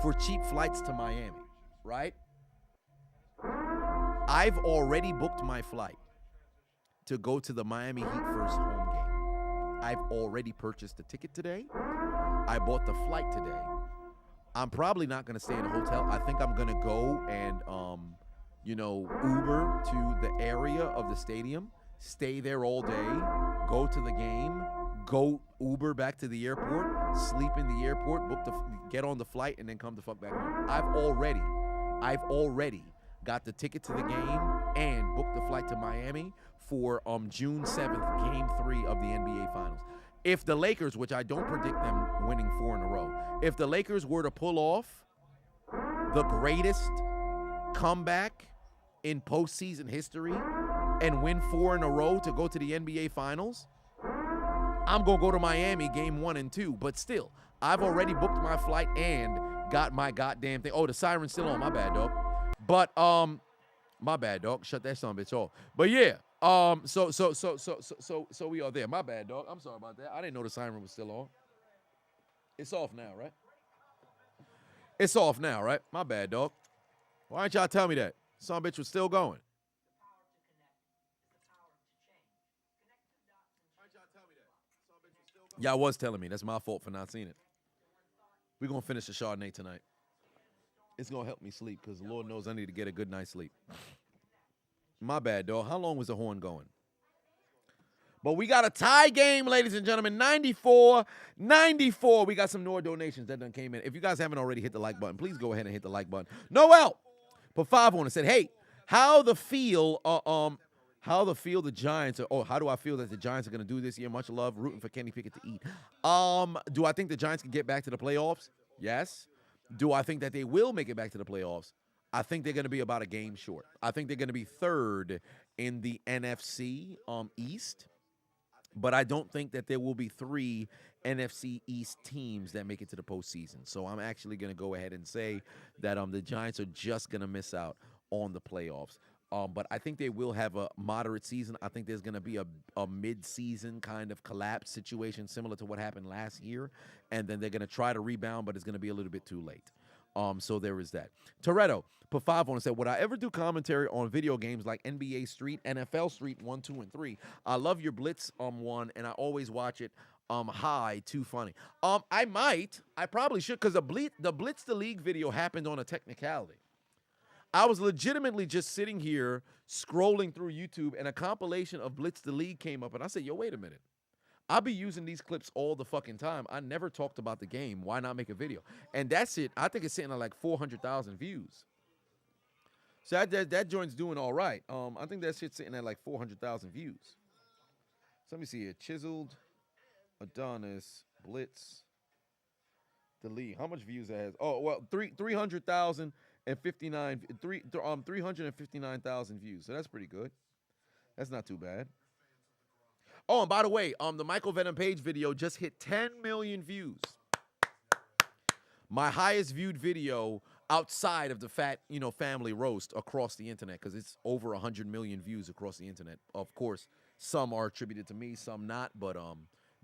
for cheap flights to Miami, right? I've already booked my flight to go to the Miami Heat first home game. I've already purchased the ticket today. I bought the flight today. I'm probably not going to stay in a hotel. I think I'm going to go and, Uber to the area of the stadium, stay there all day, go to the game, go Uber back to the airport, sleep in the airport, get on the flight, and then come the fuck back home. I've already got the ticket to the game and booked the flight to Miami for June 7th, Game 3 of the NBA Finals. If the Lakers, which I don't predict them winning 4 in a row, if the Lakers were to pull off the greatest comeback in postseason history and win 4 in a row to go to the NBA Finals, I'm going to go to Miami Game 1 and 2. But still, I've already booked my flight and got my goddamn thing. Oh, the siren's still on. My bad, dog. But, my bad, dog. Shut that son of a bitch off. But, yeah. So we are there. My bad, dog. I'm sorry about that. I didn't know the siren was still on. It's off now, right? It's off now, right? My bad, dog. Why didn't y'all tell me that? Son of a bitch was still going. Y'all was telling me. That's my fault for not seeing it. We're going to finish the Chardonnay tonight. It's going to help me sleep because Lord knows I need to get a good night's sleep. My bad, dog. How long was the horn going? But we got a tie game, ladies and gentlemen. 94-94. We got some more donations that done came in. If you guys haven't already hit the like button, please go ahead and hit the like button. Noel put 5 on and said, hey, how do I feel the Giants are, how do I feel that the Giants are going to do this year? Much love, rooting for Kenny Pickett to eat. Do I think the Giants can get back to the playoffs? Yes. Do I think that they will make it back to the playoffs? I think they're going to be about a game short. I think they're going to be third in the NFC East, but I don't think that there will be 3 NFC East teams that make it to the postseason. So I'm actually going to go ahead and say that the Giants are just going to miss out on the playoffs. But I think they will have a moderate season. I think there's going to be a mid-season kind of collapse situation similar to what happened last year. And then they're going to try to rebound, but it's going to be a little bit too late. So there is that. Toretto put 5 on and said, would I ever do commentary on video games like NBA Street, NFL Street 1, 2, and 3? I love your Blitz one, and I always watch it. high, too funny. I probably should, because the Blitz the League video happened on a technicality. I was legitimately just sitting here scrolling through YouTube, and a compilation of Blitz the League came up, and I said, yo, wait a minute. I'll be using these clips all the fucking time. I never talked about the game. Why not make a video? And that's it. I think it's sitting at like 400,000 views. So that joint's doing all right. I think that shit's sitting at like 400,000 views. So let me see here. Chiseled, Adonis, Blitz, the League. How much views that has? Oh, well, 300,000 and 359,000 views. So that's pretty good. That's not too bad. Oh, and by the way, the Michael Venom Page video just hit 10 million views. My highest viewed video outside of the Fat, family roast across the internet, because it's over 100 million views across the internet. Of course, some are attributed to me, some not, but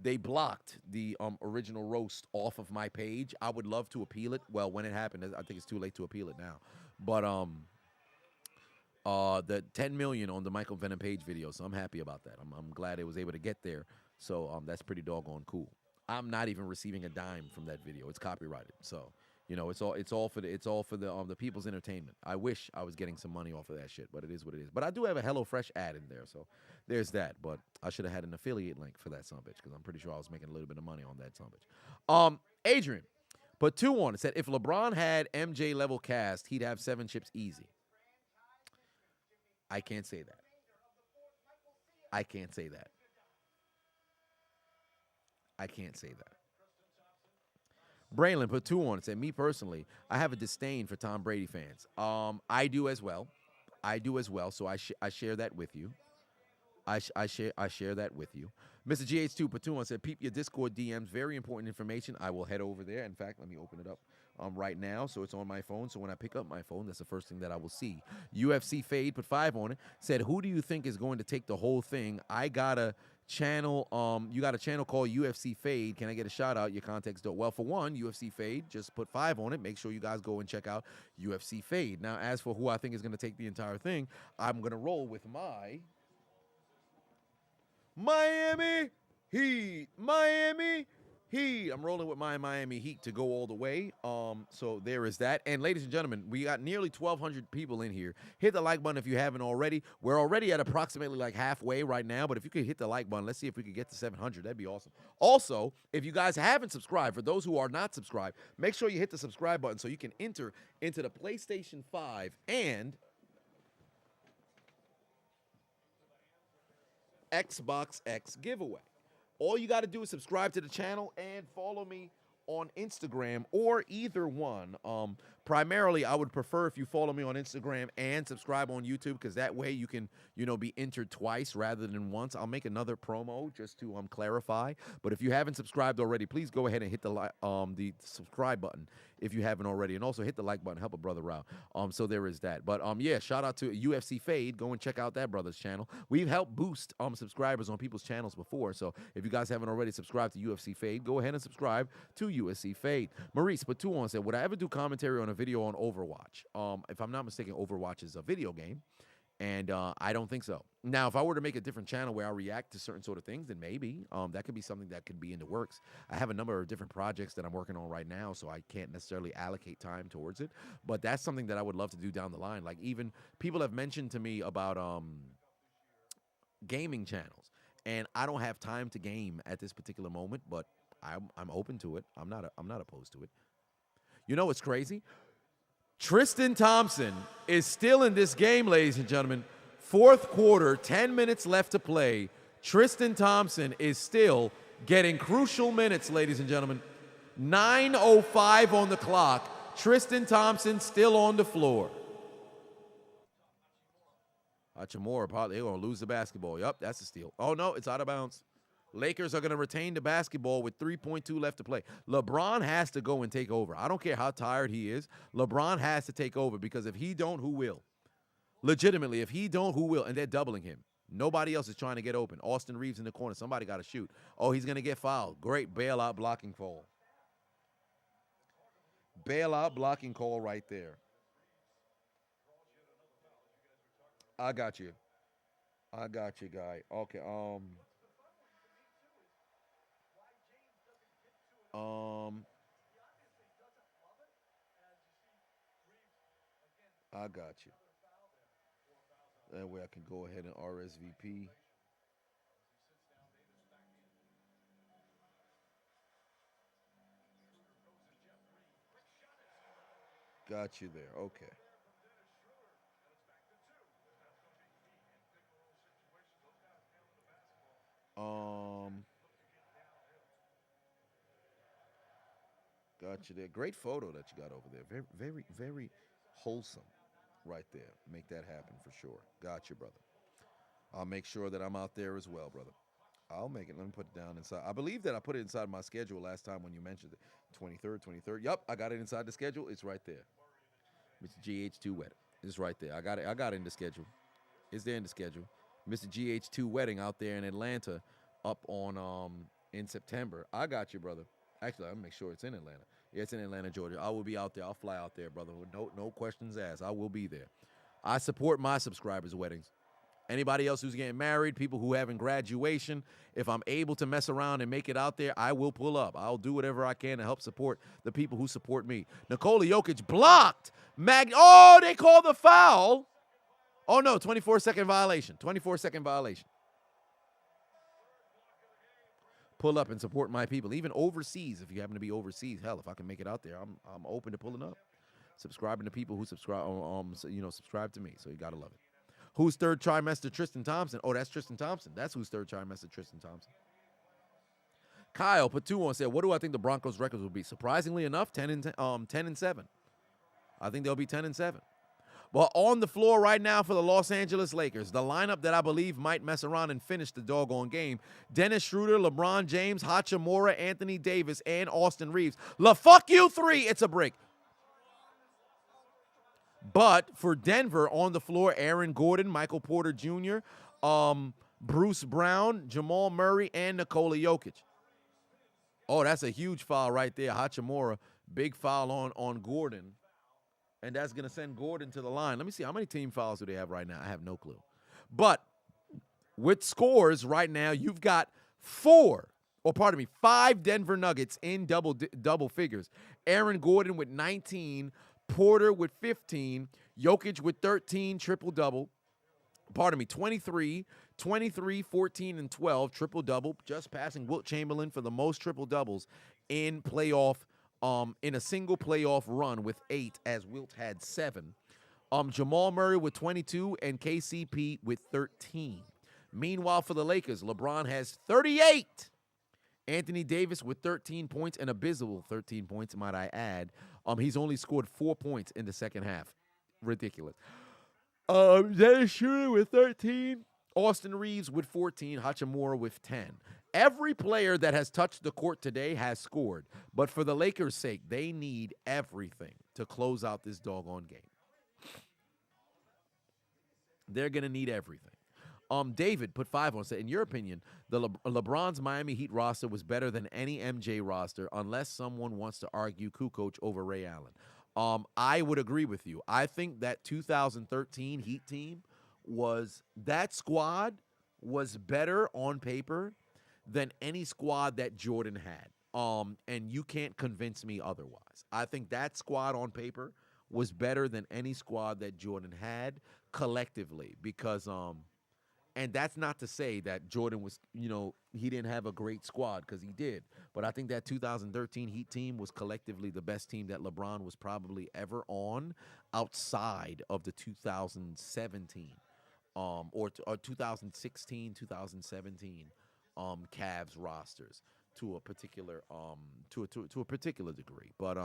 they blocked the original roast off of my page. I would love to appeal it. Well, when it happened, I think it's too late to appeal it now. But the 10 million on the Michael Venom Page video, so I'm happy about that. I'm glad it was able to get there. So that's pretty doggone cool. I'm not even receiving a dime from that video. It's copyrighted. So, it's all for the people's entertainment. I wish I was getting some money off of that shit, but it is what it is. But I do have a HelloFresh ad in there, so there's that. But I should have had an affiliate link for that sumbitch, because I'm pretty sure I was making a little bit of money on that sumbitch. Adrian put 2 on. It said, if LeBron had MJ level cast, he'd have 7 chips easy. I can't say that. I can't say that. I can't say that. Braylon put 2 on and said, me personally, I have a disdain for Tom Brady fans. I do as well. So I share that with you. I share that with you. Mr. GH2 put 2 on, said, peep your Discord DMs. Very important information. I will head over there. In fact, let me open it up right now. So it's on my phone. So when I pick up my phone, that's the first thing that I will see. UFC Fade put 5 on it. Said, who do you think is going to take the whole thing? I got a channel. You got a channel called UFC Fade. Can I get a shout out? Your contact's dope. Well, for one, UFC Fade, just put 5 on it. Make sure you guys go and check out UFC Fade. Now, as for who I think is going to take the entire thing, I'm going to roll with my Miami Heat. I'm rolling with my Miami Heat to go all the way. So there is that. And ladies and gentlemen, we got nearly 1,200 people in here. Hit the like button if you haven't already. We're already at approximately like halfway right now, but if you could hit the like button, let's see if we could get to 700. That'd be awesome. Also, if you guys haven't subscribed, for those who are not subscribed, make sure you hit the subscribe button so you can enter into the PlayStation 5 and Xbox X giveaway. All you got to do is subscribe to the channel and follow me on Instagram, or either one. Primarily, I would prefer if you follow me on Instagram and subscribe on YouTube, because that way you can, be entered twice rather than once. I'll make another promo just to clarify. But if you haven't subscribed already, please go ahead and hit the subscribe button if you haven't already, and also hit the like button. Help a brother out. So there is that. But yeah, shout out to UFC Fade. Go and check out that brother's channel. We've helped boost subscribers on people's channels before. So if you guys haven't already subscribed to UFC Fade, go ahead and subscribe to UFC Fade. Maurice put 2 on, said, would I ever do commentary on a video on Overwatch? If I'm not mistaken, Overwatch is a video game, and I don't think so. Now, if I were to make a different channel where I react to certain sort of things, then maybe that could be something that could be in the works. I have a number of different projects that I'm working on right now, so I can't necessarily allocate time towards it, but that's something that I would love to do down the line. Like, even people have mentioned to me about gaming channels, and I don't have time to game at this particular moment, but I'm open to it. I'm not opposed to it. You know what's crazy? Tristan Thompson is still in this game, ladies and gentlemen. 4th quarter, 10 minutes left to play. Tristan Thompson is still getting crucial minutes, ladies and gentlemen. 9:05 on the clock. Tristan Thompson still on the floor. Hachimura, probably they're going to lose the basketball. Yup, that's a steal. Oh, no, it's out of bounds. Lakers are going to retain the basketball with 3.2 left to play. LeBron has to go and take over. I don't care how tired he is. LeBron has to take over, because if he don't, who will? Legitimately, if he don't, who will? And they're doubling him. Nobody else is trying to get open. Austin Reeves in the corner. Somebody got to shoot. Oh, he's going to get fouled. Great bailout blocking call. Bailout blocking call right there. I got you. I got you, guy. Okay, I got you. That way I can go ahead and RSVP. Got you there. Okay. Um, got you there. Great photo that you got over there. Very, very, very wholesome right there. Make that happen for sure. Got you, brother. I'll make sure that I'm out there as well, brother. I'll make it. Let me put it down inside. I believe that I put it inside my schedule last time when you mentioned it. 23rd, 23rd. Yup, I got it inside the schedule. It's right there. Mr. GH2 wedding. It's right there. I got it. I got it in the schedule. It's there in the schedule. Mr. GH2 wedding out there in Atlanta up on in September. I got you, brother. Actually, I'll make sure it's in Atlanta. Yeah, it's in Atlanta, Georgia. I will be out there. I'll fly out there, brother. No questions asked. I will be there. I support my subscribers' weddings. Anybody else who's getting married, people who having graduation, if I'm able to mess around and make it out there, I will pull up. I'll do whatever I can to help support the people who support me. Nikola Jokic blocked. Oh, they called the foul. Oh, no, 24-second violation. 24-second violation. Pull up and support my people, even overseas. If you happen to be overseas, hell, if I can make it out there, I'm open to pulling up. Subscribing to people who subscribe, subscribe to me. So you gotta love it. Who's third trimester Tristan Thompson? Oh, that's Tristan Thompson. That's who's third trimester Tristan Thompson. Kyle put 2 on, said, what do I think the Broncos' records will be? Surprisingly enough, 10-7. I think they'll be 10-7. Well, on the floor right now for the Los Angeles Lakers, the lineup that I believe might mess around and finish the doggone game: Dennis Schroeder, LeBron James, Hachimura, Anthony Davis, and Austin Reeves. Fuck you 3. It's a break. But for Denver on the floor, Aaron Gordon, Michael Porter Jr., Bruce Brown, Jamal Murray, and Nikola Jokic. Oh, that's a huge foul right there. Hachimura, big foul on Gordon. And that's going to send Gordon to the line. Let me see. How many team fouls do they have right now? I have no clue. But with scores right now, you've got 5 Denver Nuggets in double figures. Aaron Gordon with 19, Porter with 15, Jokic with 13, triple-double. 23, 14, and 12, triple-double, just passing Wilt Chamberlain for the most triple-doubles in in a single playoff run with 8, as Wilt had 7. Jamal Murray with 22 and KCP with 13. Meanwhile, for the Lakers, LeBron has 38. Anthony Davis with 13 points, and abysmal 13 points, might I add. He's only scored 4 points in the second half. Ridiculous. Dennis Schroeder with 13. Austin Reeves with 14. Hachimura with 10. Every player that has touched the court today has scored. But for the Lakers' sake, they need everything to close out this doggone game. They're going to need everything. David put 5 on, said, in your opinion, the LeBron's Miami Heat roster was better than any MJ roster, unless someone wants to argue Kukoc over Ray Allen. I would agree with you. I think that 2013 Heat team that squad was better on paper than any squad that Jordan had. And you can't convince me otherwise. I think that squad on paper was better than any squad that Jordan had collectively, because and that's not to say that Jordan was, he didn't have a great squad, because he did. But I think that 2013 Heat team was collectively the best team that LeBron was probably ever on, outside of the 2017 or 2016, 2017 Cavs rosters to a particular to a particular degree. But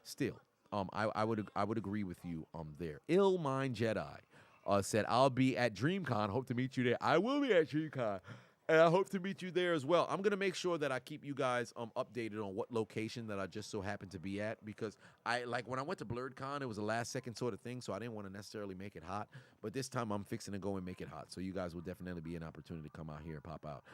still, I would agree with you there. Ill Mind Jedi said, I'll be at DreamCon. Hope to meet you there. I will be at DreamCon, and I hope to meet you there as well. I'm going to make sure that I keep you guys updated on what location that I just so happen to be at, because when I went to BlurredCon, it was a last-second sort of thing, so I didn't want to necessarily make it hot. But this time, I'm fixing to go and make it hot, so you guys will definitely be an opportunity to come out here and pop out.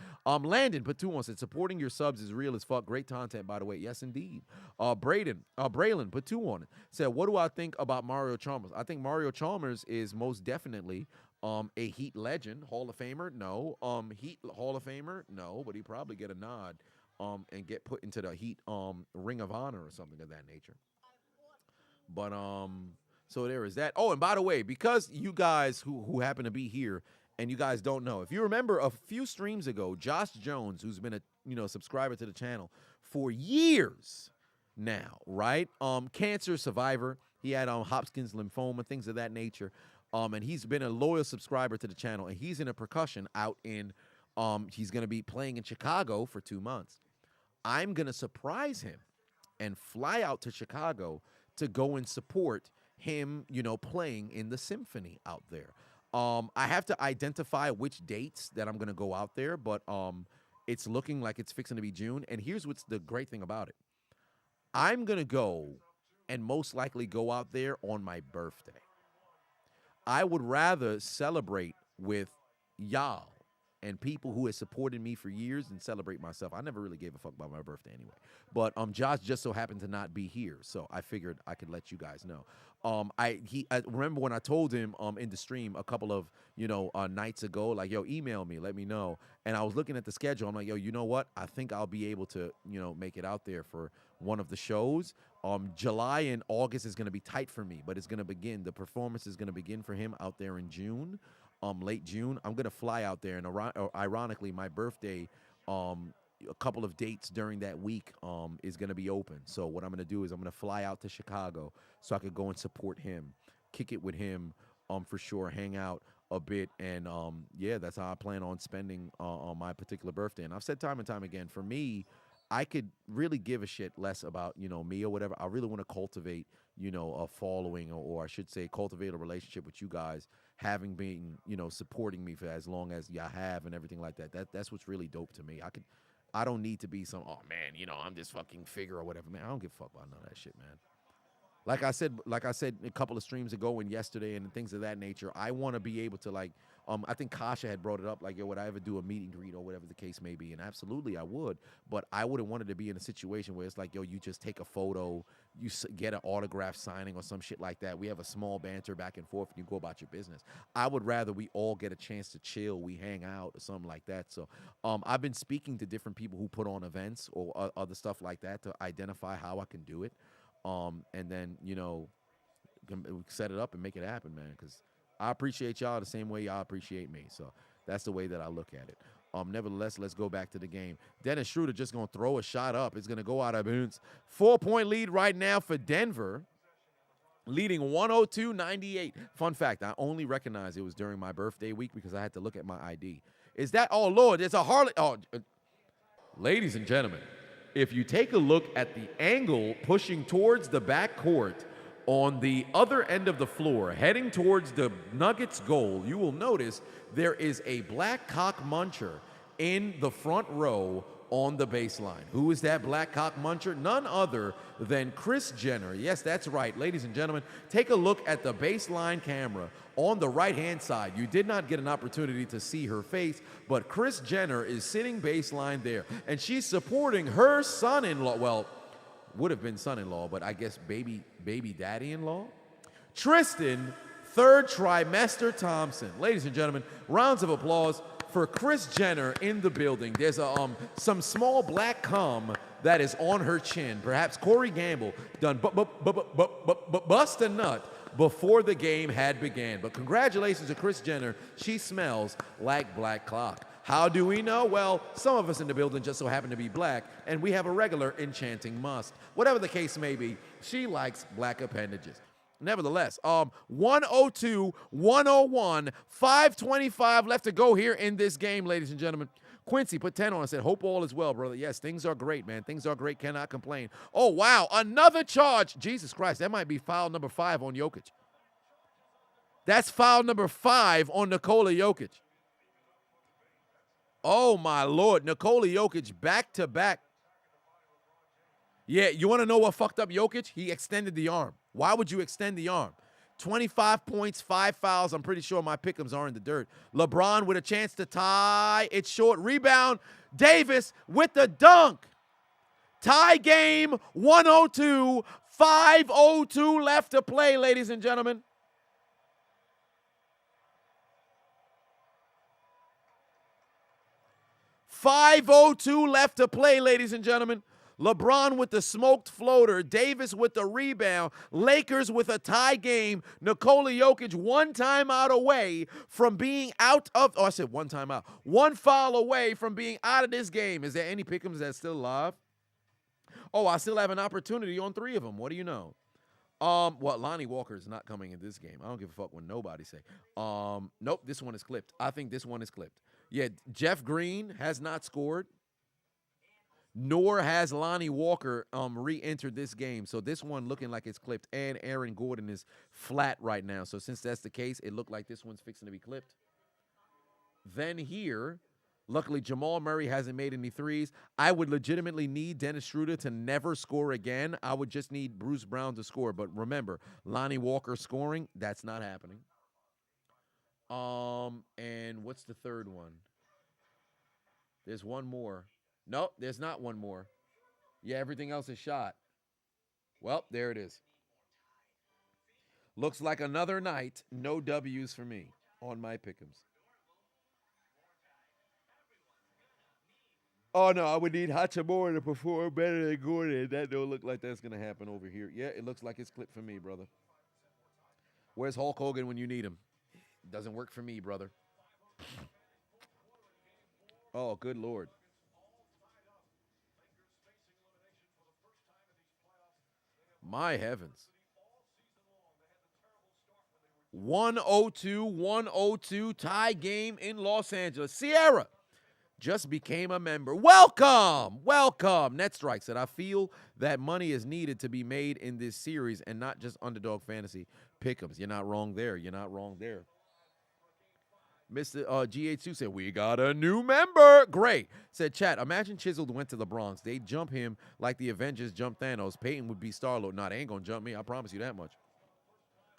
Landon put 2 on, said, supporting your subs is real as fuck. Great content, by the way. Yes, indeed. Braylon put 2 on it. Said, what do I think about Mario Chalmers? I think Mario Chalmers is most definitely a Heat legend. Hall of Famer? No. Heat Hall of Famer? No, but he probably get a nod and get put into the Heat Ring of Honor or something of that nature. But so there is that. Oh, and by the way, because you guys who happen to be here and you guys don't know, if you remember a few streams ago, Josh Jones, who's been a subscriber to the channel for years now, right? Cancer survivor. He had Hopkins lymphoma, things of that nature. And he's been a loyal subscriber to the channel, and he's in a percussion out in he's going to be playing in Chicago for 2 months. I'm going to surprise him and fly out to Chicago to go and support him, playing in the symphony out there. I have to identify which dates that I'm going to go out there, but it's looking like it's fixing to be June. And here's what's the great thing about it. I'm going to go and most likely go out there on my birthday. I would rather celebrate with y'all and people who have supported me for years and celebrate myself. I never really gave a fuck about my birthday anyway. But Josh just so happened to not be here, so I figured I could let you guys know. I remember when I told him in the stream a couple of nights ago, like, yo, email me, let me know. And I was looking at the schedule. I'm like, yo, you know what? I think I'll be able to make it out there for one of the shows. July and August is going to be tight for me, but it's going to begin. The performance is going to begin for him out there in June. Late June. I'm going to fly out there, and ironically, my birthday, a couple of dates during that week is going to be open. So what I'm going to do is I'm going to fly out to Chicago so I could go and support him, kick it with him for sure, hang out a bit, and yeah, that's how I plan on spending on my particular birthday. And I've said time and time again, for me, I could really give a shit less about, me or whatever. I really want to cultivate, a following, or I should say cultivate a relationship with you guys, having been, supporting me for as long as y'all have and everything like that. That's what's really dope to me. I don't need to be some, oh man, I'm this fucking figure or whatever. Man, I don't give a fuck about none of that shit, man. Like I said a couple of streams ago and yesterday and things of that nature, I want to be able to, like, I think Kasha had brought it up, like, yo, would I ever do a meet and greet or whatever the case may be? And absolutely I would, but I wouldn't want it to be in a situation where it's like, yo, you just take a photo, you get an autograph signing or some shit like that. We have a small banter back and forth and you go about your business. I would rather we all get a chance to chill, we hang out or something like that. So I've been speaking to different people who put on events or other stuff like that to identify how I can do it. And then, set it up and make it happen, man, because I appreciate y'all the same way y'all appreciate me. So that's the way that I look at it. Nevertheless, let's go back to the game. Dennis Schroeder just going to throw a shot up. It's going to go out of bounds. 4-point lead right now for Denver, leading 102-98. Fun fact, I only recognized it was during my birthday week because I had to look at my ID. Is that, oh, Lord, there's a Harley. Oh, ladies and gentlemen, if you take a look at the angle pushing towards the backcourt on the other end of the floor, heading towards the Nuggets goal, you will notice there is a black cock muncher in the front row on the baseline. Who is that black cock muncher? None other than Kris Jenner. Yes, that's right, ladies and gentlemen. Take a look at the baseline camera on the right-hand side. You did not get an opportunity to see her face, but Kris Jenner is sitting baseline there, and she's supporting her son-in-law. Well, would have been son-in-law, but I guess baby daddy-in-law? Tristan, third trimester Thompson. Ladies and gentlemen, rounds of applause for Kris Jenner in the building. There's some small black cum that is on her chin. Perhaps Corey Gamble done bust a nut before the game had began. But congratulations to Kris Jenner. She smells like black clock. How do we know? Well, some of us in the building just so happen to be black, and we have a regular enchanting must. Whatever the case may be, she likes black appendages. Nevertheless, 102, 101, 5:25 left to go here in this game, ladies and gentlemen. Quincy put 10 on and said, hope all is well, brother. Yes, things are great, man. Things are great. Cannot complain. Oh, wow. Another charge. Jesus Christ. That might be foul number 5 on Jokic. That's foul number 5 on Nikola Jokic. Oh, my Lord. Nikola Jokic back to back. Yeah, you want to know what fucked up Jokic? He extended the arm. Why would you extend the arm? 25 points, 5 fouls. I'm pretty sure my pick'ems are in the dirt. LeBron with a chance to tie. It's short. Rebound. Davis with the dunk. Tie game, 102. 5:02 left to play, ladies and gentlemen. 5:02 left to play, ladies and gentlemen. LeBron with the smoked floater. Davis with the rebound. Lakers with a tie game. Nikola Jokic one timeout away from being out of, I said one timeout. One foul away from being out of this game. Is there any pick'ems that's still live? Oh, I still have an opportunity on 3 of them. What do you know? Well, Lonnie Walker is not coming in this game. I don't give a fuck what nobody say. Nope, this one is clipped. I think this one is clipped. Yeah, Jeff Green has not scored, nor has Lonnie Walker re-entered this game. So this one looking like it's clipped, and Aaron Gordon is flat right now. So since that's the case, it looked like this one's fixing to be clipped. Then here, luckily Jamal Murray hasn't made any threes. I would legitimately need Dennis Schroeder to never score again. I would just need Bruce Brown to score. But remember, Lonnie Walker scoring, that's not happening. And what's the third one? There's one more. Nope, there's not one more. Yeah, everything else is shot. Well, there it is. Looks like another night, no W's for me on my pick'ems. Oh, no, I would need Hachimura to perform better than Gordon. That don't look like that's going to happen over here. Yeah, it looks like it's clipped for me, brother. Where's Hulk Hogan when you need him? Doesn't work for me, brother. Oh, good Lord. My heavens. 102 tie game in Los Angeles. Sierra just became a member. Welcome. Netstrike said, I feel that money is needed to be made in this series and not just Underdog Fantasy Pick'ems. You're not wrong there. Mr. GH2 said, we got a new member. Great. Said, chat, imagine Chiseled went to the Bronx. They'd jump him like the Avengers jumped Thanos. Peyton would be Star-Lord. Nah, they ain't going to jump me. I promise you that much.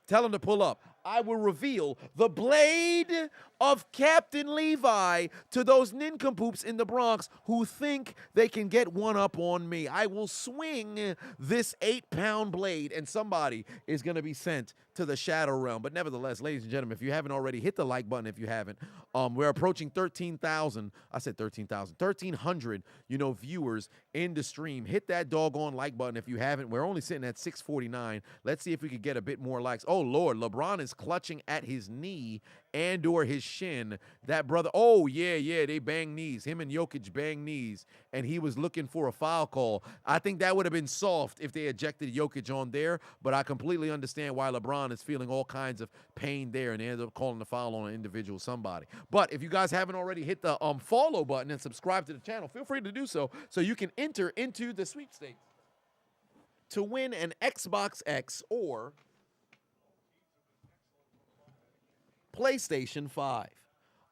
Tell him to pull up. I will reveal the blade of Captain Levi to those nincompoops in the Bronx who think they can get one up on me. I will swing this 8-pound blade, and somebody is going to be sent to the Shadow Realm. But nevertheless, ladies and gentlemen, if you haven't already, hit the like button if you haven't. We're approaching 13,000. I said 13,000. 1,300, viewers in the stream. Hit that doggone like button if you haven't. We're only sitting at 649. Let's see if we could get a bit more likes. Oh, Lord, LeBron is clutching at his knee and or his shin. That brother, oh, yeah, they bang knees. Him and Jokic bang knees, and he was looking for a foul call. I think that would have been soft if they ejected Jokic on there, but I completely understand why LeBron is feeling all kinds of pain there, and they ended up calling the foul on an individual somebody. But if you guys haven't already hit the follow button and subscribe to the channel, feel free to do so you can enter into the sweepstakes to win an Xbox X or PlayStation 5.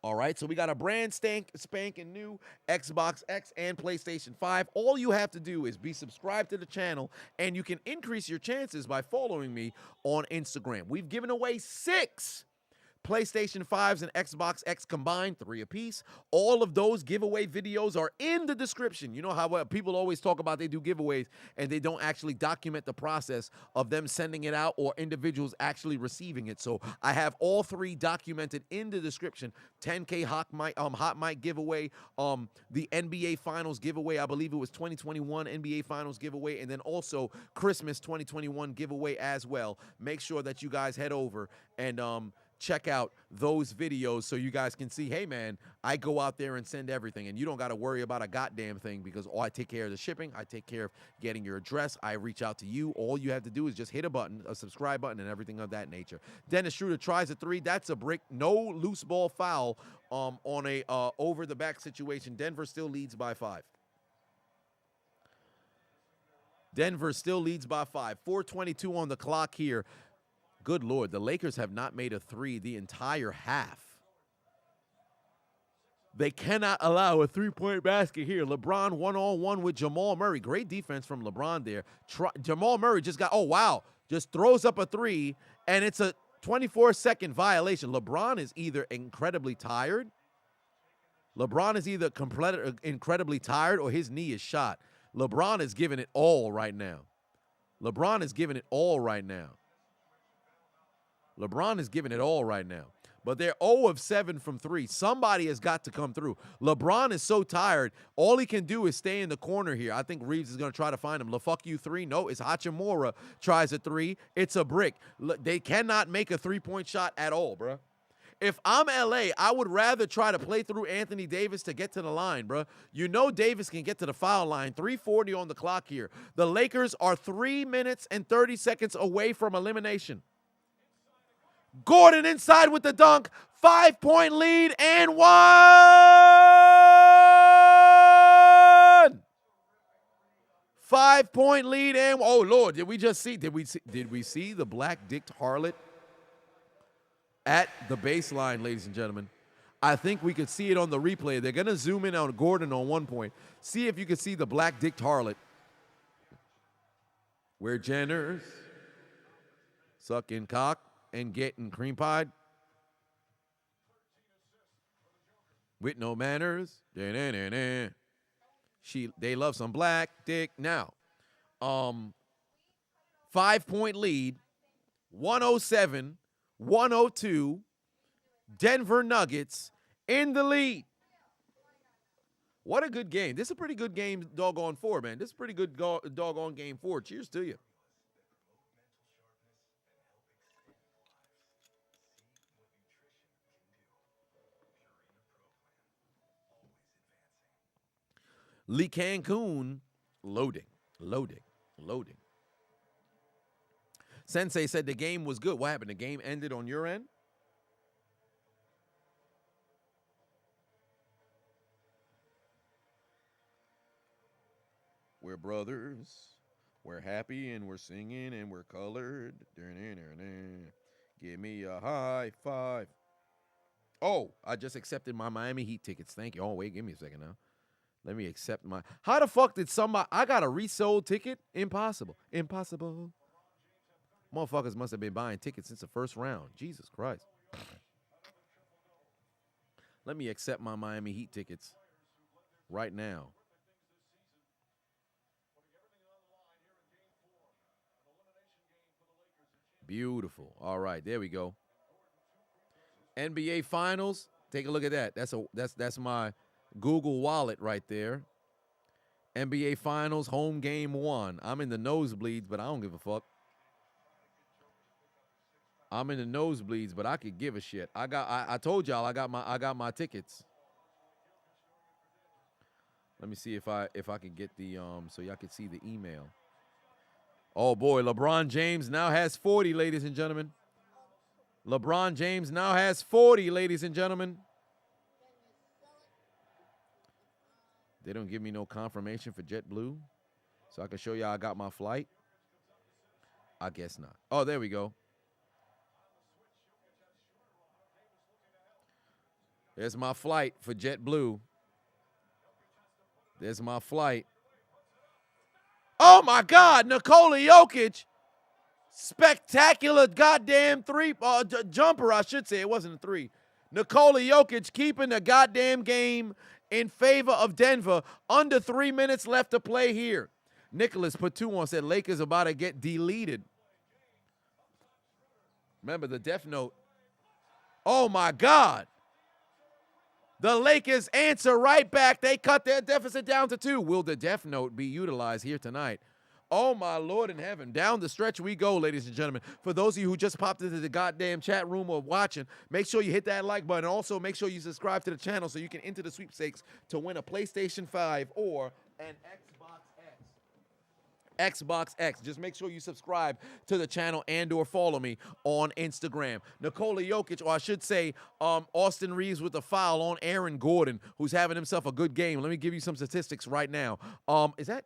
All right, so we got a brand spanking new Xbox X and PlayStation 5. All you have to do is be subscribed to the channel, and you can increase your chances by following me on Instagram. We've given away 6 PlayStation 5s and Xbox X combined, 3 apiece. All of those giveaway videos are in the description. You know how people always talk about they do giveaways and they don't actually document the process of them sending it out or individuals actually receiving it. So I have all 3 documented in the description. 10K hot mic giveaway, the NBA Finals giveaway. I believe it was 2021 NBA Finals giveaway, and then also Christmas 2021 giveaway as well. Make sure that you guys head over and check out those videos so you guys can see, hey, man, I go out there and send everything, and you don't got to worry about a goddamn thing because I take care of the shipping. I take care of getting your address. I reach out to you. All you have to do is just hit a button, a subscribe button, and everything of that nature. Dennis Schroeder tries a 3. That's a brick. No loose ball foul on a over-the-back situation. Denver still leads by 5. Denver still leads by 5. 4:22 on the clock here. Good Lord, the Lakers have not made a 3 the entire half. They cannot allow a 3-point basket here. LeBron one-on-one with Jamal Murray. Great defense from LeBron there. Jamal Murray just throws up a 3, and it's a 24-second violation. LeBron is either incredibly tired. Incredibly tired or his knee is shot. LeBron is giving it all right now. LeBron is giving it all right now. but they're 0 of 7 from 3. Somebody has got to come through. LeBron is so tired. All he can do is stay in the corner here. I think Reeves is going to try to find him. LaFuck you 3. No, it's Hachimura tries a 3. It's a brick. They cannot make a three-point shot at all, bro. If I'm LA, I would rather try to play through Anthony Davis to get to the line, bro. You know Davis can get to the foul line. 3:40 on the clock here. The Lakers are 3 minutes and 30 seconds away from elimination. Gordon inside with the dunk. 5-point lead and 1. 5-point lead and oh Lord, did we see the black-dicked harlot at the baseline, ladies and gentlemen? I think we could see it on the replay. They're going to zoom in on Gordon on one point. See if you can see the black-dicked harlot. We're Jenners. Sucking cock and getting cream pied. With no manners. They love some black dick. Now, 5-point lead. 107-102. Denver Nuggets in the lead. What a good game. This is a pretty good game, doggone 4, man. This is a pretty good doggone game 4. Cheers to you. Lee Cancun, loading. Sensei said the game was good. What happened? The game ended on your end? We're brothers. We're happy and we're singing and we're colored. Give me a high five. Oh, I just accepted my Miami Heat tickets. Thank you. Oh, wait, give me a second now. Let me accept my. How the fuck did somebody. I got a resold ticket? Impossible. Motherfuckers must have been buying tickets since the first round. Jesus Christ. Let me accept my Miami Heat tickets right now. Beautiful. All right, there we go. NBA Finals. Take a look at that. That's my Google Wallet right there. NBA Finals, home game 1. I'm in the nosebleeds, but I don't give a fuck. I'm in the nosebleeds, but I could give a shit. I told y'all I got my tickets. Let me see if I can get the so y'all can see the email. Oh boy, LeBron James now has 40, ladies and gentlemen. LeBron James now has 40, ladies and gentlemen. They don't give me no confirmation for JetBlue, so I can show y'all I got my flight. I guess not. Oh, there we go. There's my flight for JetBlue. There's my flight. Oh, my God, Nikola Jokic. Spectacular goddamn jumper, I should say. It wasn't a 3. Nikola Jokic keeping the goddamn game in favor of Denver. Under 3 minutes left to play here. Nicholas put 2 on, said Lakers about to get deleted. Remember the Death Note. Oh, my God. The Lakers answer right back. They cut their deficit down to 2. Will the Death Note be utilized here tonight? Oh, my Lord in heaven. Down the stretch we go, ladies and gentlemen. For those of you who just popped into the goddamn chat room or watching, make sure you hit that like button. Also, make sure you subscribe to the channel so you can enter the sweepstakes to win a PlayStation 5 or an Xbox X. Just make sure you subscribe to the channel and or follow me on Instagram. Nikola Jokic, or I should say Austin Reeves with a foul on Aaron Gordon, who's having himself a good game. Let me give you some statistics right now. Is that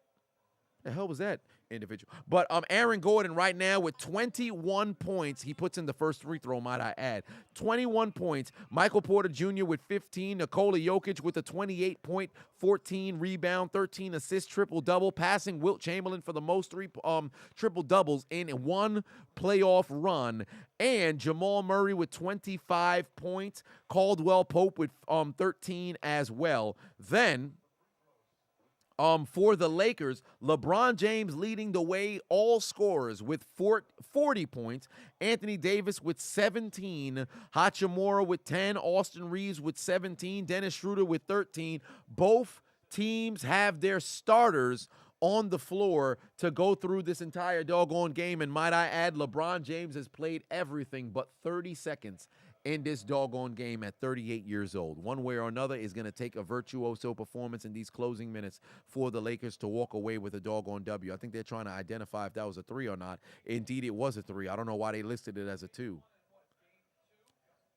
the hell was that individual? But Aaron Gordon right now with 21 points. He puts in the first free throw, might I add. 21 points. Michael Porter Jr. with 15. Nikola Jokic with a 28-point, 14 rebound, 13 assist, triple-double. Passing Wilt Chamberlain for the most triple-doubles in one playoff run. And Jamal Murray with 25 points. Caldwell Pope with 13 as well. Then For the Lakers, LeBron James leading the way all scorers with 40 points. Anthony Davis with 17. Hachimura with 10. Austin Reeves with 17. Dennis Schroeder with 13. Both teams have their starters on the floor to go through this entire doggone game. And might I add, LeBron James has played everything but 30 seconds in this doggone game at 38 years old. One way or another is going to take a virtuoso performance in these closing minutes for the Lakers to walk away with a doggone W. I think they're trying to identify if that was a 3 or not. Indeed, it was a 3. I don't know why they listed it as a 2.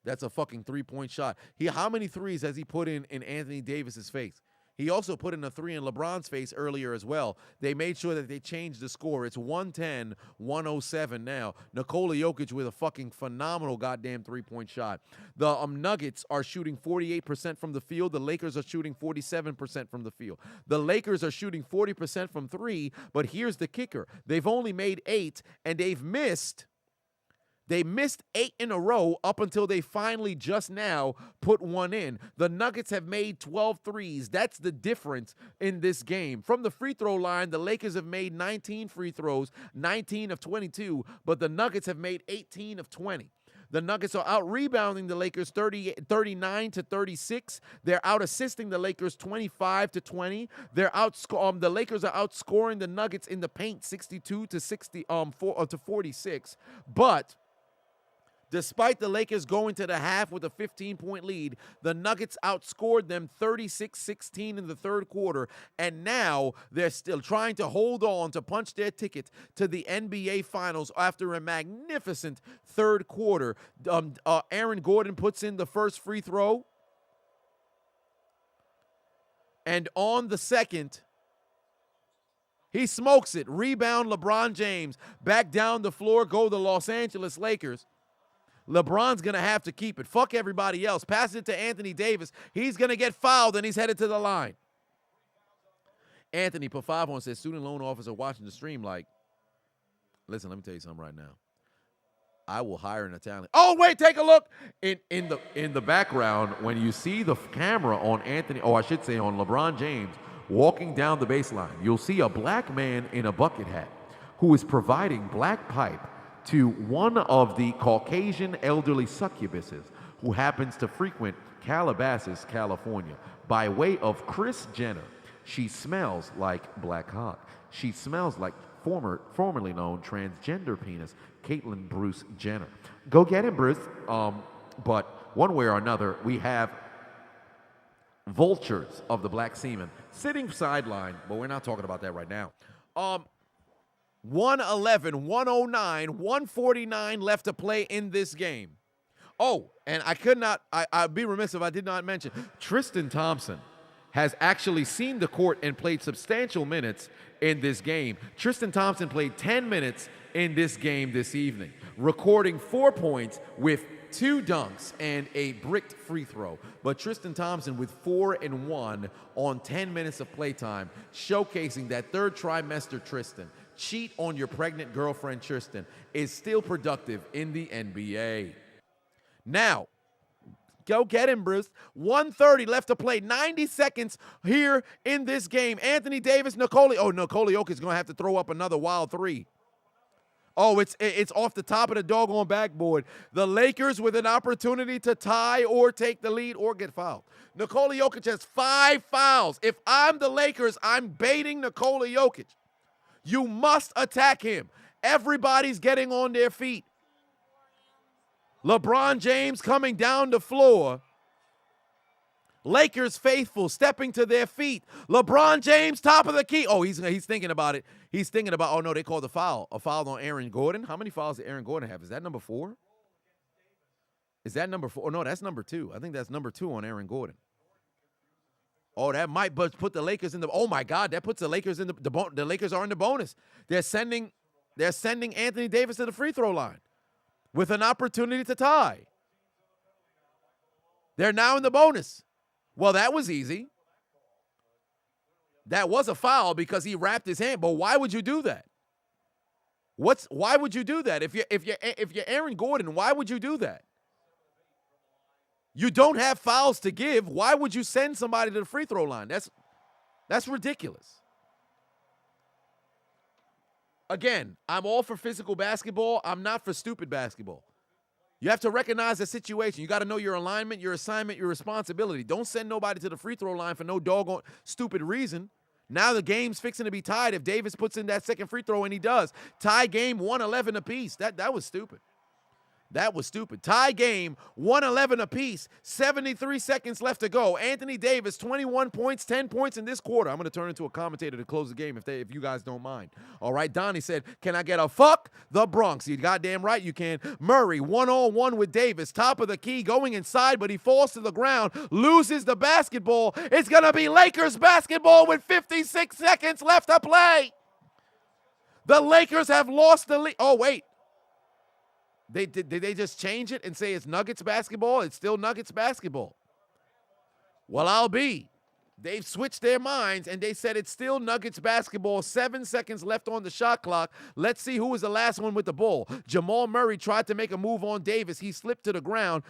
That's a fucking 3-point shot. How many threes has he put in Anthony Davis's face? He also put in a 3 in LeBron's face earlier as well. They made sure that they changed the score. It's 110-107 now. Nikola Jokic with a fucking phenomenal goddamn 3-point shot. The Nuggets are shooting 48% from the field. The Lakers are shooting 47% from the field. The Lakers are shooting 40% from 3, but here's the kicker. They've only made 8, and they've missed 8 in a row up until they finally just now put 1 in. The Nuggets have made 12 threes. That's the difference in this game. From the free throw line, the Lakers have made 19 free throws, 19 of 22, but the Nuggets have made 18 of 20. The Nuggets are out-rebounding the Lakers 39-36. They're out-assisting the Lakers 25-20. The Lakers are outscoring the Nuggets in the paint 62-46. But despite the Lakers going to the half with a 15-point lead, the Nuggets outscored them 36-16 in the third quarter, and now they're still trying to hold on to punch their ticket to the NBA Finals after a magnificent third quarter. Aaron Gordon puts in the first free throw, and on the second, he smokes it. Rebound, LeBron James. Back down the floor go the Los Angeles Lakers. LeBron's going to have to keep it. Fuck everybody else. Pass it to Anthony Davis. He's going to get fouled, and he's headed to the line. Anthony put 5 on, says, student loan officer watching the stream like, listen, let me tell you something right now. I will hire an Italian. Oh, wait, take a look. In the background, when you see the camera on Anthony, I should say on LeBron James, walking down the baseline, you'll see a black man in a bucket hat who is providing black pipe to one of the Caucasian elderly succubuses who happens to frequent Calabasas, California, by way of Kris Jenner. She smells like Black Hawk. She smells like formerly known transgender penis, Caitlyn Bruce Jenner. Go get him, Bruce. But one way or another, we have vultures of the black semen sitting sideline, but we're not talking about that right now. 111, 109, 149 left to play in this game. Oh, and I'd be remiss if I did not mention, Tristan Thompson has actually seen the court and played substantial minutes in this game. Tristan Thompson played 10 minutes in this game this evening, recording 4 points with 2 dunks and a bricked free throw. But Tristan Thompson with 4 and 1 on 10 minutes of playtime, showcasing that third trimester Tristan. Cheat on your pregnant girlfriend, Tristan, is still productive in the NBA. Now, go get him, Bruce. 1:30 left to play. 90 seconds here in this game. Anthony Davis, Nikola Jokic is going to have to throw up another wild 3. Oh, it's off the top of the doggone backboard. The Lakers with an opportunity to tie or take the lead or get fouled. Nikola Jokic has 5 fouls. If I'm the Lakers, I'm baiting Nikola Jokic. You must attack him. Everybody's getting on their feet. LeBron James coming down the floor. Lakers faithful stepping to their feet. LeBron James, top of the key. Oh, he's thinking about it. He's thinking about, oh, no, they called a foul. A foul on Aaron Gordon. How many fouls did Aaron Gordon have? Is that number 4? Is that number 4? Oh, no, that's number 2. I think that's number 2 on Aaron Gordon. Oh, that might put the Lakers in the. Oh my God, that puts the Lakers in the Lakers are in the bonus. They're sending Anthony Davis to the free throw line with an opportunity to tie. They're now in the bonus. Well, that was easy. That was a foul because he wrapped his hand. But why would you do that? Why would you do that? If you're Aaron Gordon, why would you do that? You don't have fouls to give. Why would you send somebody to the free throw line? That's ridiculous. Again, I'm all for physical basketball. I'm not for stupid basketball. You have to recognize the situation. You got to know your alignment, your assignment, your responsibility. Don't send nobody to the free throw line for no doggone stupid reason. Now the game's fixing to be tied if Davis puts in that second free throw, and he does. Tie game, 111 apiece. That was stupid. That was stupid. Tie game, 111 apiece, 73 seconds left to go. Anthony Davis, 21 points, 10 points in this quarter. I'm going to turn into a commentator to close the game if you guys don't mind. All right, Donnie said, can I get a fuck the Bronx? You goddamn right you can. Murray, one-on-one with Davis, top of the key, going inside, but he falls to the ground, loses the basketball. It's going to be Lakers basketball with 56 seconds left to play. The Lakers have lost the lead. Oh, wait. Did they just change it and say it's Nuggets basketball? It's still Nuggets basketball. Well, I'll be. They've switched their minds, and they said it's still Nuggets basketball. 7 seconds left on the shot clock. Let's see who was the last one with the ball. Jamal Murray tried to make a move on Davis. He slipped to the ground,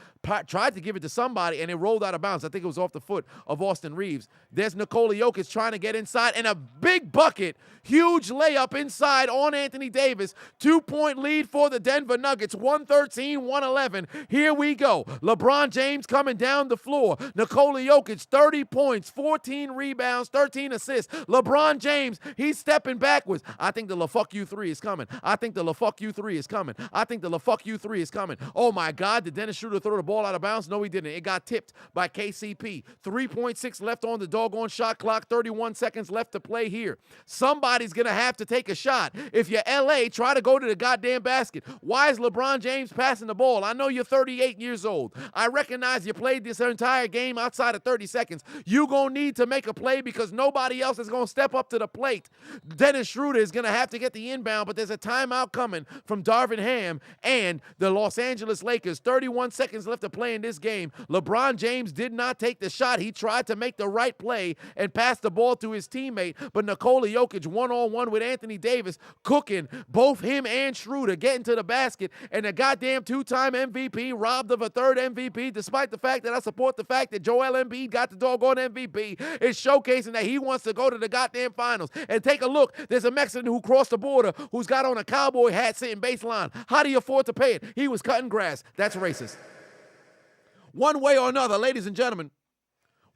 tried to give it to somebody, and it rolled out of bounds. I think it was off the foot of Austin Reeves. There's Nikola Jokic trying to get inside, and a big bucket, huge layup inside on Anthony Davis. 2-point lead for the Denver Nuggets, 113-111. Here we go. LeBron James coming down the floor. Nikola Jokic, 30 points, 14 rebounds, 13 assists. LeBron James, he's stepping backwards. I think the LaFuck you 3 is coming. I think the LaFuck you 3 is coming. I think the LaFuck you 3 is coming. Oh, my God. Did Dennis Schroeder throw the ball out of bounds? No, he didn't. It got tipped by KCP. 3.6 left on the doggone shot clock. 31 seconds left to play here. Somebody's going to have to take a shot. If you're LA, try to go to the goddamn basket. Why is LeBron James passing the ball? I know you're 38 years old. I recognize you played this entire game outside of 30 seconds. You going to need to make a play because nobody else is going to step up to the plate. Dennis Schroeder is going to have to get the inbound, but there's a timeout coming from Darvin Ham and the Los Angeles Lakers. 31 seconds left to play in this game. LeBron James did not take the shot. He tried to make the right play and pass the ball to his teammate, but Nikola Jokic one-on-one with Anthony Davis, cooking both him and Schroeder, getting to the basket, and the goddamn two-time MVP robbed of a third MVP, despite the fact that I support the fact that Joel Embiid got the doggone MVP. Is showcasing that he wants to go to the goddamn finals. And take a look. There's a Mexican who crossed the border who's got on a cowboy hat sitting baseline. How do you afford to pay it? He was cutting grass. That's racist. One way or another, ladies and gentlemen,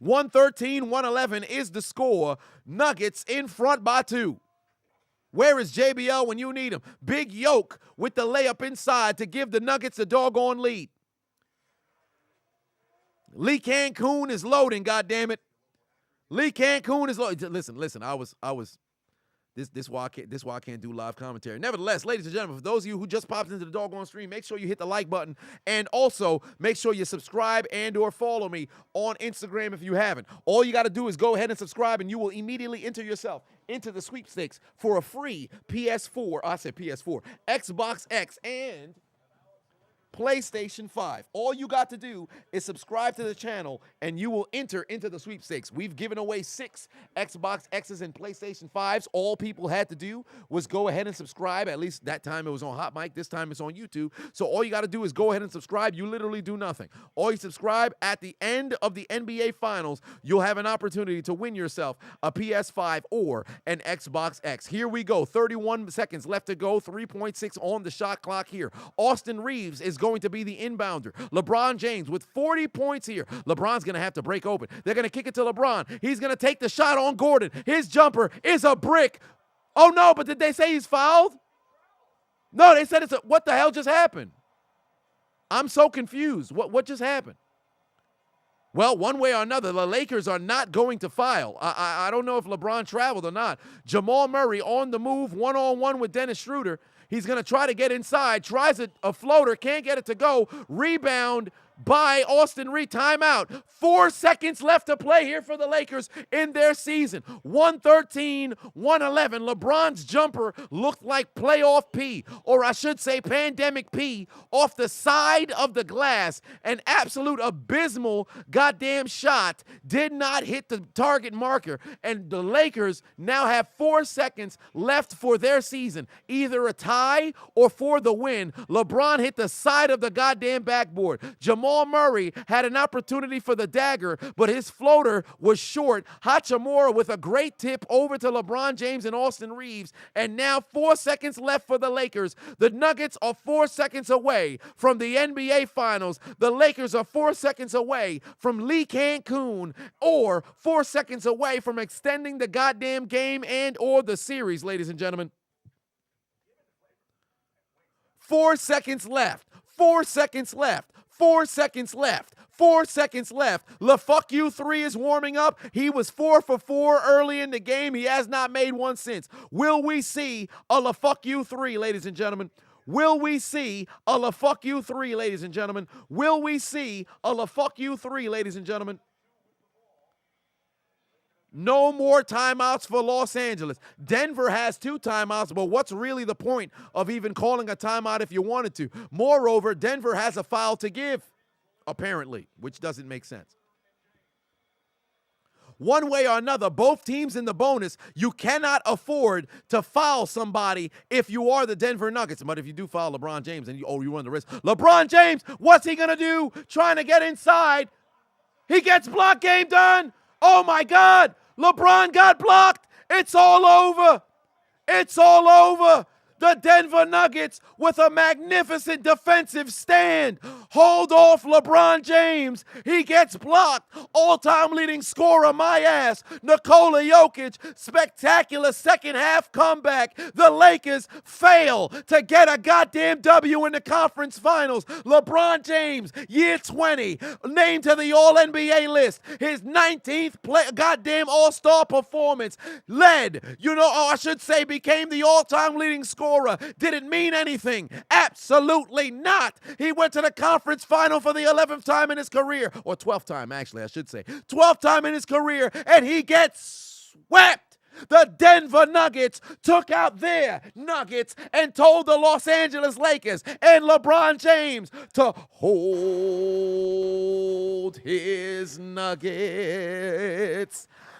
113-111 is the score. Nuggets in front by 2. Where is JBL when you need him? Big Yoke with the layup inside to give the Nuggets a doggone lead. Lee Cancun is loading, goddammit. Lee Cancun is loading. Listen. This why I can't do live commentary. Nevertheless, ladies and gentlemen, for those of you who just popped into the doggone stream, make sure you hit the like button, and also make sure you subscribe and or follow me on Instagram if you haven't. All you got to do is go ahead and subscribe, and you will immediately enter yourself into the sweepstakes for a free Xbox X, and PlayStation 5. All you got to do is subscribe to the channel and you will enter into the sweepstakes. We've given away 6 Xbox X's and PlayStation 5s. All people had to do was go ahead and subscribe. At least that time it was on Hot Mic. This time it's on YouTube. So all you got to do is go ahead and subscribe. You literally do nothing. All you subscribe, at the end of the NBA Finals, you'll have an opportunity to win yourself a PS5 or an Xbox X. Here we go. 31 seconds left to go. 3.6 on the shot clock here. Austin Reeves is going to be the inbounder. LeBron James with 40 points here. LeBron's going to have to break open. They're going to kick it to LeBron. He's going to take the shot on Gordon. His jumper is a brick. Oh, no, but did they say he's fouled? No, they said it's a... What the hell just happened? I'm so confused. What just happened? Well, one way or another, the Lakers are not going to foul. I don't know if LeBron traveled or not. Jamal Murray on the move, one-on-one with Dennis Schroeder. He's going to try to get inside, tries a floater, can't get it to go. Rebound by Austin Reed. Timeout. 4 seconds left to play here for the Lakers in their season. 113-111. LeBron's jumper looked like playoff P, or I should say pandemic P, off the side of the glass. An absolute abysmal goddamn shot. Did not hit the target marker. And the Lakers now have 4 seconds left for their season. Either a tie or for the win. LeBron hit the side of the goddamn backboard. Jamal Jamal Murray had an opportunity for the dagger, but his floater was short. Hachimura with a great tip over to LeBron James and Austin Reeves. And now 4 seconds left for the Lakers. The Nuggets are 4 seconds away from the NBA Finals. The Lakers are 4 seconds away from Lee Cancun, or 4 seconds away from extending the goddamn game and or the series, ladies and gentlemen. 4 seconds left. 4 seconds left. 4 seconds left. 4 seconds left. LaFuck You 3 is warming up. He was 4 for 4 early in the game. He has not made one since. Will we see a LaFuck You 3, ladies and gentlemen? Will we see a LaFuck You 3, ladies and gentlemen? Will we see a LaFuck You 3, ladies and gentlemen? No more timeouts for Los Angeles. Denver has 2 timeouts, but what's really the point of even calling a timeout if you wanted to? Moreover, Denver has a foul to give, apparently, which doesn't make sense. One way or another, both teams in the bonus, you cannot afford to foul somebody if you are the Denver Nuggets. But if you do foul LeBron James, and you run the risk. LeBron James, what's he going to do? Trying to get inside. He gets blocked, game done. Oh, my God. LeBron got blocked. It's all over. It's all over. The Denver Nuggets with a magnificent defensive stand hold off LeBron James. He gets blocked. All-time leading scorer, my ass, Nikola Jokic. Spectacular second half comeback. The Lakers fail to get a goddamn W in the conference finals. LeBron James, year 20, named to the All-NBA list. His 19th goddamn All-Star performance. Became the all-time leading scorer. Did it mean anything? Absolutely not. He went to the conference final for the 11th time in his career, or 12th time, actually, I should say. 12th time in his career, and he gets swept. The Denver Nuggets took out their Nuggets and told the Los Angeles Lakers and LeBron James to hold his Nuggets.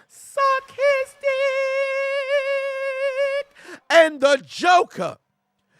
Suck his dick. And the Joker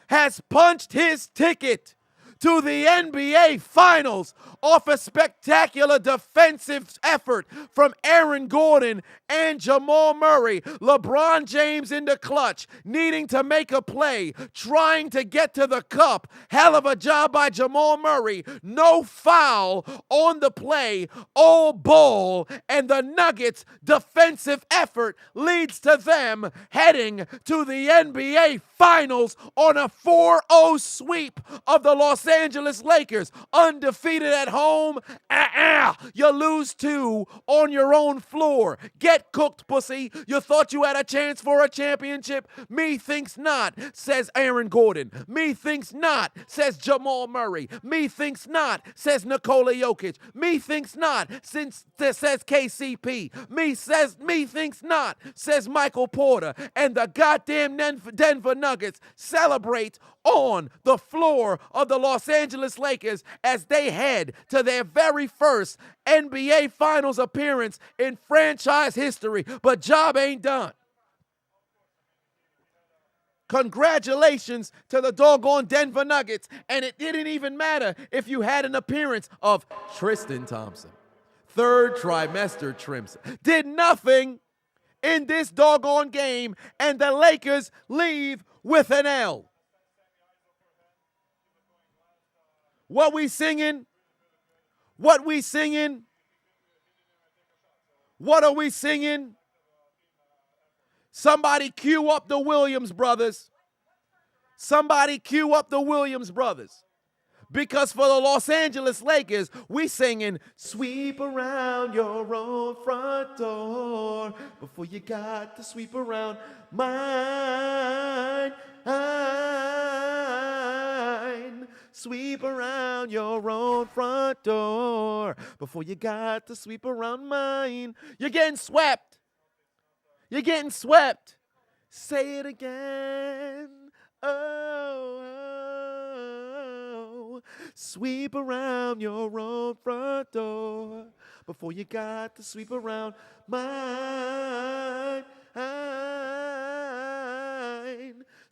has punched his ticket to the NBA Finals off a spectacular defensive effort from Aaron Gordon and Jamal Murray. LeBron James in the clutch, needing to make a play, trying to get to the cup. Hell of a job by Jamal Murray. No foul on the play, all ball, and the Nuggets' defensive effort leads to them heading to the NBA Finals on a 4-0 sweep of the Los Angeles Lakers. Undefeated at home. You lose 2 on your own floor. Get cooked, pussy. You thought you had a chance for a championship? Me thinks not, says Aaron Gordon. Me thinks not, says Jamal Murray. Me thinks not, says Nikola Jokic. Me thinks not, says KCP. Me thinks not, says Michael Porter. And the goddamn Denver Nuggets celebrate on the floor of the Los Angeles Lakers as they head to their very first NBA Finals appearance in franchise history. But job ain't done. Congratulations to the doggone Denver Nuggets. And it didn't even matter if you had an appearance of Tristan Thompson. Third trimester trims. Did nothing in this doggone game, and the Lakers leave with an L. What we singing? What we singing? What are we singing? Somebody cue up the Williams brothers. Somebody cue up the Williams brothers. Because for the Los Angeles Lakers, we singing, sweep around your own front door before you got to sweep around mine. Sweep around your own front door before you got to sweep around mine. You're getting swept. You're getting swept. Say it again. Oh. Sweep around your own front door before you got to sweep around mine.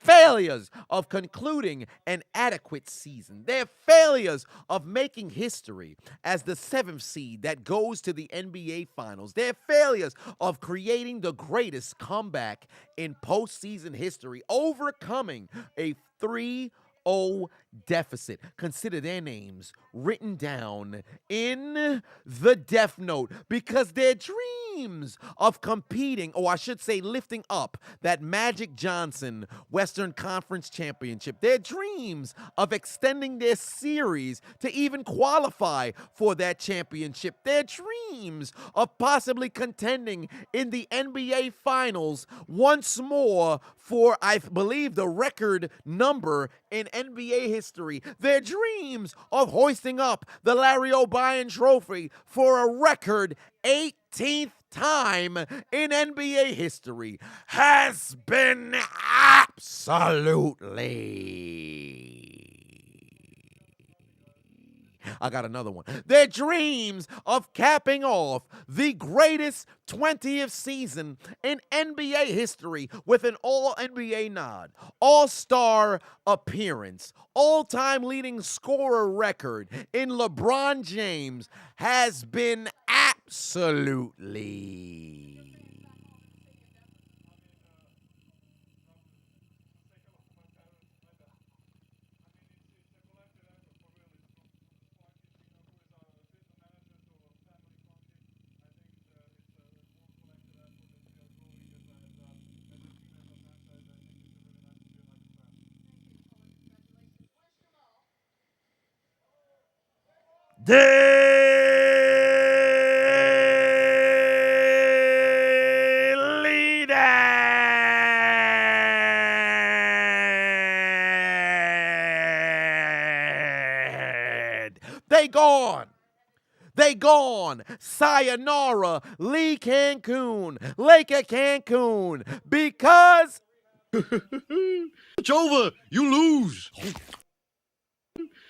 failures of concluding an adequate season. Their failures of making history as the 7th seed that goes to the NBA Finals. Their failures of creating the greatest comeback in postseason history, overcoming a 3-0 deficit. Consider their names written down in the Death Note, because their dreams of competing, or I should say lifting up that Magic Johnson Western Conference Championship, their dreams of extending their series to even qualify for that championship, their dreams of possibly contending in the NBA Finals once more for, I believe, the record number in NBA history, their dreams of hoisting up the Larry O'Brien Trophy for a record 18th time in NBA history has been absolutely... I got another one. Their dreams of capping off the greatest 20th season in NBA history with an All-NBA nod, All-Star appearance, all-time leading scorer record in LeBron James has been absolutely... Deleted. They gone. They gone. Sayonara, Lee Cancun, Laker Cancun, because It's over. You lose.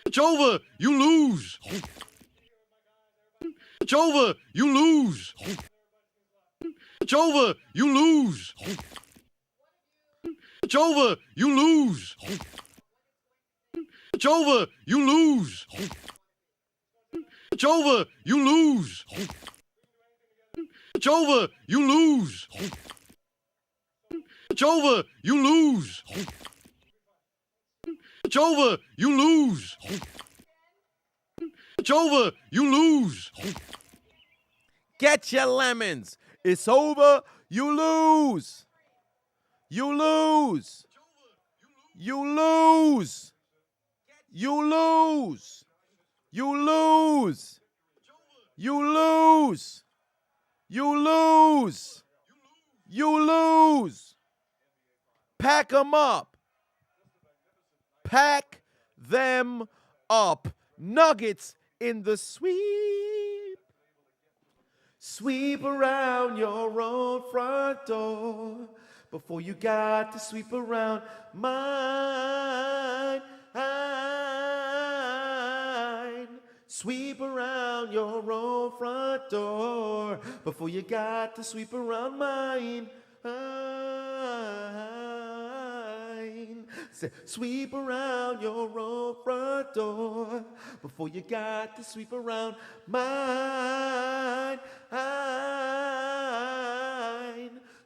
It's over. You lose. It's over. You lose. It's over. You lose. It's over. You lose. It's over. You lose. It's over. You lose. It's over. You lose. It's over. You lose. It's over. You lose. It's over. You lose. get your lemons. It's over. You lose. You lose. You lose. You lose. You lose. You lose. You lose. You lose. Pack them up. Pack them up. Nuggets in the sweep. Sweep around your own front door before you got to sweep around mine. Sweep around your own front door before you got to sweep around mine. Say, sweep around your own front door before you got to sweep around mine.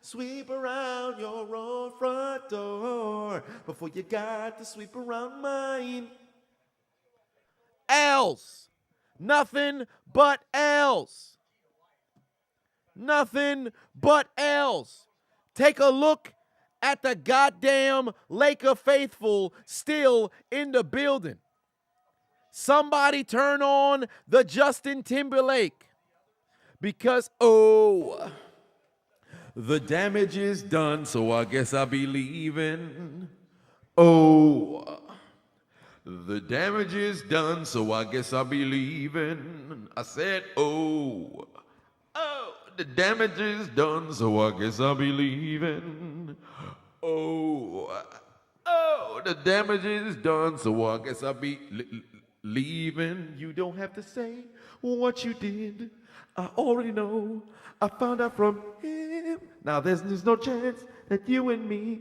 Sweep around your own front door before you got to sweep around mine. Else. Nothing but else. Nothing but else. Take a look at the goddamn Laker faithful still in the building. Somebody turn on the Justin Timberlake. Because, oh, the damage is done, so I guess I'll be leaving. Oh, the damage is done, so I guess I'll be leaving. I said, oh, the damage is done, so I guess I'll be leaving. Oh, the damage is done, so I guess I'll be leaving. You don't have to say what you did. I already know. I found out from him. Now there's no chance that you and me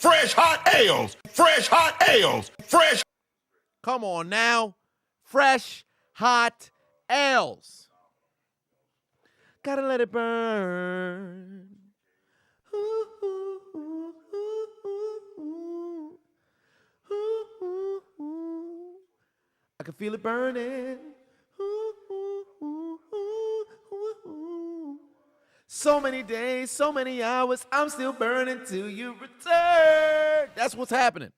fresh hot ales, fresh hot ales, fresh. Come on now. Fresh, hot ales. Gotta let it burn. Ooh, ooh, ooh, ooh, ooh, ooh. I can feel it burning. Ooh, ooh, ooh, ooh, ooh, ooh. So many days, so many hours, I'm still burning till you return. That's what's happening.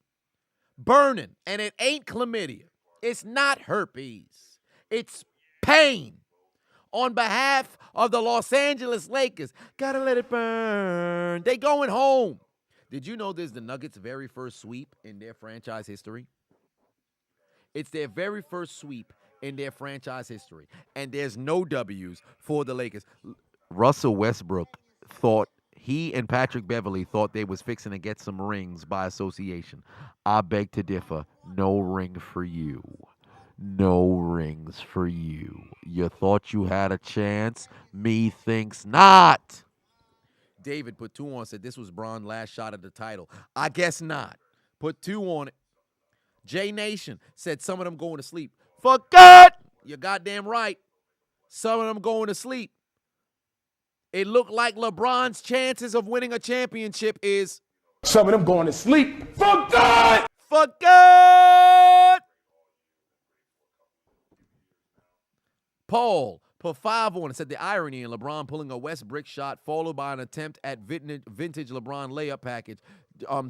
Burning. And it ain't chlamydia. It's not herpes. It's pain. On behalf of the Los Angeles Lakers, gotta let it burn. They going home. Did you know this is the Nuggets' very first sweep in their franchise history? It's their very first sweep in their franchise history. And there's no W's for the Lakers. Russell Westbrook thought, he and Patrick Beverley thought they was fixing to get some rings by association. I beg to differ. No ring for you. No rings for you. You thought you had a chance? Me thinks not. David put 2 on, said this was Bron's last shot at the title. I guess not. Put 2 on it. J Nation said some of them going to sleep. Forget! You're goddamn right. Some of them going to sleep. It looked like LeBron's chances of winning a championship is Some of them going to sleep. Forget! forget! Paul put 5 on and said the irony in LeBron pulling a West brick shot followed by an attempt at vintage LeBron layup package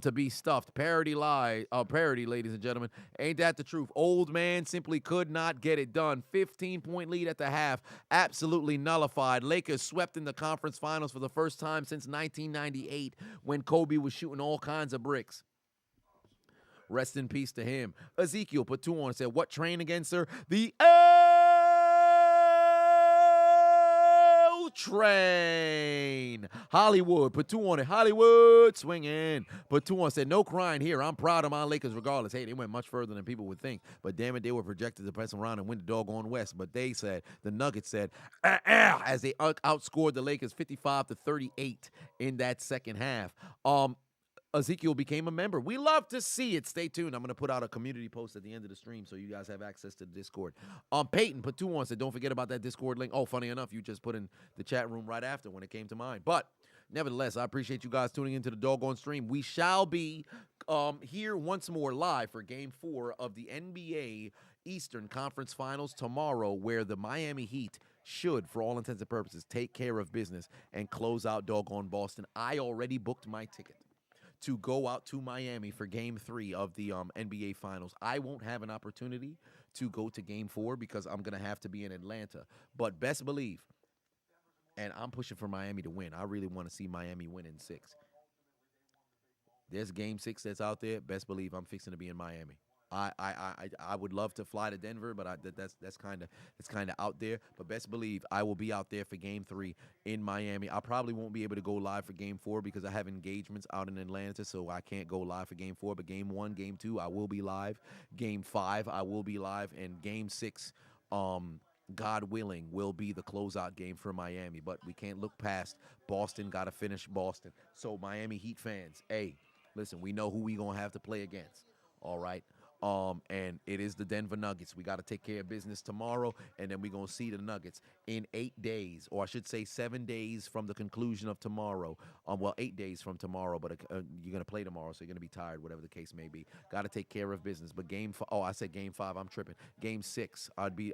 to be stuffed. Parody, ladies and gentlemen. Ain't that the truth? Old man simply could not get it done. 15-point lead at the half. Absolutely nullified. Lakers swept in the conference finals for the first time since 1998 when Kobe was shooting all kinds of bricks. Rest in peace to him. Ezekiel put 2 on and said, what train again, sir? The train. Hollywood put 2 on it. Hollywood swinging. Put 2 on, said no crying here. I'm proud of my Lakers regardless. Hey, they went much further than people would think. But damn it, they were projected to press around and win the doggone West. But they said, the Nuggets said, as they outscored the Lakers 55-38 in that second half. Ezekiel became a member. We love to see it. Stay tuned. I'm going to put out a community post at the end of the stream so you guys have access to the Discord. Peyton put 2 on, said don't forget about that Discord link. Oh, funny enough, you just put in the chat room right after when it came to mind. But nevertheless, I appreciate you guys tuning into the doggone stream. We shall be here once more live for Game 4 of the NBA Eastern Conference Finals tomorrow, where the Miami Heat should, for all intents and purposes, take care of business and close out doggone Boston. I already booked my ticket to go out to Miami for Game 3 of the NBA Finals. I won't have an opportunity to go to Game 4 because I'm going to have to be in Atlanta. But best believe, and I'm pushing for Miami to win. I really want to see Miami win in 6. There's Game 6 that's out there. Best believe I'm fixing to be in Miami. I would love to fly to Denver, but that's kind of out there. But best believe I will be out there for Game 3 in Miami. I probably won't be able to go live for Game 4 because I have engagements out in Atlanta, so I can't go live for Game 4. But Game 1, Game 2, I will be live. Game 5, I will be live, and Game 6, God willing, will be the closeout game for Miami. But we can't look past Boston. Got to finish Boston. So Miami Heat fans, hey, listen, we know who we gonna have to play against. All right. And it is the Denver Nuggets. We got to take care of business tomorrow, and then we're going to see the Nuggets in 8 days, or I should say 7 days from the conclusion of tomorrow. 8 days from tomorrow, but you're going to play tomorrow, so you're going to be tired, whatever the case may be. Got to take care of business. But I said Game 5. I'm tripping. Game 6, I'll be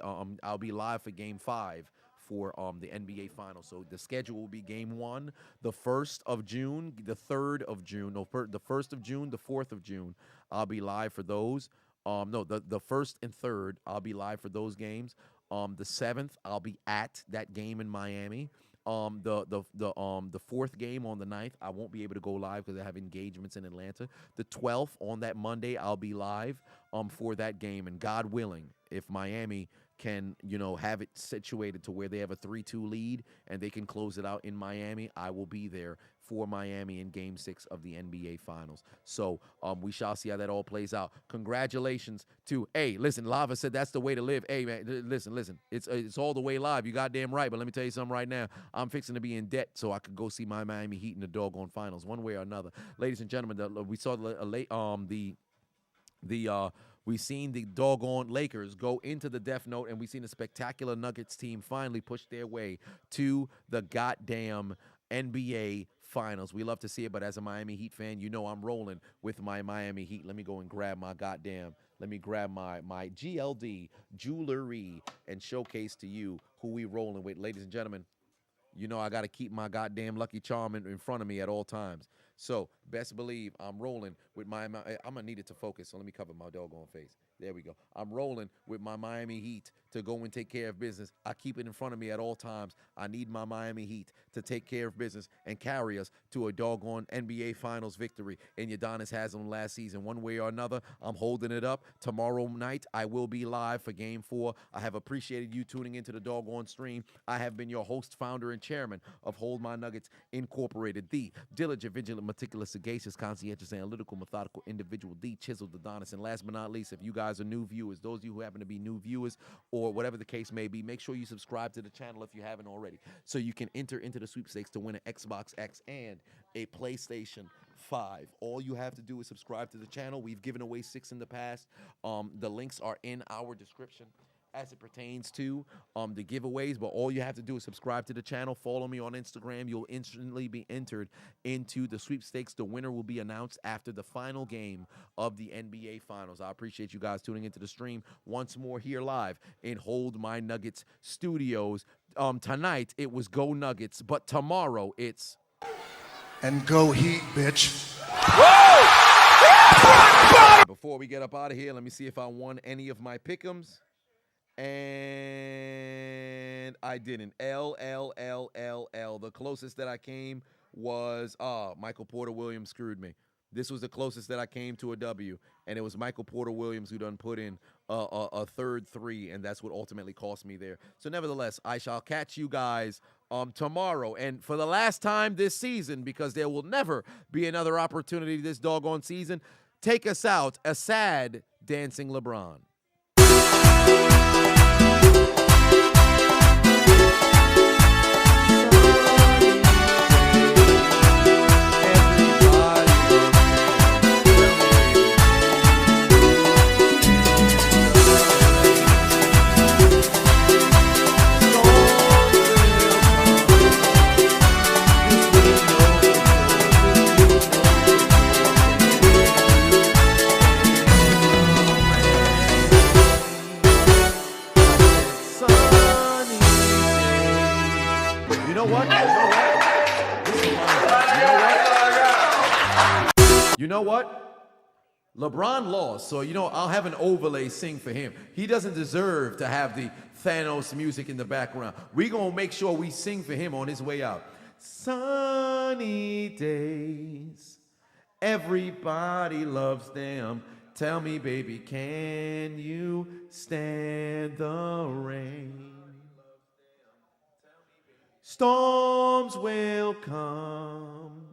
live for Game 5 for the NBA Finals. So the schedule will be Game 1, the 1st of June, the 3rd of June, the 1st of June, the 4th of June. I'll be live for those. The 1st and 3rd, I'll be live for those games. The 7th, I'll be at that game in Miami. The 4th game on the 9th, I won't be able to go live because I have engagements in Atlanta. The 12th, on that Monday, I'll be live for that game. And God willing, if Miami can, have it situated to where they have a 3-2 lead and they can close it out in Miami, I will be there for Miami in Game 6 of the NBA Finals. So we shall see how that all plays out. Congratulations to, hey, listen, Lava said that's the way to live. Hey, man, listen. It's all the way live. You goddamn right. But let me tell you something right now. I'm fixing to be in debt so I could go see my Miami Heat in the doggone finals one way or another. Ladies and gentlemen, we saw we seen the doggone Lakers go into the Death Note, and we seen the spectacular Nuggets team finally push their way to the goddamn NBA Finals. We love to see it, but as a Miami Heat fan, you know I'm rolling with my Miami Heat. Let me go and grab my my GLD jewelry and showcase to you who we rolling with. Ladies and gentlemen, you know I got to keep my goddamn Lucky Charm in front of me at all times. So best believe I'm rolling with I'm going to need it to focus, so let me cover my doggone face. There we go. I'm rolling with my Miami Heat to go and take care of business. I keep it in front of me at all times. I need my Miami Heat to take care of business and carry us to a doggone NBA Finals victory. And Adonis has them last season. One way or another, I'm holding it up. Tomorrow night, I will be live for Game 4. I have appreciated you tuning into the doggone stream. I have been your host, founder, and chairman of Hold My Nuggets Incorporated, the diligent, vigilant, meticulous, sagacious, conscientious, analytical, methodical individual, the Chiseled Adonis. And last but not least, if you guys are new viewers, those of you who happen to be new viewers or whatever the case may be, make sure you subscribe to the channel if you haven't already, so you can enter into the sweepstakes to win an Xbox X and a PlayStation 5. All you have to do is subscribe to the channel. We've given away 6 in the past. The links are in our description as it pertains to the giveaways, but all you have to do is subscribe to the channel, follow me on Instagram. You'll instantly be entered into the sweepstakes. The winner will be announced after the final game of the NBA Finals. I appreciate you guys tuning into the stream once more here live in Hold My Nuggets Studios. Tonight it was Go Nuggets, but tomorrow it's And go Heat, bitch. Before we get up out of here, let me see if I won any of my pick'ems. And I didn't. L. The closest that I came was Michael Porter Williams screwed me. This was the closest that I came to a W, and it was Michael Porter Williams who done put in a third 3, and that's what ultimately cost me there. So nevertheless, I shall catch you guys tomorrow, and for the last time this season, because there will never be another opportunity this doggone season, take us out, a sad dancing LeBron. You know what? LeBron lost, so, I'll have an overlay sing for him. He doesn't deserve to have the Thanos music in the background. We're going to make sure we sing for him on his way out. Sunny days, everybody loves them. Tell me, baby, can you stand the rain? Storms will come.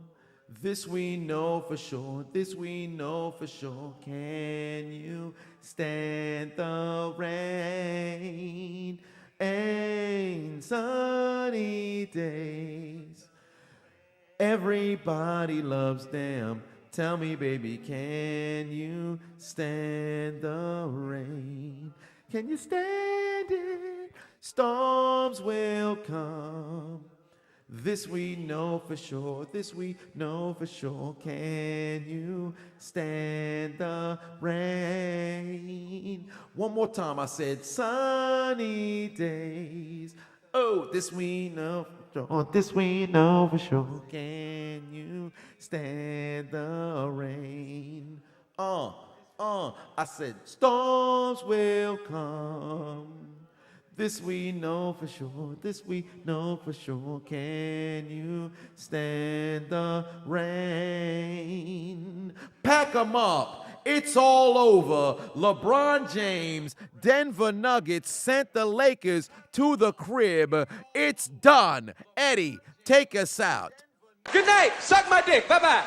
This we know for sure, Can you stand the rain and sunny days? Everybody loves them. Tell me, baby, can you stand the rain? Can you stand it? Storms will come. This we know for sure, Can you stand the rain? One more time, I said sunny days. Oh, this we know for sure, Can you stand the rain? I said storms will come. This we know for sure, Can you stand the rain? Pack 'em up. It's all over. LeBron James, Denver Nuggets sent the Lakers to the crib. It's done. Eddie, take us out. Good night. Suck my dick. Bye-bye.